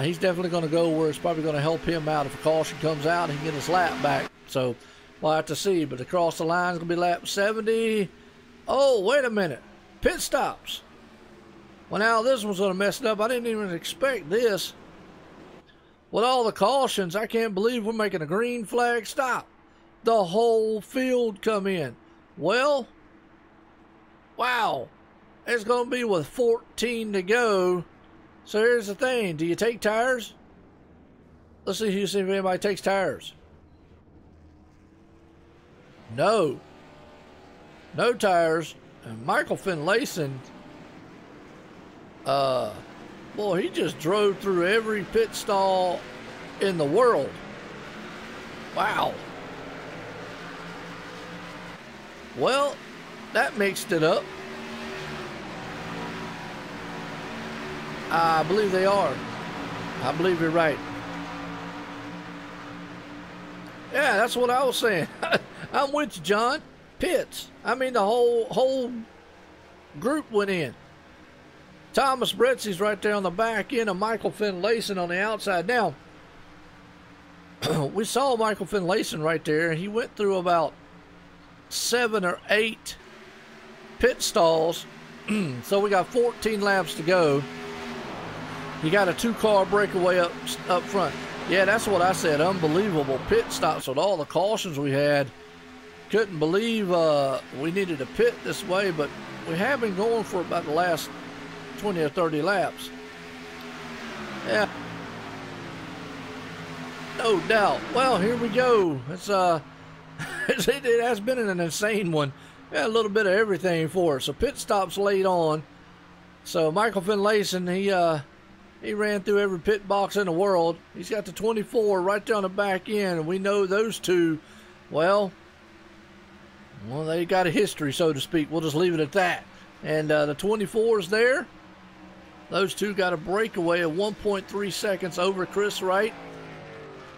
Speaker 1: He's definitely going to go where it's probably going to help him out. If a caution comes out, he can get his lap back. So we'll have to see. But across the line is going to be lap 70. Oh, wait a minute. Pit stops. Well, now this one's going to mess it up. I didn't even expect this. With all the cautions, I can't believe we're making a green flag stop. The whole field come in. Well, wow. It's going to be with 14 to go. So here's the thing. Do you take tires? Let's see if anybody takes tires. No tires. And Michael Finlayson, boy, he just drove through every pit stall in the world. Wow. Well, that mixed it up. I believe they are. I believe you're right. Yeah, that's what I was saying. I'm with you, John. Pits. I mean, the whole group went in. Thomas Bretzy's right there on the back end of Michael Finlayson on the outside. Now, we saw Michael Finlayson right there. He went through about 7 or 8 pit stalls. So we got 14 laps to go. You got a 2-car breakaway up front. Yeah, that's what I said. Unbelievable pit stops with all the cautions we had. Couldn't believe we needed to pit this way, but we have been going for about the last 20 or 30 laps. Yeah. No doubt. Well, here we go. It's it has been an insane one. Yeah, a little bit of everything for us. So pit stops late on. So Michael Finlayson, he ran through every pit box in the world. He's got the 24 right there on the back end, and we know those two, well, they got a history, so to speak. We'll just leave it at that. And the 24 is there. Those two got a breakaway of 1.3 seconds over Chris Wright,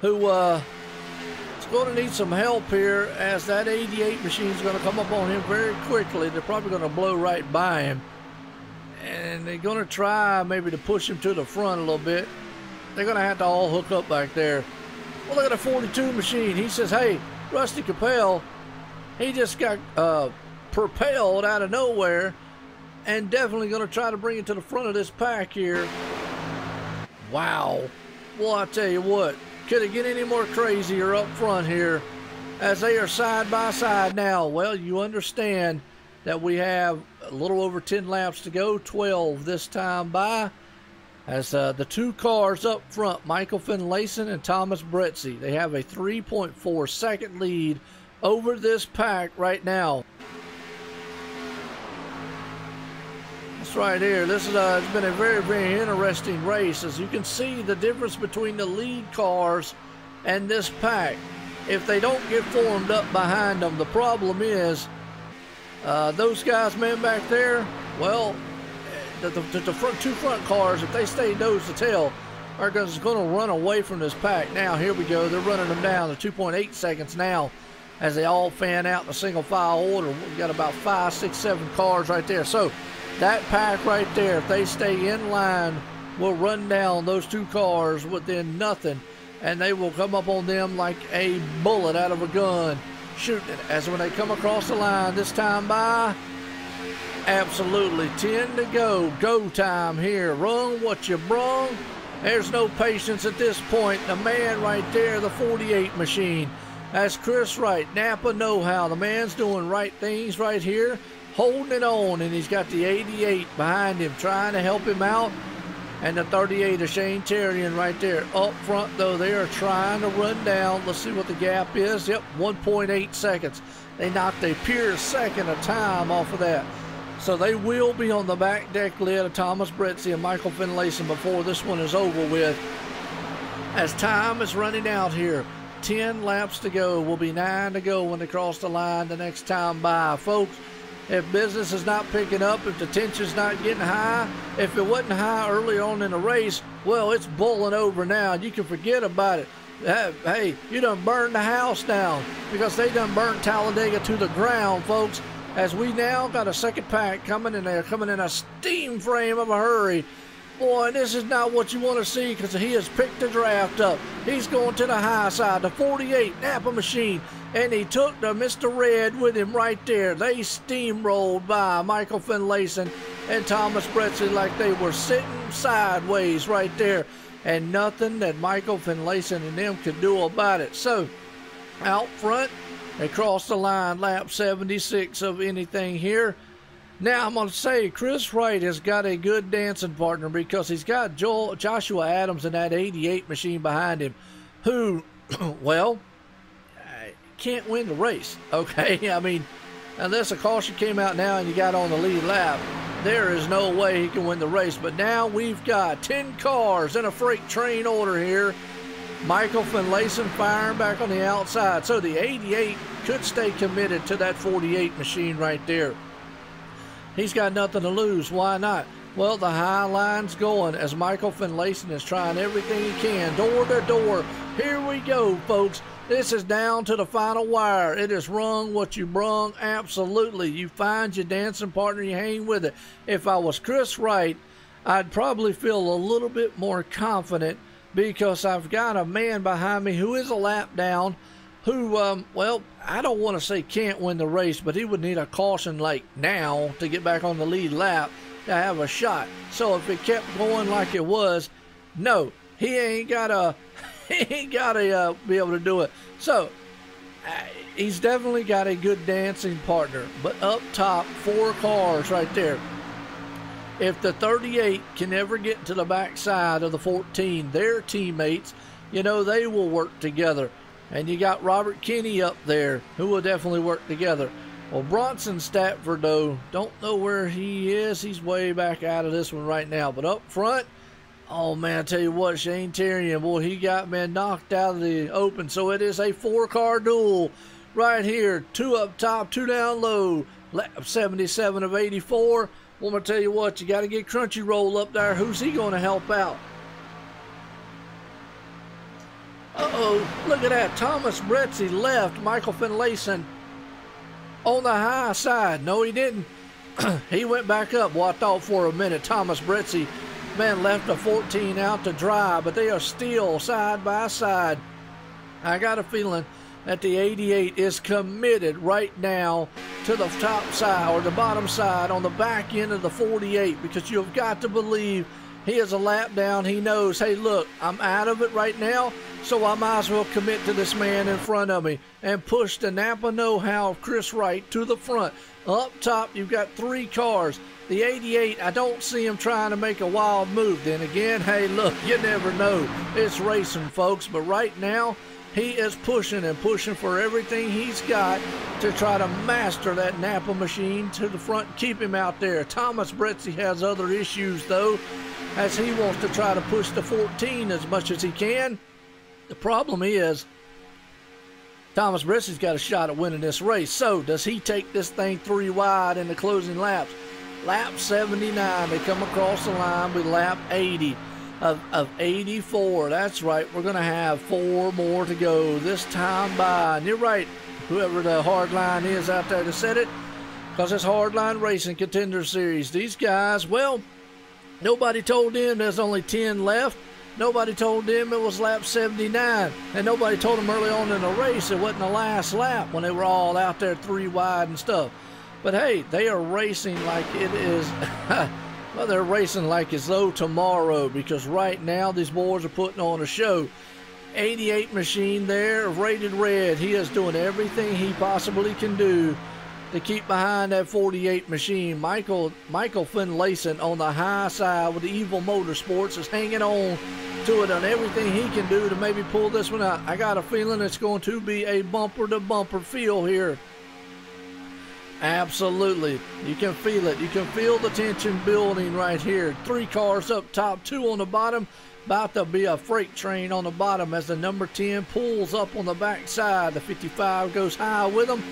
Speaker 1: who is going to need some help here, as that 88 machine is going to come up on him very quickly. They're probably going to blow right by him. And they're going to try maybe to push him to the front a little bit. They're going to have to all hook up back there. Well, look at the 42 machine. He says, hey, Rusty Capel, he just got propelled out of nowhere and definitely going to try to bring it to the front of this pack here. Wow. Well, I tell you what, could it get any more crazier up front here as they are side by side now? Well, you understand that we have a little over 10 laps to go, 12 this time by, as the 2 cars up front, Michael Finlayson and Thomas Bretzy, they have a 3.4 second lead over this pack right now. That's right here. This is it's been a very, very interesting race. As you can see, the difference between the lead cars and this pack, if they don't get formed up behind them, the problem is those guys, man, back there, well, the 2 front cars, if they stay nose to tail, are going to run away from this pack. Now, here we go. They're running them down to 2.8 seconds now as they all fan out in a single file order. We've got about 5, 6, 7 cars right there. So that pack right there, if they stay in line, will run down those 2 cars within nothing, and they will come up on them like a bullet out of a gun. Shooting it as when they come across the line this time by, absolutely 10 to go time here. Run what you brung. There's no patience at this point. The man right there, the 48 machine, that's Chris Wright, Napa know-how. The man's doing right things right here, holding it on, and he's got the 88 behind him trying to help him out. And the 38 of Shane Terrian right there. Up front, though, they are trying to run down. Let's see what the gap is. Yep, 1.8 seconds. They knocked a pure second of time off of that. So they will be on the back deck lid of Thomas Bretzy and Michael Finlayson before this one is over with. As time is running out here, 10 laps to go. Will be 9 to go when they cross the line the next time by. Folks, if business is not picking up, if the tension's not getting high, if it wasn't high early on in the race, well, it's boiling over now. You can forget about it. Hey, you done burned the house down, because they done burnt Talladega to the ground, folks, as we now got a second pack coming in there, coming in a steam frame of a hurry. Boy, and this is not what you want to see, because he has picked the draft up. He's going to the high side, the 48 Napa machine, and he took the Mr. Red with him right there. They steamrolled by Michael Finlayson and Thomas Bretzy like they were sitting sideways right there, and nothing that Michael Finlayson and them could do about it. So, out front, they crossed the line, lap 76 of anything here. Now, I'm going to say Chris Wright has got a good dancing partner, because he's got Joshua Adams and that 88 machine behind him, who, well, can't win the race, okay? I mean, unless a caution came out now and you got on the lead lap, there is no way he can win the race. But now we've got 10 cars in a freight train order here. Michael Finlayson firing back on the outside. So the 88 could stay committed to that 48 machine right there. He's got nothing to lose. Why not? Well, the high line's going as Michael Finlayson is trying everything he can. Door to door. Here we go, folks. This is down to the final wire. It is rung what you brung. Absolutely. You find your dancing partner, you hang with it. If I was Chris Wright, I'd probably feel a little bit more confident because I've got a man behind me who is a lap down, who, well, I don't want to say can't win the race, but he would need a caution like now to get back on the lead lap to have a shot. So if it kept going like it was, no, he ain't got to be able to do it. So he's definitely got a good dancing partner. But up top, 4 cars right there. If the 38 can ever get to the backside of the 14, their teammates, you know, they will work together. And you got Robert Kinney up there, who will definitely work together. Well, Bronson Stafford, though, don't know where he is. He's way back out of this one right now. But up front, oh, man, I tell you what, Shane Terrian, boy, he got, man, knocked out of the open. So it is a 4-car duel right here. 2 up top, 2 down low. Lap 77 of 84. Well, I'm going to tell you what, you got to get Crunchyroll up there. Who's he going to help out? Uh-oh, look at that. Thomas Bretzi left Michael Finlayson on the high side. No, he didn't. He went back up. Well, I thought for a minute Thomas Bretzi, man, left a 14 out to dry, but they are still side by side. I got a feeling that the 88 is committed right now to the top side or the bottom side on the back end of the 48, because you've got to believe he is a lap down. He knows, hey, look, I'm out of it right now, so I might as well commit to this man in front of me and push the Napa know-how of Chris Wright to the front. Up top, you've got 3 cars. The 88, I don't see him trying to make a wild move. Then again, hey, look, you never know. It's racing, folks. But right now, he is pushing and pushing for everything he's got to try to master that Napa machine to the front, keep him out there. Thomas Bretzi has other issues, though, as he wants to try to push the 14 as much as he can. The problem is, Thomas Bretzi's got a shot at winning this race. So does he take this thing 3 wide in the closing laps? Lap 79, they come across the line with lap 80 of 84. That's right, we're going to have 4 more to go this time by. And you're right, whoever the Hardline is out there to set it, because it's Hardline Racing Contender Series. These guys, well, nobody told them there's only 10 left. Nobody told them it was lap 79. And nobody told them early on in the race it wasn't the last lap when they were all out there 3 wide and stuff. But hey, they are racing like it is, well, they're racing like it's though tomorrow, because right now these boys are putting on a show. 88 machine there, rated red. He is doing everything he possibly can do to keep behind that 48 machine. Michael Finlayson on the high side with the Evil Motorsports is hanging on to it on everything he can do to maybe pull this one out. I got a feeling it's going to be a bumper-to-bumper feel here. Absolutely. You can feel it. You can feel the tension building right here. 3 cars up top, 2 on the bottom. About to be a freight train on the bottom as the number 10 pulls up on the backside. The 55 goes high with him.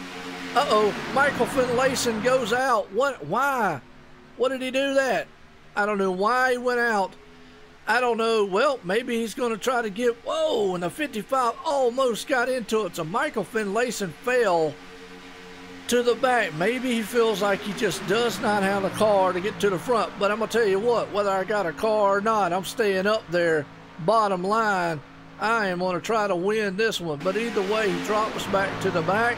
Speaker 1: Uh-oh, Michael Finlayson goes out. What? Why? What did he do that? I don't know why he went out. I don't know. Well, maybe he's going to try to get, whoa, and the 55 almost got into it. So Michael Finlayson fell to the back. Maybe he feels like he just does not have a car to get to the front. But I'm going to tell you what, whether I got a car or not, I'm staying up there. Bottom line, I am going to try to win this one. But either way, he drops back to the back.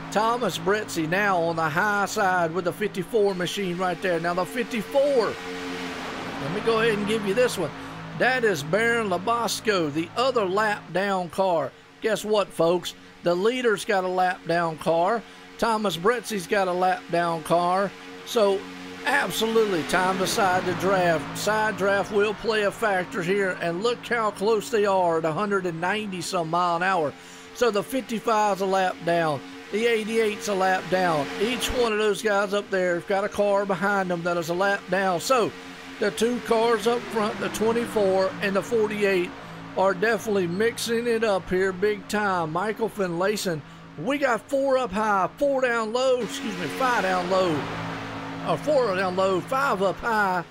Speaker 1: Thomas Bretzi now on the high side with the 54 machine right there. Now the 54, let me go ahead and give you this one. That is Baron Labasco, the other lap down car. Guess what, folks? The leader's got a lap down car. Thomas Bretzi's got a lap down car. So absolutely time to side the draft. Side draft will play a factor here. And look how close they are at 190 some mile an hour. So the 55's a lap down. The 88's a lap down. Each one of those guys up there have got a car behind them that is a lap down. So the two cars up front, the 24 and the 48, are definitely mixing it up here big time. Michael Finlayson, we got 4 up high, 4 down low, 5 down low, or 4 down low, 5 up high,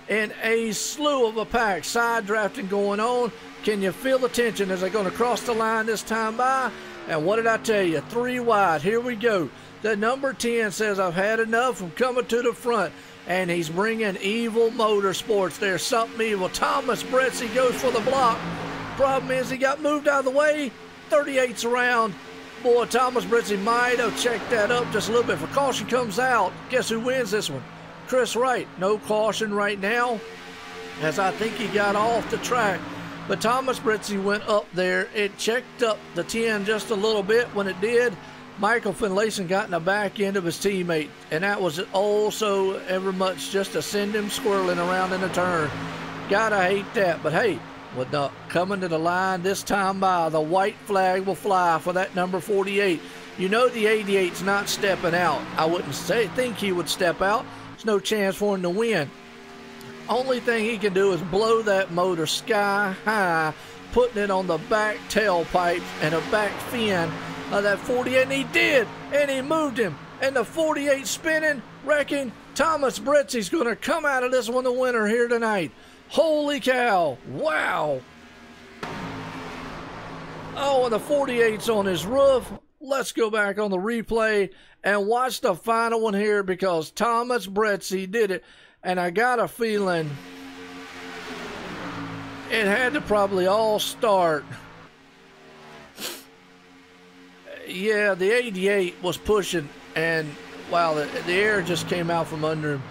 Speaker 1: and a slew of a pack. Side drafting going on. Can you feel the tension as they're going to cross the line this time by? And what did I tell you? 3 wide. Here we go. The number 10 says, I've had enough. I'm coming to the front. And he's bringing Evil Motorsports. There's something evil. Thomas Bretzi goes for the block. Problem is he got moved out of the way. 38's around. Boy, Thomas Bretzi might have checked that up just a little bit. If a caution comes out, guess who wins this one? Chris Wright. No caution right now, as I think he got off the track. But Thomas Bretzi went up there. It checked up the 10 just a little bit. When it did, Michael Finlayson got in the back end of his teammate, and that was also ever much just to send him squirreling around in the turn. Gotta hate that. But hey, with the coming to the line this time by, the white flag will fly for that number 48. You know the 88's not stepping out. I wouldn't think he would step out. There's no chance for him to win. Only thing he can do is blow that motor sky high, putting it on the back tailpipe and a back fin of that 48, and he did, and he moved him, and the 48 spinning, wrecking. Thomas Bretzi's going to come out of this one the winner here tonight. Holy cow, wow. Oh, and the 48's on his roof. Let's go back on the replay and watch the final one here, because Thomas Bretzi did it. And I got a feeling it had to probably all start. Yeah, the 88 was pushing, and wow, the air just came out from under him.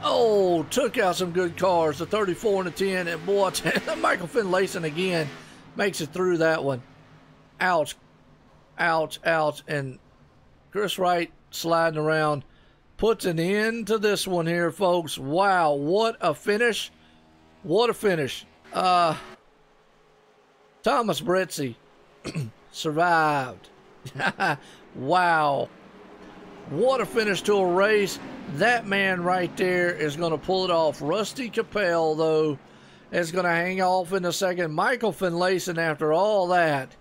Speaker 1: Oh, took out some good cars, the 34 and the 10, and boy, Michael Finlayson again makes it through that one. Ouch, ouch, ouch, and Chris Wright sliding around. Puts an end to this one here, folks. Wow, what a finish. What a finish. Thomas Bretzi survived. Wow. What a finish to a race. That man right there is going to pull it off. Rusty Capel, though, is going to hang off in a second. Michael Finlayson, after all that,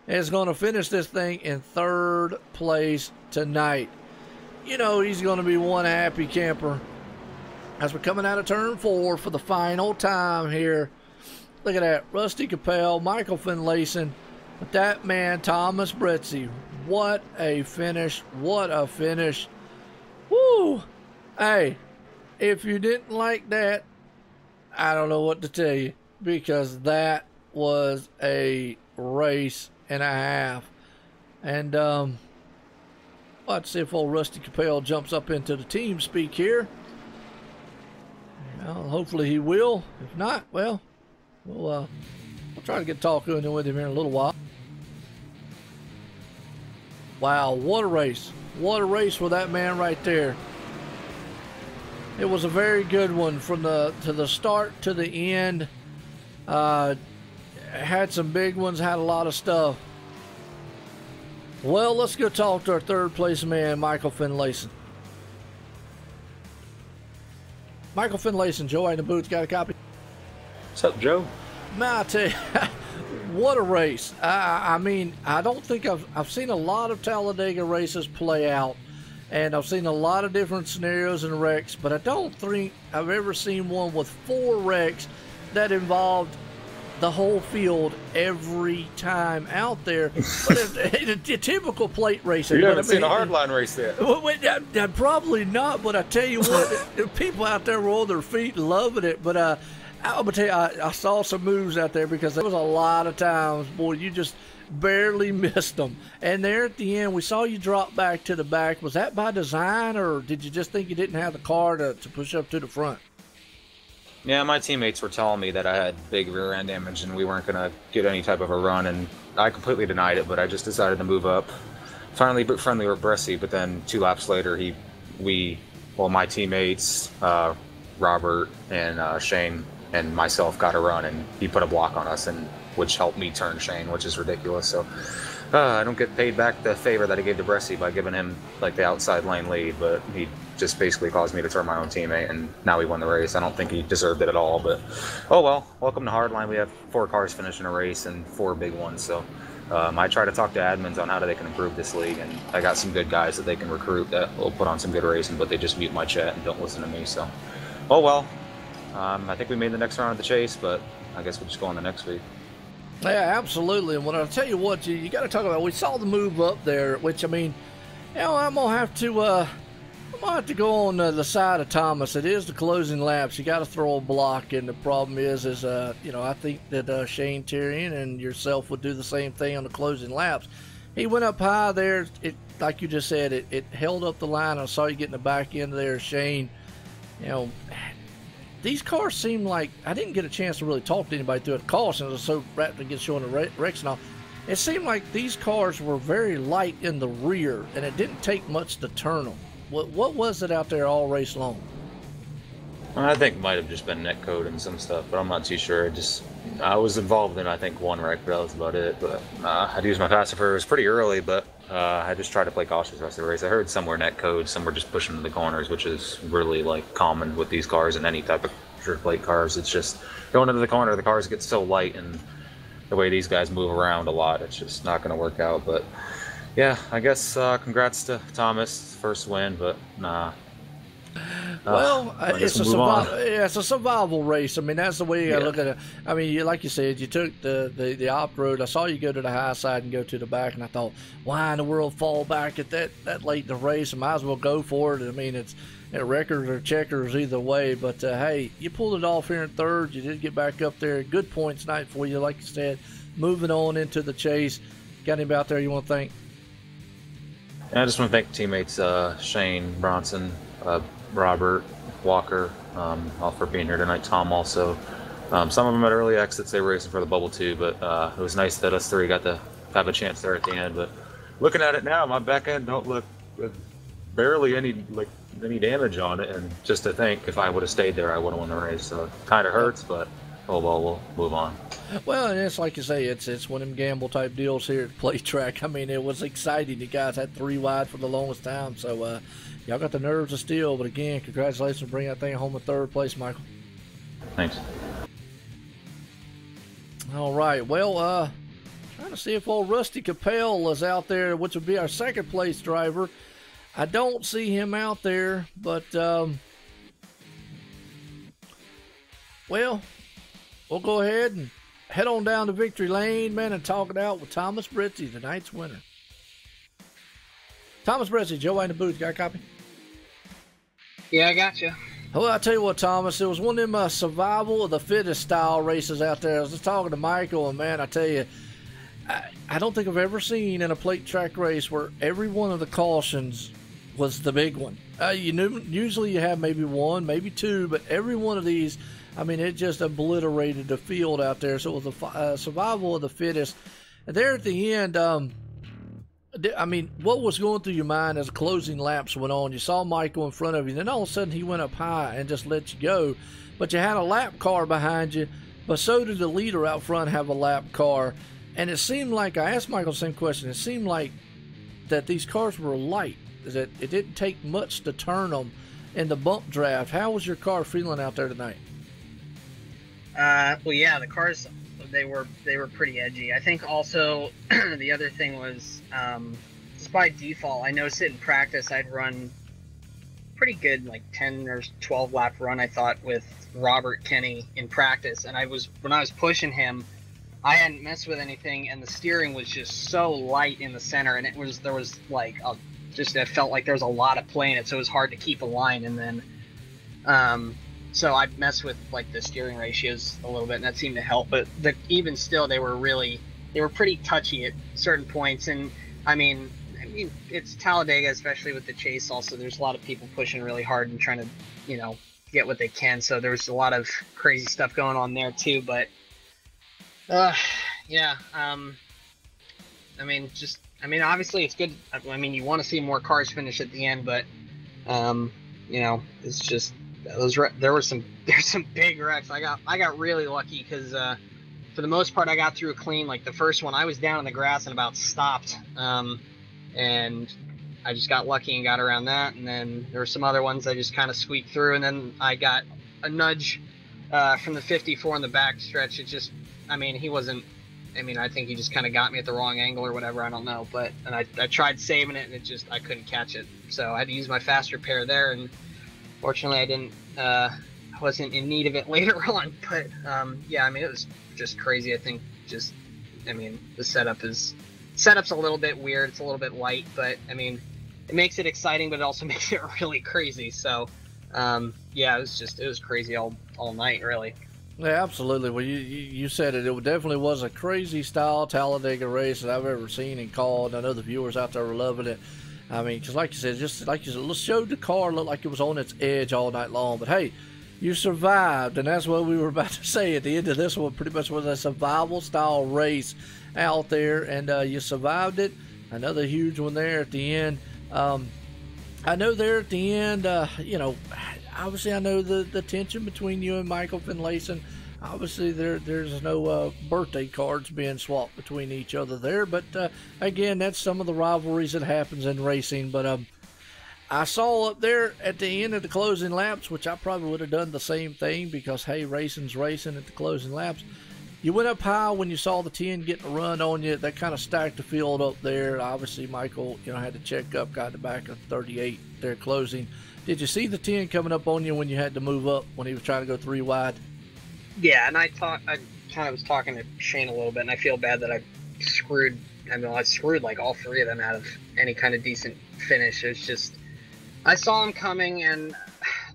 Speaker 1: is going to finish this thing in 3rd place tonight. You know he's going to be one happy camper as we're coming out of turn 4 for the final time here. Look at that. Rusty Capel, Michael Finlayson. But that man, Thomas Bretzi, what a finish. What a finish. Woo! Hey, if you didn't like that, I don't know what to tell you, because that was a race and a half. And, let's see if old Rusty Capel jumps up into the team speak here. Well, hopefully he will. If not, well, we'll try to get talking with him here in a little while. Wow, what a race. What a race for that man right there. It was a very good one from the start to the end. Had some big ones, had a lot of stuff. Well, let's go talk to our 3rd place man, Michael Finlayson. Michael Finlayson, Joe in the booth, got a copy?
Speaker 5: What's up, Joe?
Speaker 1: Man, I tell you, what a race. I mean, I don't think I've seen a lot of Talladega races play out, and I've seen a lot of different scenarios and wrecks, but I don't think I've ever seen one with 4 wrecks that involved the whole field every time out there. But it's a typical plate racing.
Speaker 5: You haven't seen a hardline race yet.
Speaker 1: Well, probably not, but I tell you what, people out there were on their feet loving it. But I'm going to tell you, I saw some moves out there, because there was a lot of times, boy, you just barely missed them. And there at the end, we saw you drop back to the back. Was that by design, or did you just think you didn't have the car to push up to the front?
Speaker 5: Yeah, my teammates were telling me that I had big rear end damage and we weren't going to get any type of a run, and I completely denied it, but I just decided to move up. Finally friendly with Bresci, but then 2 laps later, my teammates, Robert and Shane and myself got a run, and he put a block on us, and which helped me turn Shane, which is ridiculous. So I don't get paid back the favor that I gave to Bresci by giving him like the outside lane lead, but he just basically caused me to turn my own teammate, and now he won the race. I don't think he deserved it at all, but oh well. Welcome to Hardline. We have 4 cars finishing a race and 4 big ones, so I try to talk to admins on how they can improve this league, and I got some good guys that they can recruit that will put on some good racing, but they just mute my chat and don't listen to me, so oh well. I think we made the next round of the chase, but I guess we'll just go on the next week.
Speaker 1: Yeah, absolutely. And when I tell you what, you got to talk about, we saw the move up there, which, I mean, you know, I'm gonna have to go on the side of Thomas. It is the closing laps. You got to throw a block, and the problem is you know, I think that Shane Tyrion and yourself would do the same thing on the closing laps. He went up high there. It, like you just said, it held up the line. I saw you getting the back end there, Shane. You know, these cars seem like, I didn't get a chance to really talk to anybody through the caution. I was so wrapped to get showing the wrecks and all. It seemed like these cars were very light in the rear, and it didn't take much to turn them. What was it out there all race long?
Speaker 5: I think it might have just been net code and some stuff, but I'm not too sure. I was involved in, I think, 1 wreck, but that was about it. But I had to use my pacifier. It was pretty early, but I just tried to play cautious the rest of the race. I heard some were net code, some were just pushing to the corners, which is really like common with these cars and any type of pure plate cars. It's just going into the corner, the cars get so light, and the way these guys move around a lot, it's just not going to work out. But yeah, I guess congrats to Thomas, first win, but nah.
Speaker 1: Well, it's a survival race. I mean, that's the way I look at it. I mean, like you said, you took the off road. I saw you go to the high side and go to the back, and I thought, why in the world fall back at that late in the race? I might as well go for it. I mean, it's records or checkers either way. But hey, you pulled it off here in third. You did get back up there. Good points night for you, like you said. Moving on into the chase. Got anybody out there you want to thank?
Speaker 5: I just want to thank teammates Shane, Bronson, Robert, Walker, all for being here tonight. Tom also. Some of them had early exits. They were racing for the bubble too, but it was nice that us 3 got to have a chance there at the end. But looking at it now, my back end don't look barely any damage on it. And just to think, if I would have stayed there, I would have won the race. So it kind of hurts, but oh well, we'll move on.
Speaker 1: Well, and it's like you say, it's one of them gamble type deals here at Play Track. I mean, it was exciting. The guys had 3 wide for the longest time, so y'all got the nerves of steel. But again, congratulations on bringing that thing home in 3rd place, Michael.
Speaker 5: Thanks.
Speaker 1: All right, well, trying to see if old Rusty Capel is out there, which would be our 2nd place driver. I don't see him out there, but well, we'll go ahead and head on down to victory lane, man, and talk it out with Thomas Bretzi, tonight's winner. Thomas Bretzi, Joe in the booth, got a copy?
Speaker 6: Yeah, I got you.
Speaker 1: Well, I tell you what, Thomas, it was one of them survival of the fittest style races out there. I was just talking to Michael, and man, I tell you, I don't think I've ever seen in a plate track race where every one of the cautions was the big one. Usually you have maybe 1, maybe 2, but every one of these, I mean, it just obliterated the field out there. So it was a survival of the fittest. And there at the end, I mean, what was going through your mind as the closing laps went on? You saw Michael in front of you, then all of a sudden he went up high and just let you go. But you had a lap car behind you, but so did the leader out front have a lap car. And it seemed like, I asked Michael the same question, it seemed like that these cars were light, that it didn't take much to turn them in the bump draft. How was your car feeling out there tonight?
Speaker 6: Well, yeah, the cars, they were pretty edgy. I think also the other thing was, just by default, I noticed it in practice. I'd run pretty good, like 10 or 12 lap run, I thought, with Robert Kenny in practice. And when I was pushing him, I hadn't messed with anything, and the steering was just so light in the center, and there was like it felt like there was a lot of play in it, so it was hard to keep a line. And then so I messed with like the steering ratios a little bit, and that seemed to help. But even still, they were pretty touchy at certain points. And I mean, it's Talladega, especially with the chase. Also, there's a lot of people pushing really hard and trying to, get what they can. So there was a lot of crazy stuff going on there too. But yeah, obviously it's good. I mean, you want to see more cars finish at the end, but it's just there's some big wrecks. I got really lucky because for the most part, I got through clean. Like the first one, I was down in the grass and about stopped, and I just got lucky and got around that. And then there were some other ones I just kind of squeaked through, and then I got a nudge from the 54 in the back stretch. It just, I mean, he wasn't. I mean, I think he just kind of got me at the wrong angle or whatever. I don't know, but and I tried saving it, and it just, I couldn't catch it. So I had to use my faster pair there, and fortunately, I didn't. Wasn't in need of it later on. But yeah, I mean, it was just crazy. I think just, I mean, the setup's a little bit weird. It's a little bit light, but I mean, it makes it exciting, but it also makes it really crazy. So yeah, it was crazy all night, really.
Speaker 1: Yeah, absolutely. Well, you said it. It definitely was a crazy style Talladega race that I've ever seen and called. I know the viewers out there were loving it. I mean, because like you said, it showed the car looked like it was on its edge all night long. But hey, you survived, and that's what we were about to say at the end of this one. Pretty much was a survival style race out there, and you survived it. Another huge one there at the end. I know there at the end, you know, obviously I know the tension between you and Michael Finlayson. Obviously there's no birthday cards being swapped between each other there, but again, that's some of the rivalries that happens in racing. But I saw up there at the end of the closing laps, which I probably would have done the same thing because, hey, racing's racing at the closing laps. You went up high when you saw the 10 getting a run on you. That kind of stacked the field up there. Obviously, Michael, you know, had to check up, got the back of 38 there closing. Did you see the 10 coming up on you when you had to move up when he was trying to go 3 wide?
Speaker 6: Yeah, and I kind of was talking to Shane a little bit, and I feel bad that I screwed like all 3 of them out of any kind of decent finish. It was just, I saw them coming, and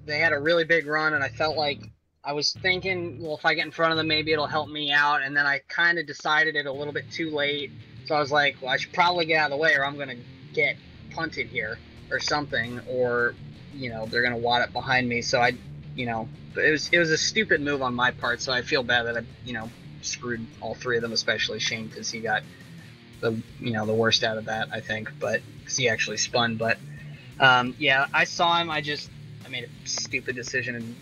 Speaker 6: they had a really big run, and I felt like I was thinking, well, if I get in front of them, maybe it'll help me out. And then I kind of decided it a little bit too late. So I was like, well, I should probably get out of the way or I'm going to get punted here or something, or, you know, they're going to wad it behind me. So I, you know, it was a stupid move on my part. So I feel bad that I, you know, screwed all 3 of them, especially Shane, because he got the, you know, the worst out of that, I think, but because he actually spun. But yeah, I saw him. I made a stupid decision and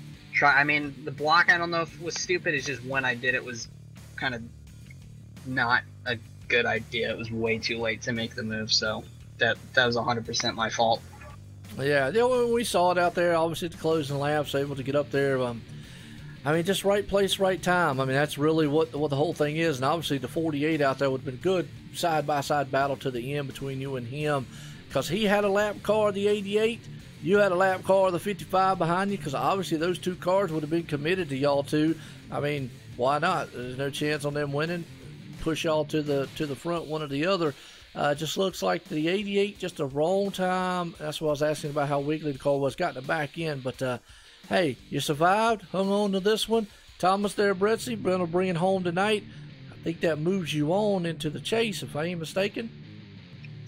Speaker 6: I mean, the block, I don't know if it was stupid. It's just when I did it was kind of not a good idea. It was way too late to make the move, so that was 100% my fault.
Speaker 1: Yeah, when we saw it out there, obviously at the closing laps, able to get up there. I mean, just right place, right time. I mean, that's really what the whole thing is. And obviously the 48 out there would have been good side-by-side battle to the end between you and him, because he had a lap car, the 88. You had a lap car, the 55 behind you, because obviously those 2 cars would have been committed to y'all 2. I mean, why not? There's no chance on them winning. Push y'all to the front, one or the other. Just looks like the 88 just a wrong time. That's what I was asking about, how wiggly the car was. Got the back end, but hey, you survived, hung on to this one. Thomas there, Brettsy, going to bring it home tonight. I think that moves you on into the chase, if I ain't mistaken.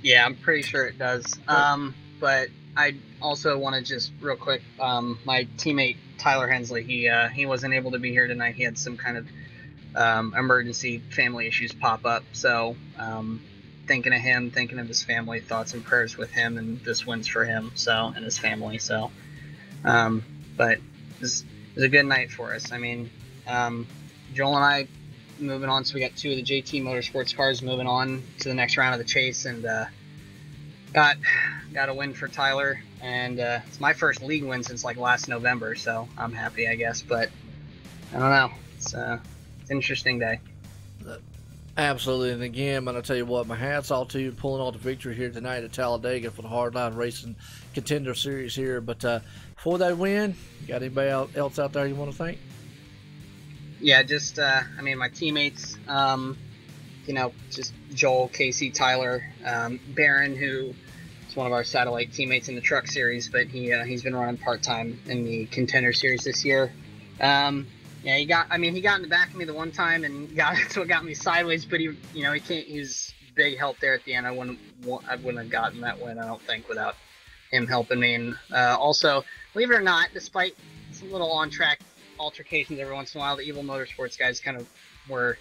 Speaker 6: Yeah, I'm pretty sure it does. But I also want to just real quick, my teammate Tyler Hensley, he wasn't able to be here tonight. He had some kind of emergency family issues pop up. So thinking of him, thinking of his family, thoughts and prayers with him, and this wins for him, so, and his family. So, but it was a good night for us. I mean, Joel and I moving on, so we got 2 of the JT Motorsports cars moving on to the next round of the chase, and got a win for Tyler, and it's my first league win since like last November, so I'm happy, I guess. But I don't know, it's an interesting day.
Speaker 1: Absolutely, and again, man, I tell you what, my hat's off to you pulling off the victory here tonight at Talladega for the Hardline Racing Contender Series here. But before that win, you got anybody else out there you want to thank?
Speaker 6: Yeah, just I mean, my teammates, you know, just Joel, Casey, Tyler, Barron, who is one of our satellite teammates in the truck series, but he's been running part-time in the Contender Series this year. Yeah, he got in the back of me the one time, and that's what got me sideways. But he was big help there at the end. I wouldn't have gotten that win, I don't think, without him helping me. And also, believe it or not, despite some little on-track altercations every once in a while, the Evil Motorsports guys kind of were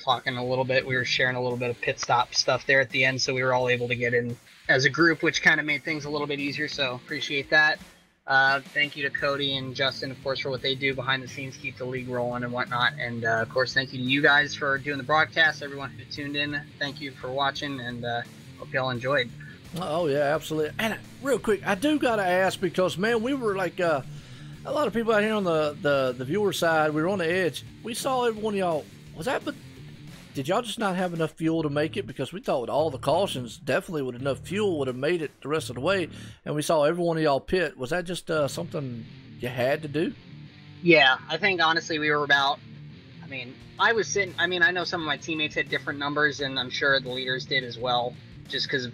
Speaker 6: talking a little bit. We were sharing a little bit of pit stop stuff there at the end, so we were all able to get in as a group, which kind of made things a little bit easier. So appreciate that. Thank you to Cody and Justin, of course, for what they do behind the scenes, keep the league rolling and whatnot. And, of course, thank you to you guys for doing the broadcast. Everyone who tuned in, thank you for watching, and hope y'all enjoyed.
Speaker 1: Oh, yeah, absolutely. And real quick, I do got to ask because, man, we were like a lot of people out here on the viewer side. We were on the edge. We saw every one of y'all. Did y'all just not have enough fuel to make it? Because we thought with all the cautions, definitely with enough fuel would have made it the rest of the way. And we saw every one of y'all pit. Was that just something you had to do?
Speaker 6: Yeah, I think honestly we were about, I was sitting, I know some of my teammates had different numbers, and I'm sure the leaders did as well, just because of,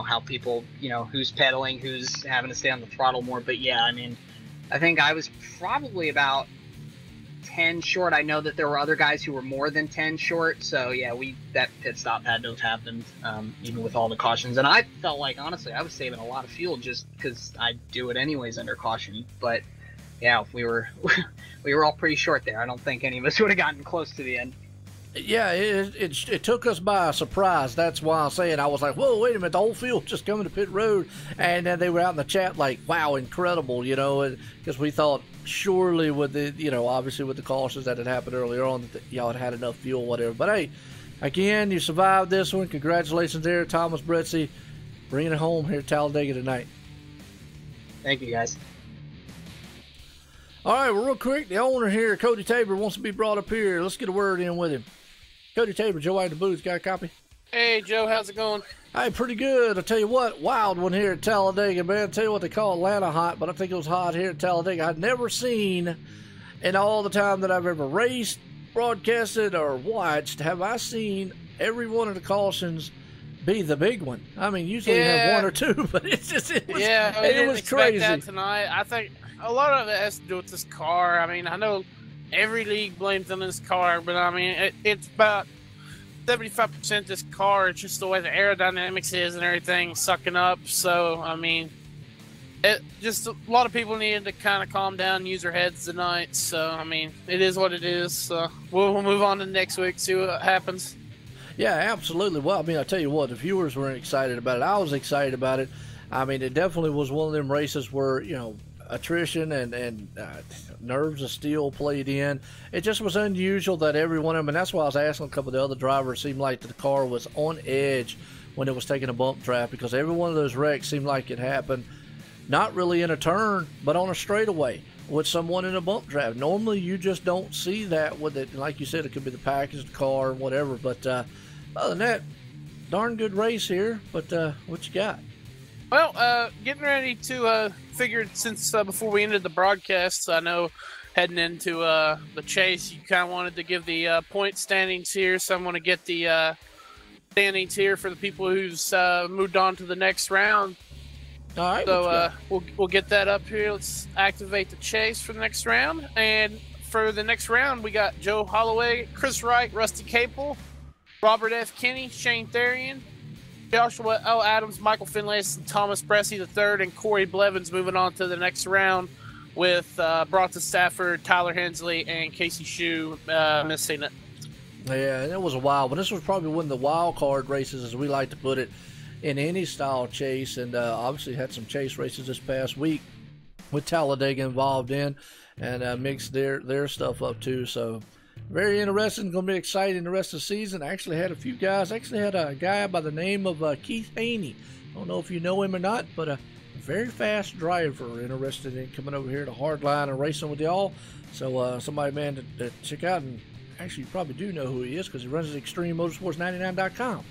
Speaker 6: how people, who's pedaling, who's having to stay on the throttle more. But yeah, I think I was probably about 10 short. I know that there were other guys who were more than 10 short, so yeah, that pit stop had to have happened, even with all the cautions. And I felt like, honestly, I was saving a lot of fuel just because I do it anyways under caution. But yeah, we were all pretty short there. I don't think any of us would have gotten close to the end.
Speaker 1: Yeah, it took us by surprise. That's why I'm saying, I was like, whoa, wait a minute, the whole field just coming to pit road. And then they were out in the chat like, wow, incredible, because we thought surely with the, obviously with the cautions that had happened earlier on, that y'all had enough fuel, whatever. But hey, again, you survived this one. Congratulations there, Thomas Bretzi, bringing it home here at Talladega tonight.
Speaker 6: Thank you, guys.
Speaker 1: All right, well, real quick, the owner here, Cody Tabor, wants to be brought up here. Let's get a word in with him. Cody Tabor, Joe out in the booth, got a copy?
Speaker 7: Hey, Joe, how's it going?
Speaker 1: Hey, pretty good. I tell you what, wild one here at Talladega, man. I tell you what, they call Atlanta hot, but I think it was hot here at Talladega. I'd never seen, in all the time that I've ever raced, broadcasted, or watched, have I seen every one of the cautions be the big one. Usually you have one or two, but it was crazy.
Speaker 7: That tonight. I think a lot of it has to do with this car. I know every league blames on this car, but it's about 75% this car. It's just the way the aerodynamics is and everything sucking up. So just a lot of people needed to kind of calm down and use their heads tonight. So it is what it is. So we'll move on to next week, see what happens.
Speaker 1: Yeah, absolutely. Well, I tell you what, the viewers weren't excited about it. I was excited about it. It definitely was one of them races where, attrition and nerves of steel played in. It just was unusual that every one of them, and that's why I was asking a couple of the other drivers, seemed like the car was on edge when it was taking a bump draft, because every one of those wrecks seemed like it happened not really in a turn, but on a straightaway with someone in a bump draft. Normally you just don't see that with it. Like you said, it could be the package, the car, whatever. But other than that, darn good race here. But what you got?
Speaker 7: Well, getting ready to figure, since before we ended the broadcast, I know heading into the chase, you kind of wanted to give the point standings here. So I'm going to get the standings here for the people who's moved on to the next round.
Speaker 1: All right.
Speaker 7: So we'll get that up here. Let's activate the chase for the next round. And for the next round, we got Joe Holloway, Chris Wright, Rusty Capel, Robert F. Kinney, Shane Therian, Joshua L. Adams, Michael Finlays, and Thomas Bressie III, and Corey Blevins moving on to the next round with Bronson Stafford, Tyler Hensley, and Casey Shue missing it.
Speaker 1: Yeah, it was a wild one. This was probably one of the wild card races, as we like to put it, in any style chase. And obviously had some chase races this past week with Talladega involved in, and mixed their stuff up too. So very interesting. Going to be exciting the rest of the season. I actually had a few guys. Actually had a guy by the name of Keith Haney. I don't know if you know him or not, but a very fast driver interested in coming over here to Hardline and racing with y'all. So somebody, man, to check out. And actually, you probably do know who he is because he runs at ExtremeMotorsports99.com. So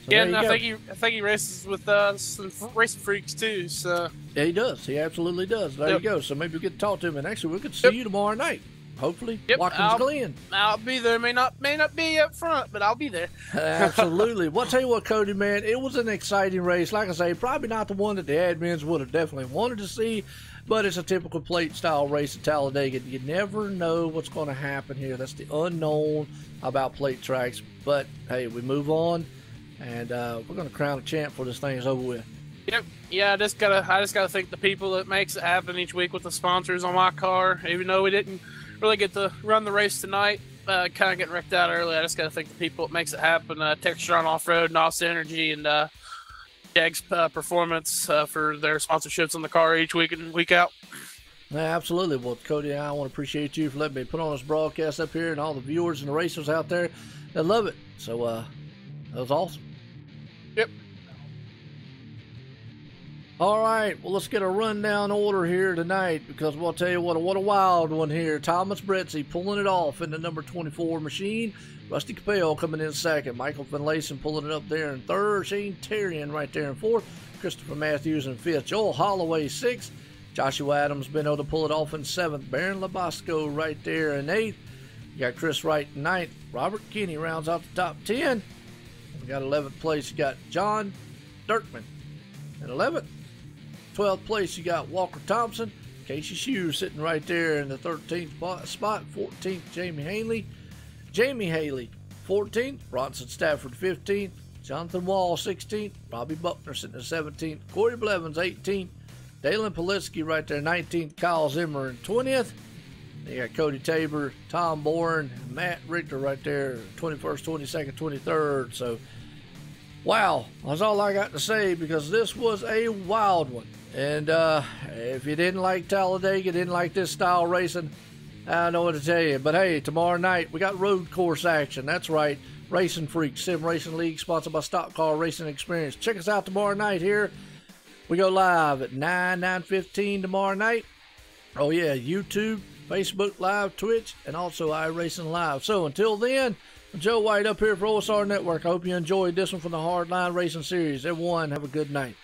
Speaker 7: yeah, and I think he races with some racing freaks too. So
Speaker 1: yeah, he does. He absolutely does. There you go. So maybe we get to talk to him, and actually we could see you tomorrow night. Hopefully, Watkins Glen.
Speaker 7: I'll be there. May not be up front, but I'll be there.
Speaker 1: Absolutely. Well, I'll tell you what, Cody, man, it was an exciting race. Like I say, probably not the one that the admins would have definitely wanted to see, but it's a typical plate style race at Talladega. You never know what's going to happen here. That's the unknown about plate tracks. But hey, we move on, and we're going to crown a champ before this thing is over with.
Speaker 7: Yep. Yeah, I just gotta thank the people that makes it happen each week with the sponsors on my car. Even though we didn't really get to run the race tonight, kind of getting wrecked out early, I just gotta thank the people that makes it happen. Texture on Off-Road, NOS Energy, and Jags Performance for their sponsorships on the car each week and week out.
Speaker 1: Yeah, absolutely. Well, Cody, I want to appreciate you for letting me put on this broadcast up here and all the viewers and the racers out there that love it. So, that was awesome.
Speaker 7: Yep.
Speaker 1: All right, well, let's get a rundown order here tonight because we'll tell you what a wild one here. Thomas Bretzi pulling it off in the number 24 machine. Rusty Capel coming in second. Michael Finlayson pulling it up there in third. Shane Terrian right there in fourth. Christopher Matthews in fifth. Joel Holloway sixth. Joshua Adams been able to pull it off in seventh. Baron Labasco right there in eighth. You got Chris Wright in ninth. Robert Kinney rounds out the top 10. We got 11th place. You got John Dirkman in 11th. 12th place, you got Walker Thompson. Casey Shue sitting right there in the 13th spot. 14th, Jamie Haley. Jamie Haley, 14th. Bronson Stafford, 15th. Jonathan Wall, 16th. Bobby Buckner sitting at 17th. Corey Blevins, 18th. Dalen Politsky right there, 19th. Kyle Zimmer in 20th. You got Cody Tabor, Tom Bourne, Matt Richter right there, 21st, 22nd, 23rd. So, wow, that's all I got to say because this was a wild one. And if you didn't like Talladega, didn't like this style racing, I don't know what to tell you. But hey, tomorrow night we got road course action. That's right, Racing Freaks Sim Racing League, sponsored by Stock Car Racing Experience. Check us out tomorrow night here. We go live at 9:15 tomorrow night. Oh yeah, YouTube, Facebook Live, Twitch, and also iRacing Live. So until then, Joe White up here for OSR Network. I hope you enjoyed this one from the Hardline Racing Series. Everyone, have a good night.